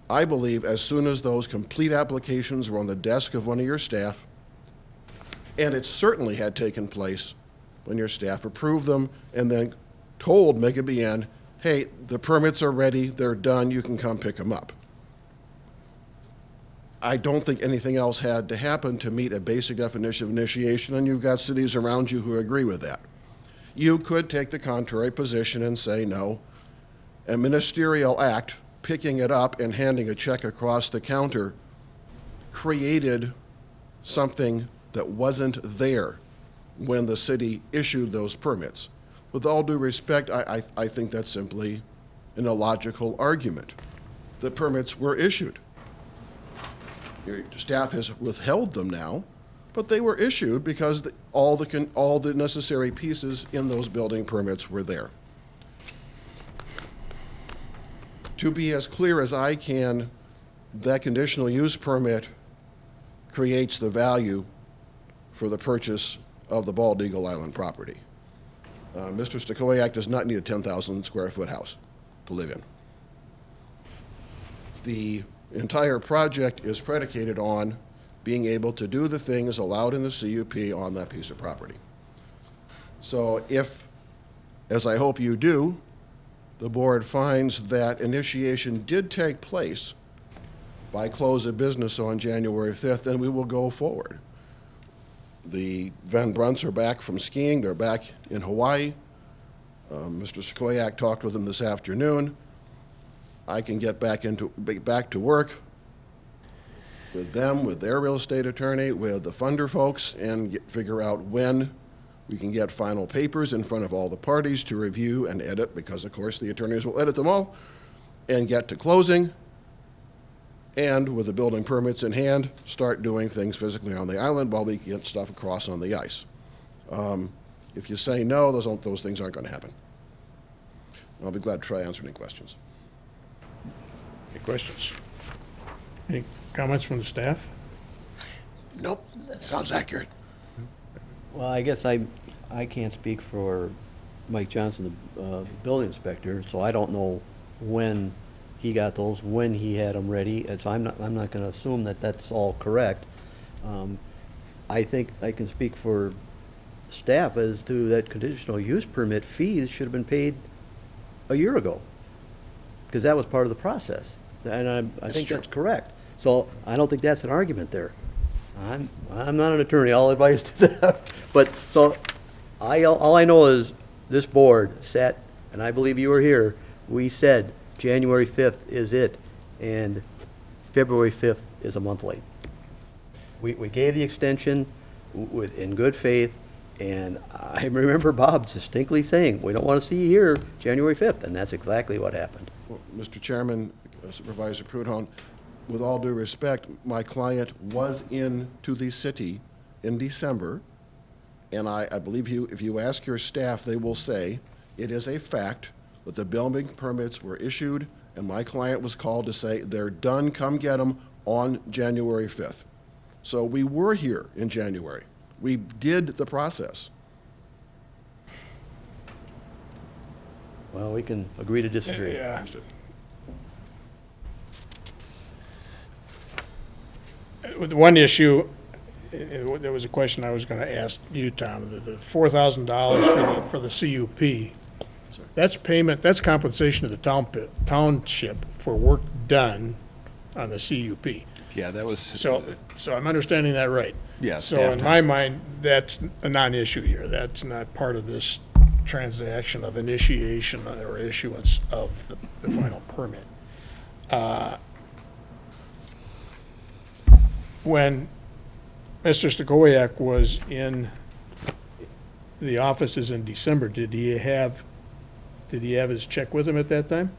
I believe, as soon as those complete applications were on the desk of one of your staff, and it certainly had taken place when your staff approved them and then told MEGBN, hey, the permits are ready, they're done, you can come pick them up. I don't think anything else had to happen to meet a basic definition of initiation, and you've got cities around you who agree with that. You could take the contrary position and say, no, a ministerial act, picking it up and handing a check across the counter, created something that wasn't there when the city issued those permits. With all due respect, I think that's simply an illogical argument. The permits were issued. Your staff has withheld them now, but they were issued because all the necessary pieces in those building permits were there. To be as clear as I can, that conditional use permit creates the value for the purchase of the Bald Eagle Island property. Mr. Stagoviak does not need a 10,000 square foot house to live in. The entire project is predicated on being able to do the things allowed in the CUP on that piece of property. So if, as I hope you do, the board finds that initiation did take place by close of business on January 5th, then we will go forward. The Van Brunts are back from skiing. They're back in Hawaii. Mr. Stagoviak talked with them this afternoon. I can get back to work. with them, with their real estate attorney, with the funder folks, and figure out when we can get final papers in front of all the parties to review and edit, because of course the attorneys will edit them all, and get to closing, and with the building permits in hand, start doing things physically on the island while we get stuff across on the ice. If you say no, those things aren't going to happen. I'll be glad to try to answer any questions. Any questions? Any comments from the staff? Nope, that sounds accurate. Well, I guess I can't speak for Mike Johnson, the building inspector, so I don't know when he got those, when he had them ready, and so I'm not going to assume that that's all correct. I think I can speak for staff as to that conditional use permit fees should have been paid a year ago, because that was part of the process, and I think that's correct. So I don't think that's an argument there. I'm not an attorney, I'll advise to that. But, so, all I know is this board sat, and I believe you were here, we said January 5th is it, and February 5th is a month late. We gave the extension in good faith, and I remember Bob distinctly saying, we don't want to see you here January 5th, and that's exactly what happened. Well, Mr. Chairman, Supervisor Prudhomme, with all due respect, my client was into the city in December, and I believe if you ask your staff, they will say it is a fact that the building permits were issued, and my client was called to say they're done, come get them on January 5th. So we were here in January. We did the process. Well, we can agree to disagree. Yeah. With one issue, there was a question I was going to ask you, Tom, the $4,000 for the CUP. That's payment, that's compensation to the township for work done on the CUP. Yeah, that was. So I'm understanding that right? Yes. So in my mind, that's a non-issue here. That's not part of this transaction of initiation or issuance of the final permit. When Mr. Stachowiak was in the offices in December, did he have his check with him at that time?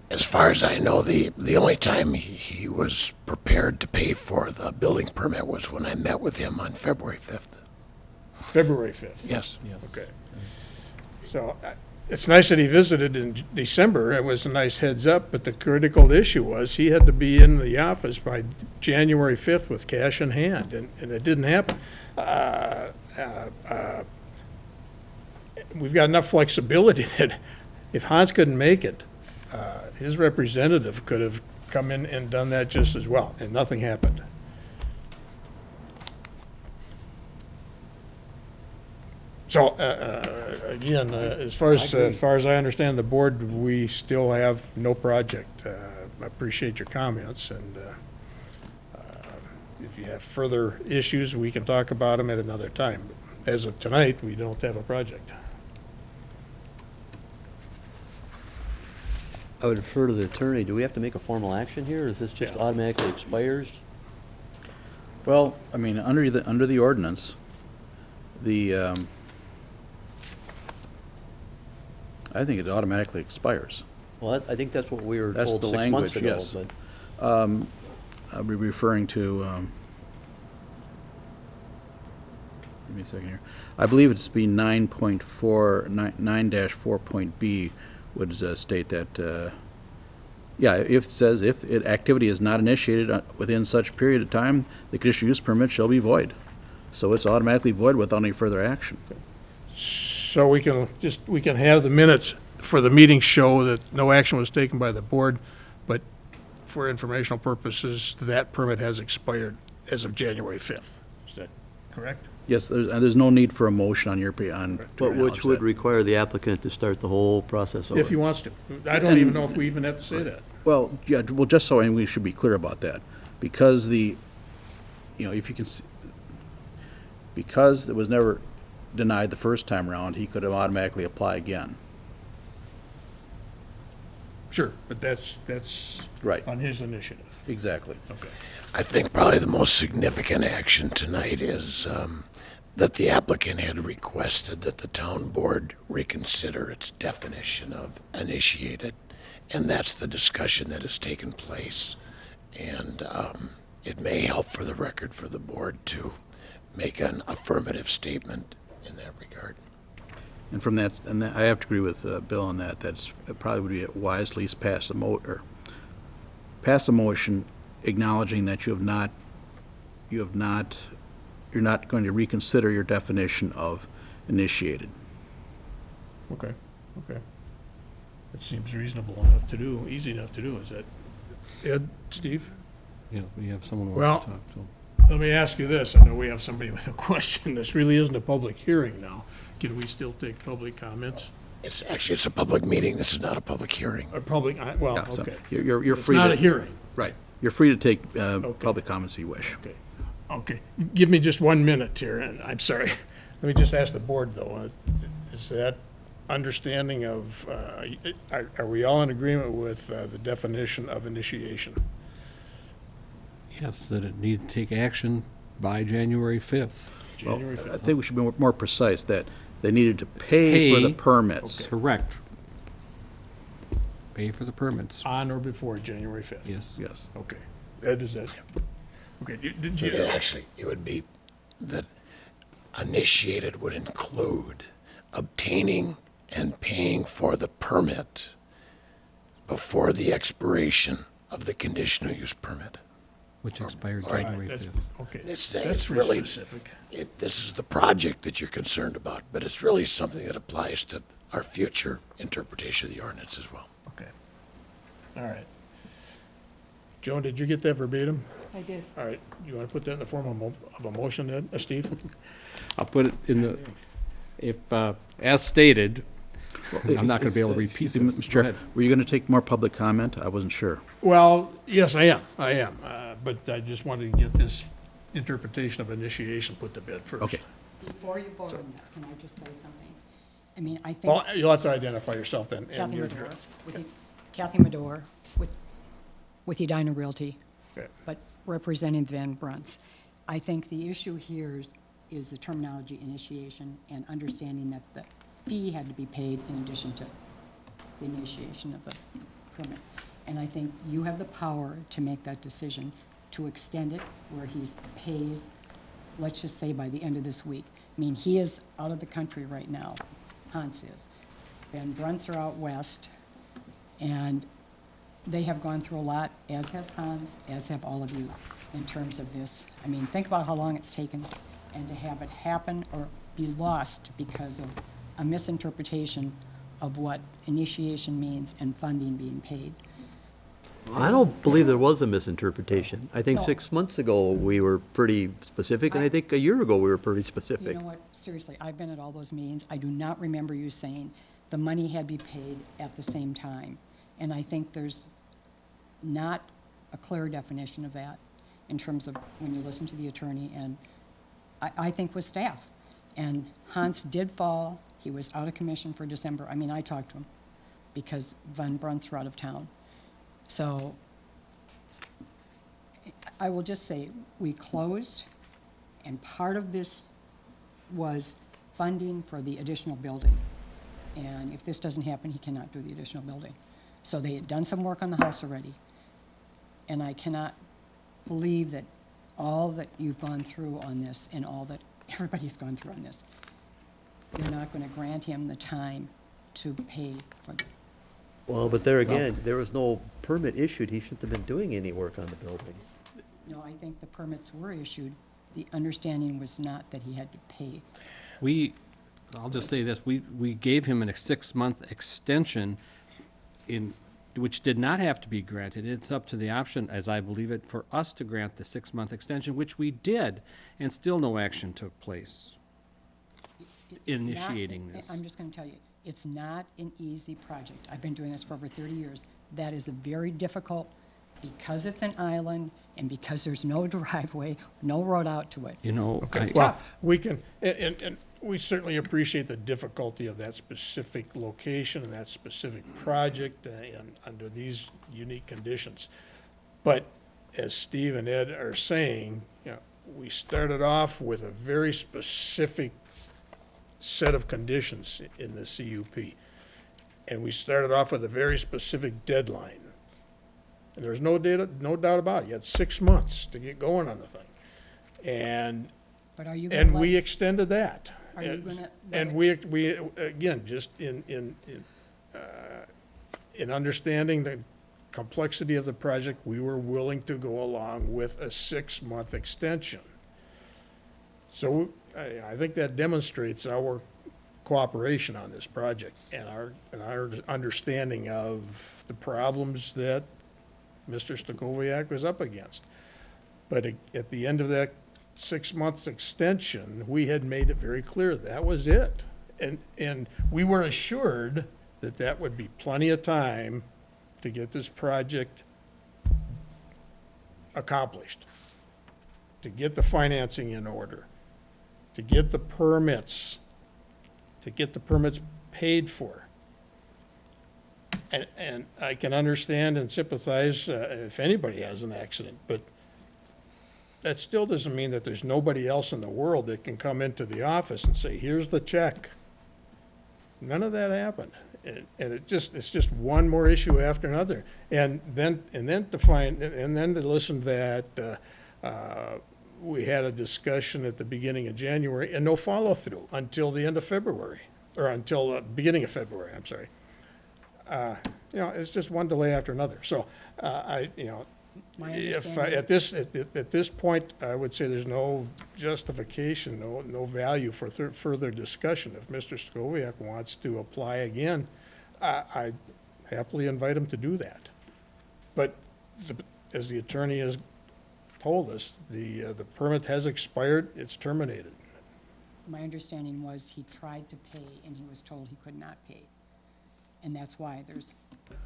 As far as I know, the only time he was prepared to pay for the building permit was when I met with him on February 5th. February 5th? Yes. Okay. So it's nice that he visited in December. It was a nice heads up, but the critical issue was he had to be in the office by January 5th with cash in hand, and it didn't happen. We've got enough flexibility that if Hans couldn't make it, his representative could have come in and done that just as well, and nothing happened. So, again, as far as I understand the board, we still have no project. I appreciate your comments, and if you have further issues, we can talk about them at another time. As of tonight, we don't have a project. I would defer to the attorney. Do we have to make a formal action here, or is this just automatically expires? Well, I mean, under the ordinance, I think it automatically expires. Well, I think that's what we were That's told the 6 months language, ago. yes. But I'll be referring to, give me a second here. I believe it's be 9.4.B would state that, yeah, if it says activity is not initiated within such period of time, the conditional use permit shall be void. So it's automatically void without any further action. So we can have the minutes for the meeting show that no action was taken by the board, but for informational purposes, that permit has expired as of January 5th. Is that correct? Yes, there's no need for a motion on your, to But which acknowledge would that. require the applicant to start the whole process over. If he wants to. I don't even know if we even have to say that. Well, yeah, well, just so, and we should be clear about that, because if you can, because it was never denied the first time around, he could have automatically apply again. Sure, but that's Right. on his initiative. Exactly. Okay. I think probably the most significant action tonight is that the applicant had requested that the town board reconsider its definition of initiated, and that's the discussion that has taken place. And it may help for the record for the board to make an affirmative statement in that regard. And from that, I have to agree with Bill on that. It probably would be wise to at least pass a motion acknowledging that you're not going to reconsider your definition of initiated. Okay, okay. It seems reasonable enough to do, easy enough to do, is that, Ed, Steve? Yeah, we have someone who Well- wants to talk to him. Let me ask you this, I know we have somebody with a question, this really isn't a public hearing now. Can we still take public comments? It's a public meeting. This is not a public hearing. Or public, well, Yeah, so okay. You're It's free not to. a hearing. Right. You're free to take public comments if you wish. Okay, okay. Give me just 1 minute here, and I'm sorry. Let me just ask the board, though. Is that understanding of, are we all in agreement with the definition of initiation? Yes, that it needed to take action by January 5th. Well, January I 5th? think we should be more precise, that they needed to pay for the Pay. permits. Correct. Pay for the permits. On or before January 5th? Yes. Yes. Okay. Ed, is that? Okay, did you? Actually, it would be that initiated would include obtaining and paying for the permit before the expiration of the conditional use permit. Which expired All right, January That's- 5th. Okay. It's That's really- specific. This is the project that you're concerned about, but it's really something that applies to our future interpretation of the ordinance as well. Okay. All right. Joan, did you get that verbatim? I did. All right, you want to put that in the form of a motion then, Steve? I'll put it in the, if, as stated, I'm not going to be able to repeat Excuse me, this. Mr. Go Chair, ahead. were you going to take more public comment? I wasn't sure. Well, yes, I am, but I just wanted to get this interpretation of initiation put to bed first. Okay. Before you vote on that, can I just say something? I mean, I think Well, you'll have to identify yourself then. and Kathy your Medor, address. Kathy Medor with Edina Realty, Okay. but representing Van Brunt's. I think the issue here is the terminology initiation and understanding that the fee had to be paid in addition to the initiation of the permit. And I think you have the power to make that decision, to extend it where he pays, let's just say by the end of this week. I mean, he is out of the country right now, Hans is. Van Brunt's are out west, and they have gone through a lot, as has Hans, as have all of you, in terms of this. I mean, think about how long it's taken, and to have it happen or be lost because of a misinterpretation of what initiation means and funding being paid. I don't believe there was a misinterpretation. I think No. 6 months ago, we were pretty specific, and I think a year ago, we were pretty specific. You know what, seriously, I've been at all those meetings. I do not remember you saying the money had to be paid at the same time. And I think there's not a clear definition of that in terms of when you listen to the attorney and I think with staff. And Hans did fall, he was out of commission for December. I mean, I talked to him because Van Brunt's were out of town. So I will just say, we closed, and part of this was funding for the additional building. And if this doesn't happen, he cannot do the additional building. So they had done some work on the house already. And I cannot believe that all that you've gone through on this and all that everybody's gone through on this, you're not going to grant him the time to pay for the. Well, but there again, there was no permit issued. He shouldn't have been doing any work on the building. No, I think the permits were issued. The understanding was not that he had to pay. I'll just say this, we gave him a 6-month extension which did not have to be granted. It's up to the option, as I believe it, for us to grant the 6-month extension, which we did, and still no action took place It's not- initiating this. I'm just going to tell you, it's not an easy project. I've been doing this for over 30 years. That is a very difficult, because it's an island And because there's no driveway, no road out to it, You know, I- Well, we can, and we certainly appreciate the difficulty of that specific location and that specific project and under these unique conditions. But as Steve and Ed are saying, you know, we started off with a very specific set of conditions in the CUP. And we started off with a very specific deadline. And there's no doubt about it. You had 6 months to get going on the thing. And but are you gonna and let- we extended that. Are you gonna let And it- we, again, just in understanding the complexity of the project, we were willing to go along with a 6-month extension. So I think that demonstrates our cooperation on this project and our understanding of the problems that Mr. Stakoviak was up against. But at the end of that 6 months extension, we had made it very clear that was it. And we were assured that that would be plenty of time to get this project accomplished, to get the financing in order, to get the permits, paid for. And I can understand and sympathize if anybody has an accident, but that still doesn't mean that there's nobody else in the world that can come into the office and say, here's the check. None of that happened. And it's just one more issue after another. And then to listen that we had a discussion at the beginning of January and no follow-through until the end of February, or until the beginning of February, I'm sorry. You know, it's just one delay after another. So, My if, understanding- at this point, I would say there's no justification, no value for further discussion. If Mr. Stakoviak wants to apply again, I happily invite him to do that. But as the attorney has told us, the permit has expired, it's terminated. My understanding was he tried to pay and he was told he could not pay. And that's why there's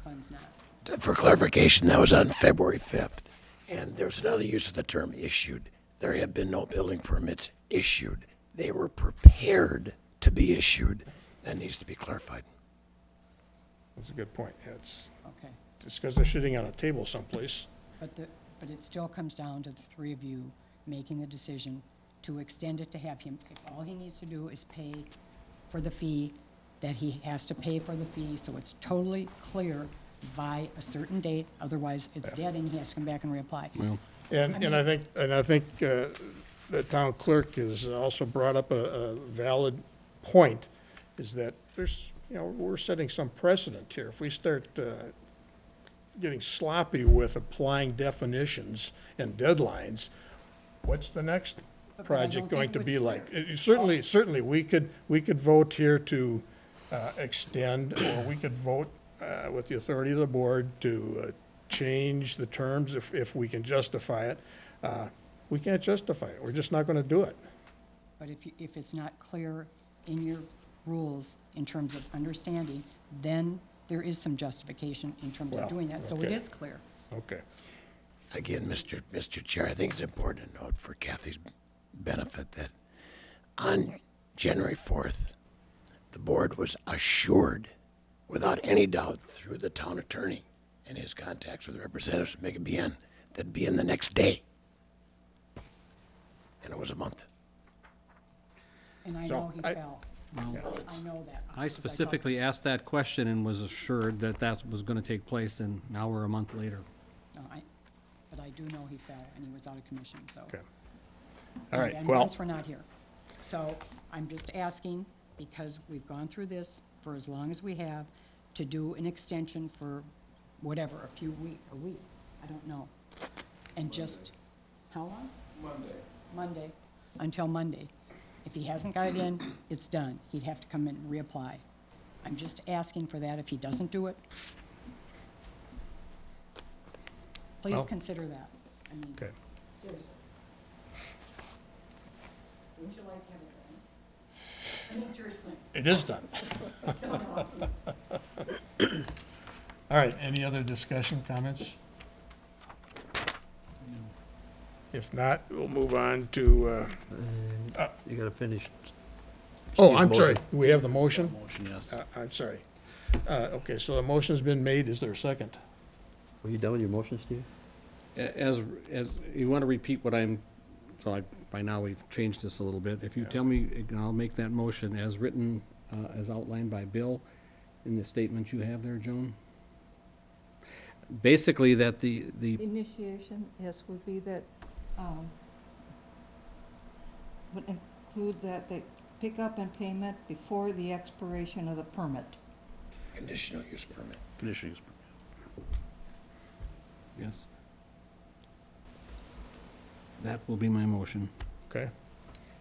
funds not. For clarification, that was on February 5th. And there's another use of the term issued. There have been no building permits issued. They were prepared to be issued. That needs to be clarified. That's a good point. Yeah, it's Okay. just because they're sitting on a table someplace. But it still comes down to the three of you making the decision to extend it to have him, if all he needs to do is pay for the fee, that he has to pay for the fee, so it's totally clear by a certain date, otherwise it's dead and he has to come back and reapply. And I think the town clerk has also brought up a valid point, is that there's, we're setting some precedent here. If we start getting sloppy with applying definitions and deadlines, what's the next But I project don't think going it to was be clear. like? Certainly, we could vote here to extend, or we could vote with the authority of the board to change the terms if we can justify it. We can't justify it. We're just not going to do it. But if it's not clear in your rules in terms of understanding, then there is some justification in terms Well, of doing that, so it okay. is clear. Okay. Again, Mr. Chair, I think it's important to note for Kathy's benefit that on January 4th, the board was assured, without any doubt, through the town attorney and his contacts with representatives from MegaBN, that'd be in the next day. And it was a month. And I So, know he I- fell. Well, I know that. I because talked- specifically asked that question and was assured that that was going to take place, and now we're a month later. No, but I do know he fell and he was out of commission, so. Okay. All right, And well, once we're not here. So I'm just asking, because we've gone through this for as long as we have, to do an extension for whatever, a week, I don't know. And just, how long? Monday, until Monday. If he hasn't got it in, it's done. He'd have to come in and reapply. I'm just asking for that if he doesn't do it. Please Well- consider that. I mean, okay. seriously. Wouldn't you like to have it done? I mean, seriously. It is done. All right, any other discussion, comments? If not, we'll move on to, You gotta finish. oh, Steve's I'm sorry, motion. we have the motion? Motion, yes. I'm sorry. Okay, so the motion's been made, is there a second? Were you done with your motion, Steve? As, you want to repeat what I'm, so by now we've changed this a little bit. If you tell me, I'll make that motion as written, as outlined by Bill in the statement you have there, Joan. Basically, that the Initiation, yes, would be that, would include that they pick up and payment before the expiration of the permit. Conditional use permit. Conditional use permit. yes. That will be my motion. Okay,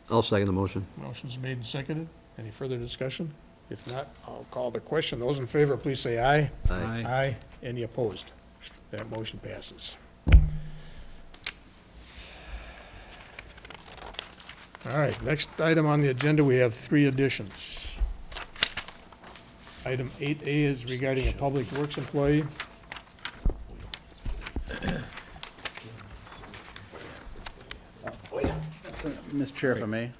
I'll second the motion. motion's made and seconded. Any further discussion? If not, I'll call the question. Those in favor, please say aye. Aye. Aye. Any opposed? That motion passes. All right, next item on the agenda, we have 3 additions. Item 8A is regarding a public works employee. Mr. Chair, if I may.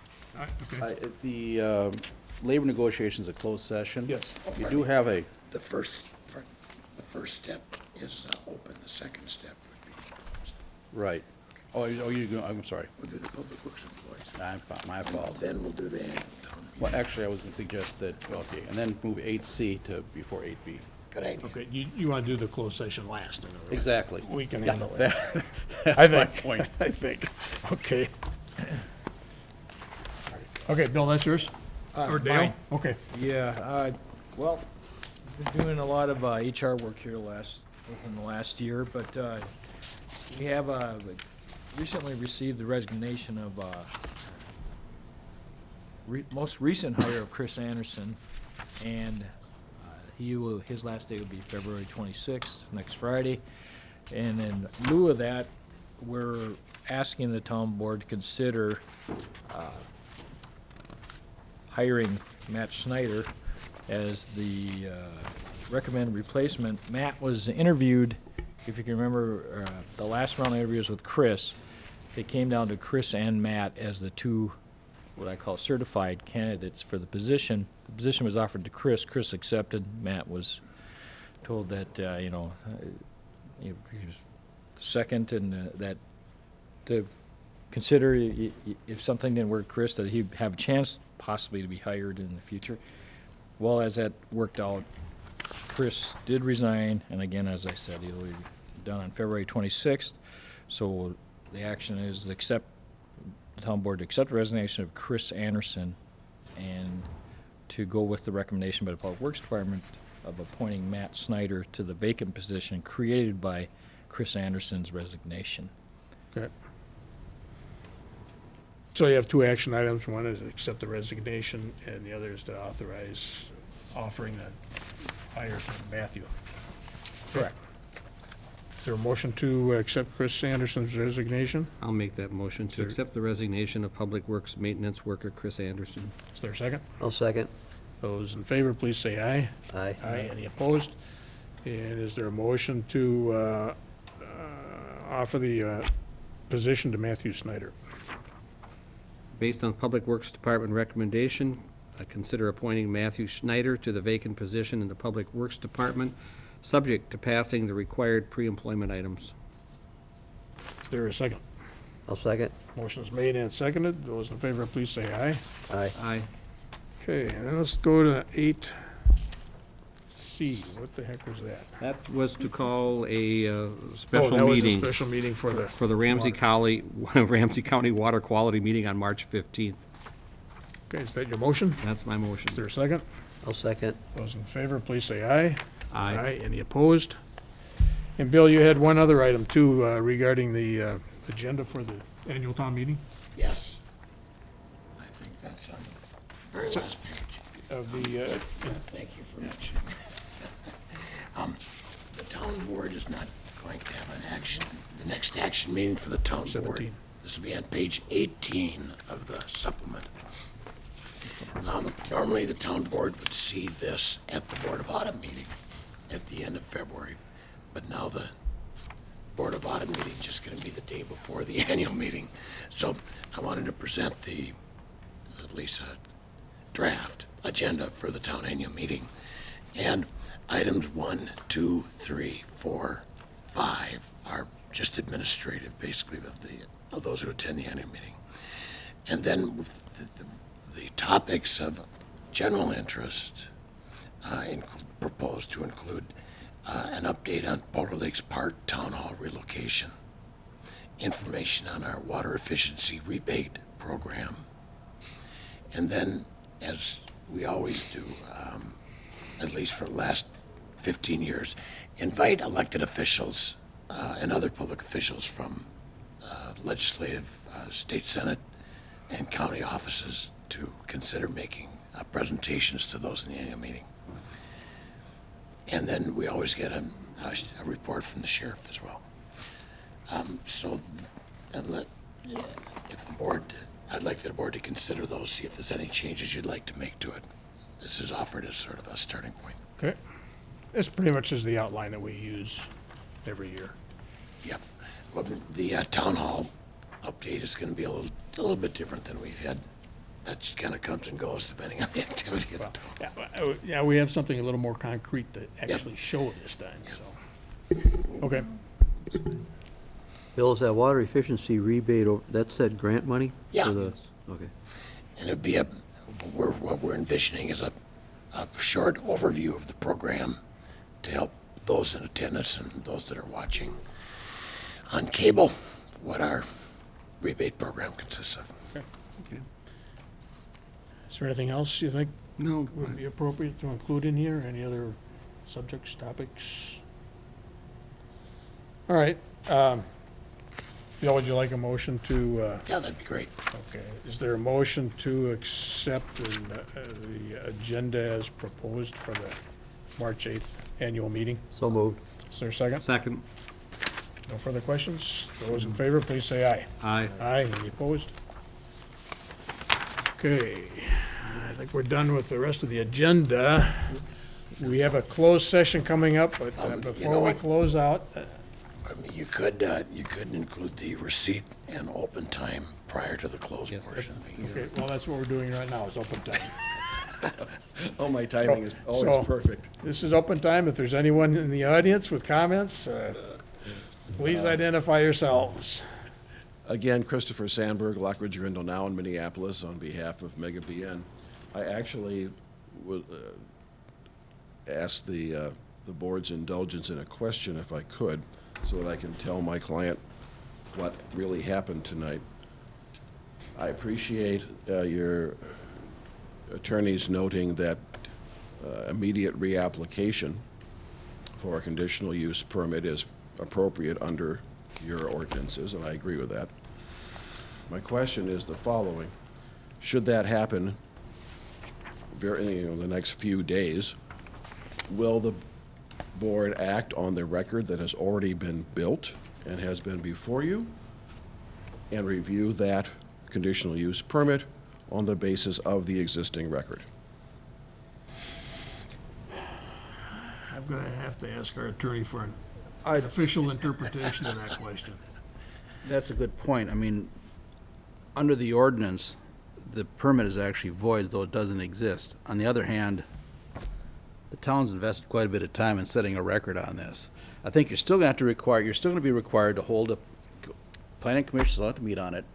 Okay. The labor negotiations, a closed session. Yes. You do have a, The first step is open, the second step would be closed. right. I'm sorry. We'll do the public works employees. My fault. Then we'll do the annual town meeting. Well, actually, I was gonna suggest that, okay, and then move 8C to before 8B. Good idea. Okay, you want to do the closed session last, in other words. Exactly. We can Yeah, handle it. That's I my think. point. I think, okay. Okay, Bill, that's yours? Or Dale? mine. Okay. Yeah, well, been doing a lot of HR work here within the last year, but we have recently received the resignation of most recent hire of Chris Anderson, and his last day will be February 26th, next Friday. And in lieu of that, we're asking the town board to consider hiring Matt Snyder as the recommended replacement. Matt was interviewed, if you can remember, the last round of interviews with Chris. It came down to Chris and Matt as the 2, what I call certified candidates for the position. The position was offered to Chris. Chris accepted. Matt was told that, he was second, and that to consider if something didn't work, Chris, that he'd have a chance possibly to be hired in the future. Well, as that worked out, Chris did resign, and again, as I said, he'll be done on February 26th. So the action is the town board to accept the resignation of Chris Anderson and to go with the recommendation by the Public Works Department of appointing Matt Snyder to the vacant position created by Chris Anderson's resignation. Okay. So you have 2 action items. One is accept the resignation, and the other is to authorize offering a hire for Matthew. Correct. Is there a motion to accept Chris Anderson's resignation? I'll make that motion to accept the resignation of Public Works Maintenance Worker Chris Anderson. Is there a second? I'll second. Those in favor, please say aye. Aye. Aye. Any opposed? And is there a motion to offer the position to Matthew Snyder? Based on Public Works Department recommendation, I consider appointing Matthew Schneider to the vacant position in the Public Works Department, subject to passing the required pre-employment items. Is there a second? I'll second. Motion's made and seconded. Those in favor, please say aye. Aye. Aye. Okay, and then let's go to 8C. What the heck was that? That was to call a Oh, special that was a meeting special meeting for the Ramsey County, Ramsey County Water Quality Meeting on March 15th. Okay, is that your motion? That's my motion. Is there a second? I'll second. Those in favor, please say aye. Aye. Any opposed? And Bill, you had one other item too regarding the agenda for the annual town meeting Yes. I think that's on the very last page. of the, Thank you for mentioning. The town board is not going to have an action, the next action meeting for the town board. 17. This will be on page 18 of the supplement. Normally, the town board would see this at the Board of Audit meeting at the end of February, but now the Board of Audit meeting just going to be the day before the annual meeting. So I wanted to present at least a draft agenda for the town annual meeting. And items 1, 2, 3, 4, 5 are just administrative, basically, of those who attend the annual meeting. And then with the topics of general interest proposed to include an update on Boulder Lakes Park Town Hall relocation, information on our water efficiency rebate program, and then, as we always do, at least for the last 15 years, invite elected officials and other public officials from legislative, state senate, and county offices to consider making presentations to those in the annual meeting. And then we always get a report from the sheriff as well. If the board, I'd like the board to consider those, see if there's any changes you'd like to make to it. This is offered as sort of a starting point. Okay. This pretty much is the outline that we use every year. Yep. Well, the town hall update is going to be a little bit different than we've had. That kind of comes and goes depending on the activity of the town. Yeah, we have something a little more concrete to actually show this time, so. Okay. Bill, is that water efficiency rebate, that's that grant money? Yeah. Okay. And it'd be what we're envisioning is a short overview of the program to help those in attendance and those that are watching on cable what our rebate program consists of. Okay. Is there anything else you think No. would be appropriate to include in here? Any other subjects, topics? All right. Bill, would you like a motion to? Yeah, that'd be great. Okay. Is there a motion to accept the agenda as proposed for the March 8th annual meeting? So moved. Is there a second? Second. No further questions? Those in favor, please say aye. Aye. Aye. Any opposed? Okay. I think we're done with the rest of the agenda. We have a closed session coming up, but You know before we what? close out, I mean, you could include the receipt and open time prior to the closed portion of the meeting. okay, well, that's what we're doing right now, is open time. Oh, my timing is So- always perfect. This is open time. If there's anyone in the audience with comments, please identify yourselves. Again, Christopher Sandberg, Lockridge Rindle, now in Minneapolis, on behalf of Mega BN. I actually would ask the board's indulgence in a question, if I could, so that I can tell my client what really happened tonight. I appreciate your attorneys noting that immediate reapplication for a conditional use permit is appropriate under your ordinances, and I agree with that. My question is the following. Should that happen the next few days, will the board act on the record that has already been built and has been before you and review that conditional use permit on the basis of the existing record? I'm going to have to ask our attorney for an official interpretation of that question. That's a good point. I mean, under the ordinance, the permit is actually void, though it doesn't exist. On the other hand, the town's invested quite a bit of time in setting a record on this. I think you're still going to be required to hold a, planning commission still have to meet on it,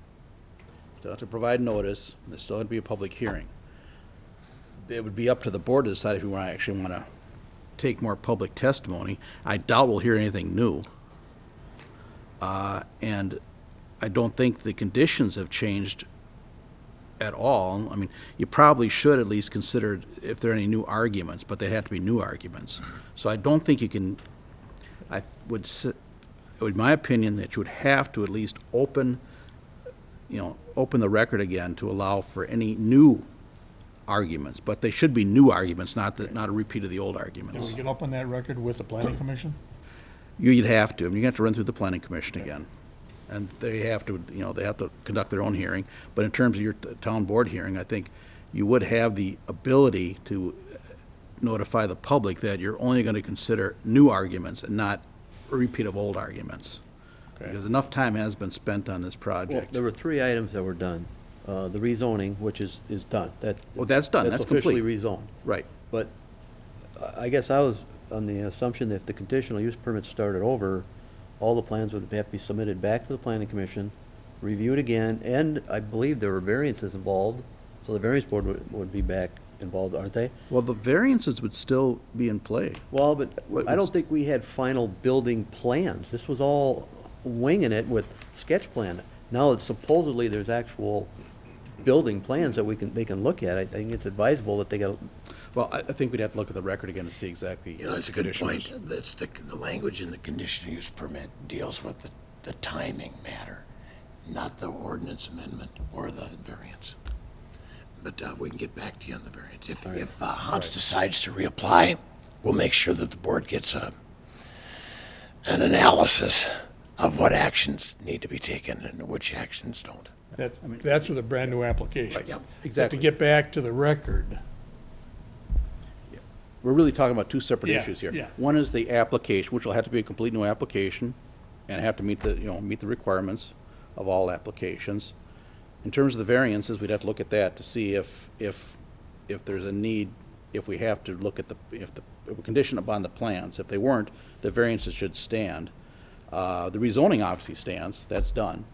still have to provide notice, there's still going to be a public hearing. It would be up to the board to decide if you actually want to take more public testimony. I doubt we'll hear anything new. And I don't think the conditions have changed at all. I mean, you probably should at least consider if there are any new arguments, but they have to be new arguments. So I don't think you can, it would my opinion that you would have to at least open the record again to allow for any new arguments, but they should be new arguments, not a repeat of the old And arguments. we can open that record with the planning commission? You'd have to. I mean, you have to run through the planning commission again. And they have to, they have to conduct their own hearing. But in terms of your town board hearing, I think you would have the ability to notify the public that you're only going to consider new arguments and not a repeat of old arguments. Okay. Because enough time has been spent on this Well, project. there were 3 items that were done. The rezoning, which is done. Well, that's done. That's officially complete. rezoned. Right. But I guess I was on the assumption that if the conditional use permit started over, all the plans would have to be submitted back to the planning commission, reviewed again, and I believe there were variances involved, so the variance board would be back involved, aren't they? Well, the variances would still be in play. Well, but What I was- don't think we had final building plans. This was all winging it with sketch plan. Now that supposedly there's actual building plans that they can look at, I think it's advisable that they got, Well, I think we'd have to look at the record again to see exactly. You know, it's a good point. That's the language in the conditional use permit deals with the timing matter, not the ordinance amendment or the variance. But we can get back to you on the variance. If Hans decides to reapply, we'll make sure that the board gets an analysis of what actions need to be taken and which actions don't. That's with a brand-new application. Yep. But Exactly. to get back to the record, We're really talking about two separate Yeah, issues here. yeah. One is the application, which will have to be a complete new application and have to meet the requirements of all applications. In terms of the variances, we'd have to look at that to see if there's a need, if we have to look at if we're conditioned upon the plans. If they weren't, the variances should stand. The rezoning obviously stands, that's done.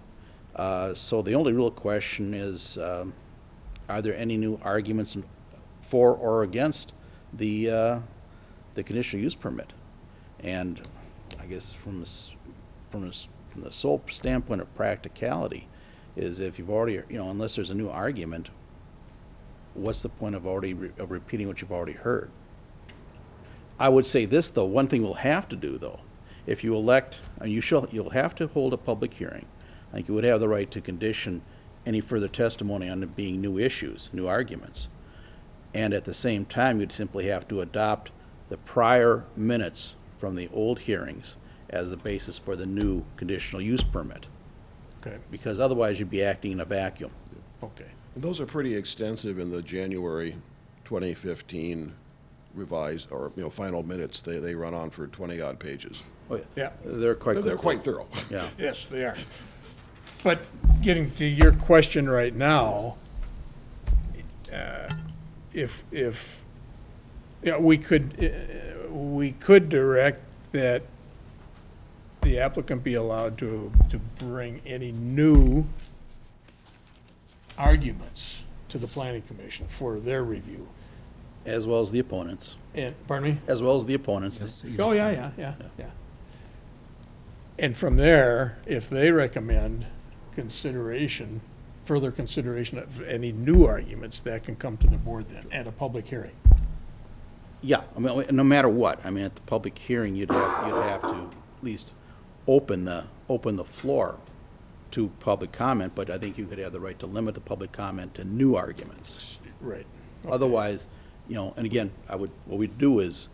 So the only real question is, are there any new arguments for or against the conditional use permit? And I guess from the sole standpoint of practicality, is if you've already, unless there's a new argument, what's the point of of repeating what you've already heard? I would say this, though, one thing we'll have to do, though, if you elect, and you'll have to hold a public hearing. I think you would have the right to condition any further testimony on it being new issues, new arguments. And at the same time, you'd simply have to adopt the prior minutes from the old hearings as the basis for the new conditional use permit. okay, Because otherwise, you'd be acting in a vacuum. okay. And those are pretty extensive in the January 2015 revised, or, final minutes. They run on for 20-odd pages. Oh, yeah. Yeah. They're quite. They're quite thorough. Yeah. Yes, they are. But getting to your question right now, we could direct that the applicant be allowed to bring any new arguments to the planning commission for their review. As well as the opponents. And, pardon me? As well as the opponents. Oh, yeah. And from there, if they recommend further consideration of any new arguments, that can come to the board then, at a public hearing. Yeah, I mean, no matter what, I mean, at the public hearing, you'd have to at least open the floor to public comment, but I think you could have the right to limit the public comment to new arguments. Right. Otherwise, and again, what we'd do is,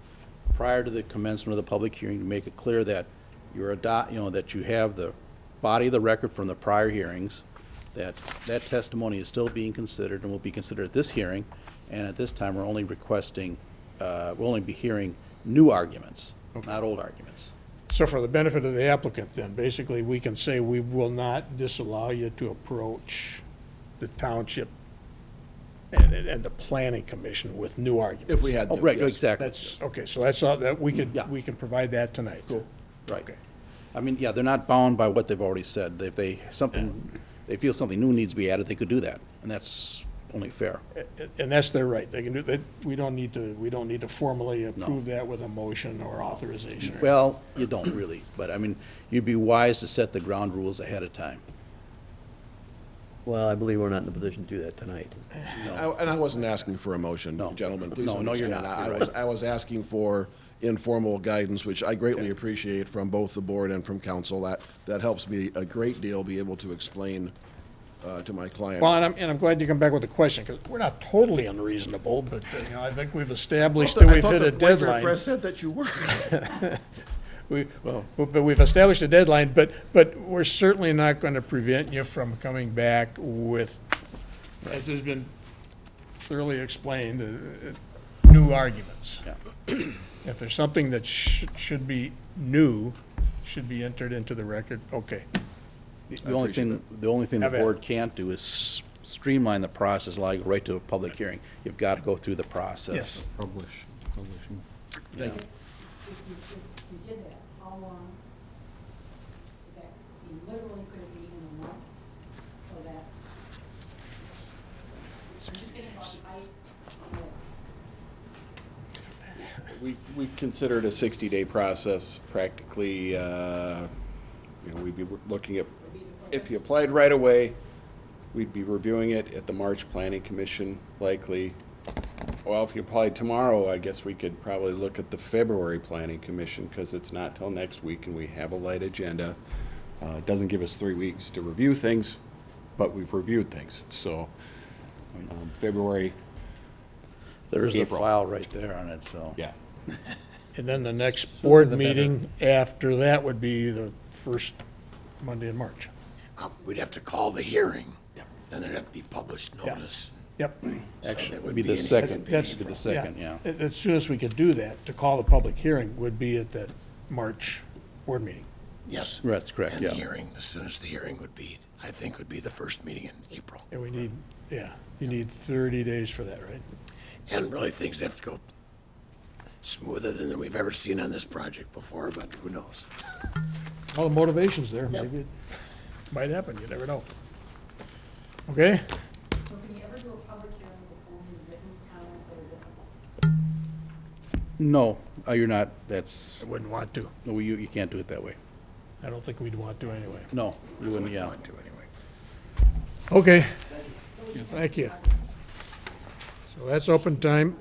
prior to the commencement of the public hearing, to make it clear that that you have the body of the record from the prior hearings, that testimony is still being considered and will be considered at this hearing, and at this time, we're only requesting, we'll only be hearing new arguments, not old arguments. So for the benefit of the applicant then, basically, we can say we will not disallow you to approach the township and the planning commission with new arguments. If we had. Oh, to, right, yes. exactly. That's, okay, so that's all, that we Yeah. can provide that tonight. Cool. Right. Okay. I mean, yeah, they're not bound by what they've already said. If they feel something new needs to be added, they could do that, and that's only fair. And that's their right. They can do that. We don't need to formally approve that with a motion or authorization. Well, you don't really, but I mean, you'd be wise to set the ground rules ahead of time. well, I believe we're not in a position to do that tonight. And I wasn't asking for a motion, No. gentlemen, please No, you're understand. not. You're right. I was asking for informal guidance, which I greatly appreciate from both the board and from council. That helps me a great deal be able to explain to my client. Well, and I'm glad you come back with a question, because we're not totally unreasonable, but, I think we've established that we've hit a deadline. I thought the White Bear Press said that you were. But we've established a deadline, but we're certainly not going to prevent you from coming back with, as has been thoroughly explained, new arguments. Yeah. If there's something that should be new, should be entered into the record? Okay. The only thing the Have at it. board can't do is streamline the process, allow you right to a public hearing. You've got to go through the process. Yes. Publishing. Thank you. If you did that, how long, is that, literally could it be in a month, so that, I'm just thinking about the ice on the We considered a 60-day process practically, we'd be looking at, if you applied right away, we'd be reviewing it at the March Planning Commission likely. Well, if you applied tomorrow, I guess we could probably look at the February Planning Commission because it's not till next week and we have a light agenda. It doesn't give us 3 weeks to review things, but we've reviewed things. So February, There's the April. file right there on it, so. yeah. And then the next board meeting after that would be the first Monday in March. We'd have to call the hearing, and there'd have to be published Yeah. notice. Yep. Actually, that it would would be be the any- second, That's- it'd be the second, yeah. As soon as we could do that, to call the public hearing would be at that March board meeting. Yes. That's correct, And the yeah. hearing, as soon as the hearing would be, I think would be the first meeting in April. And we need, you need 30 days for that, right? And really, things have to go smoother than we've ever seen on this project before, but who knows? All the motivation's there, Yep. maybe it might happen, you never know. Okay? So can you ever do a public hearing with only written comments that are difficult? No, you're not, that's, I wouldn't want to. no, you can't do it that way. I don't think we'd want to anyway. No, you wouldn't, yeah. Want to anyway. Okay. Thank you. So that's open time.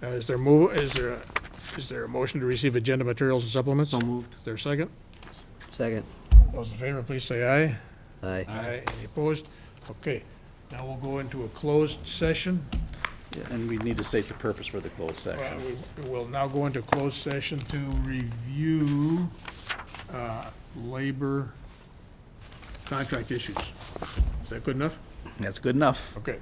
Is there a motion to receive agenda materials and supplements? So moved. Is there a second? Second. Those in favor, please say aye. Aye. Aye. Any opposed? Okay. Now we'll go into a closed session. Yeah, and we need to state the purpose for the closed section. We will now go into closed session to review labor contract issues. Is that good enough? That's good enough. Okay.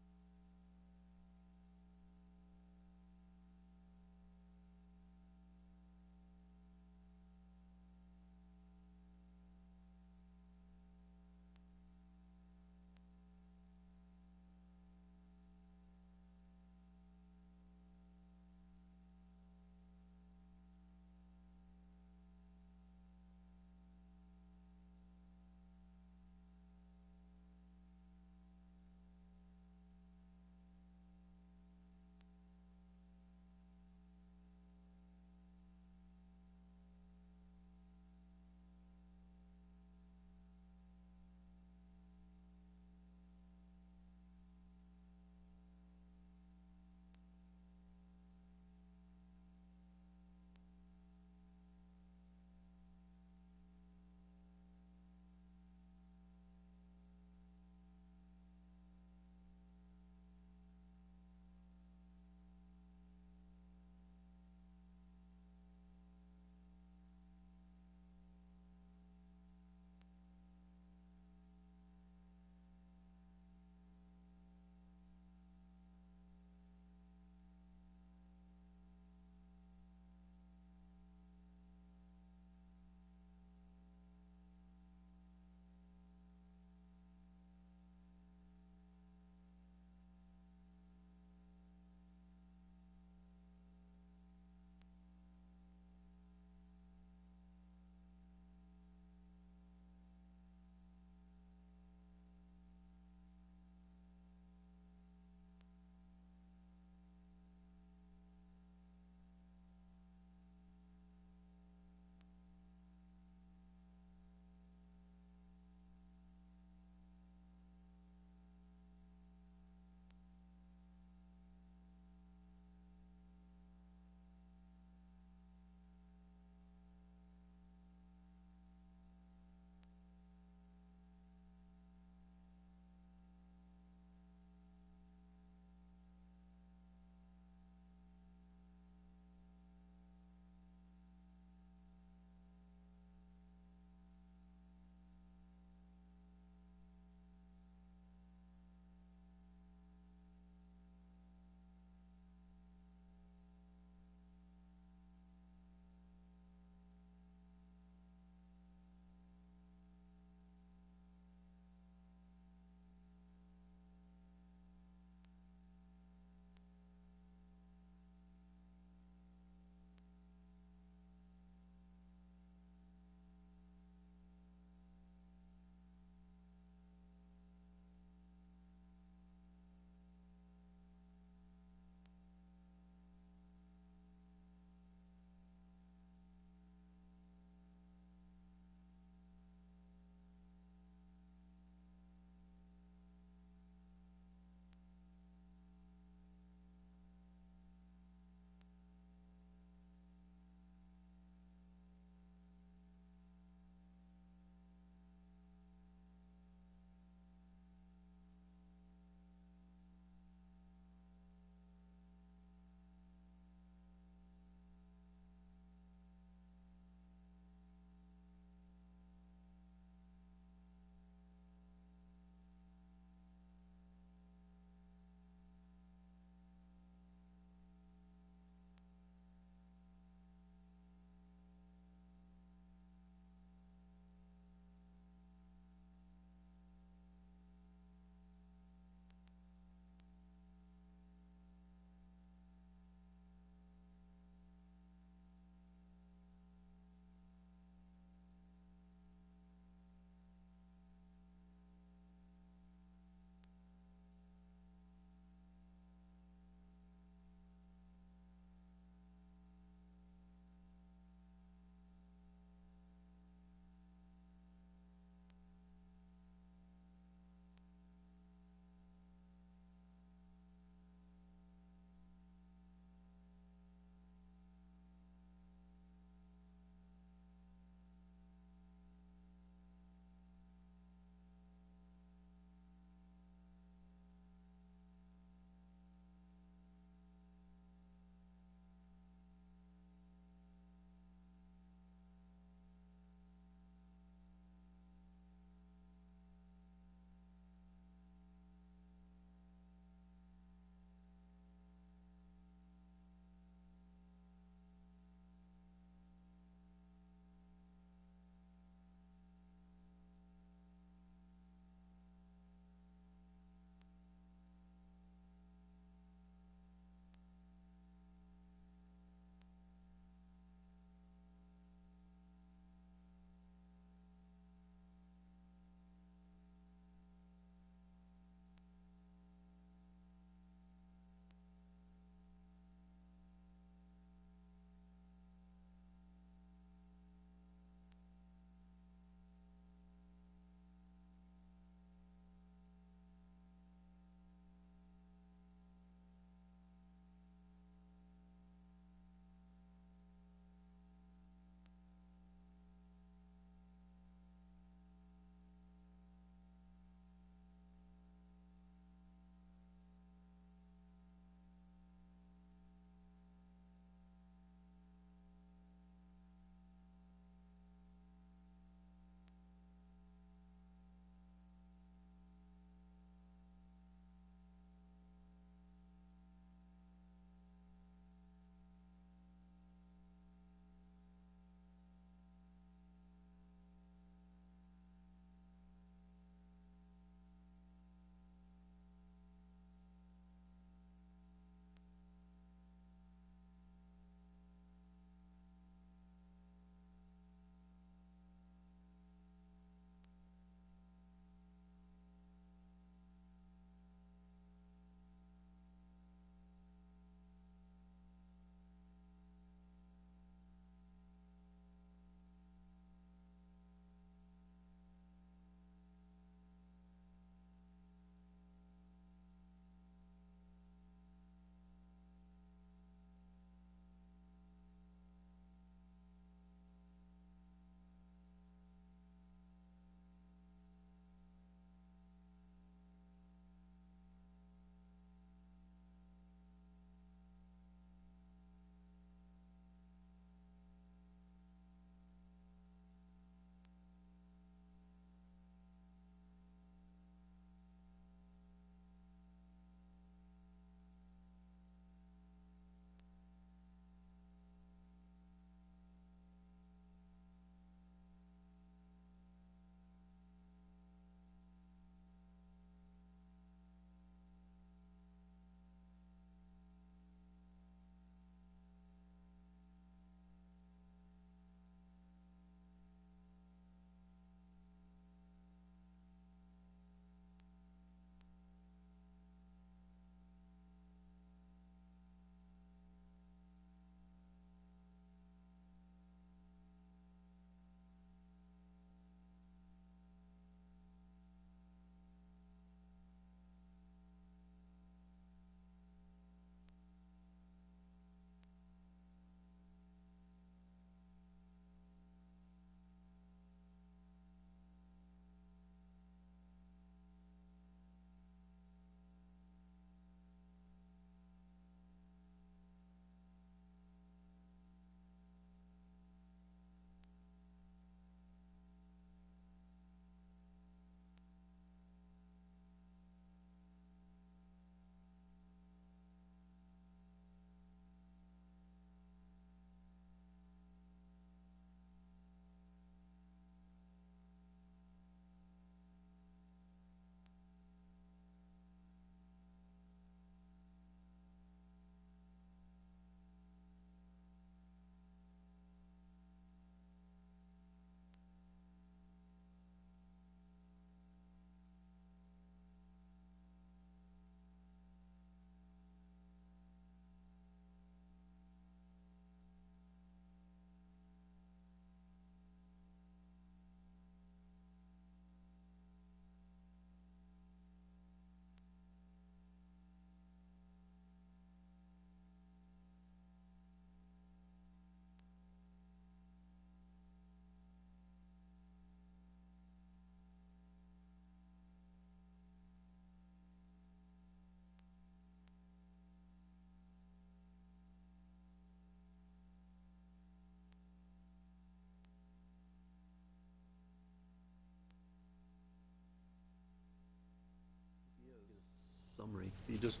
summary. You just,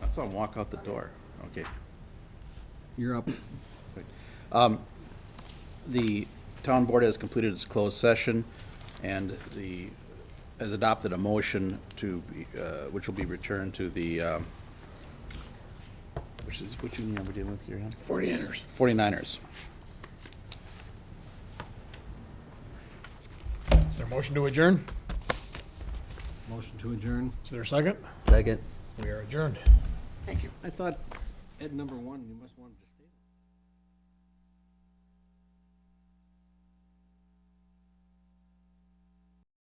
I saw him walk out the door. Okay. You're up. The town board has completed its closed session, and has adopted a motion to, which will be returned to the, which union are we dealing with here, Ron? 49ers. 49ers. Is there a motion to adjourn? Motion to adjourn. Is there a second? Second. We are adjourned. Thank you. I thought at number one, you must want to just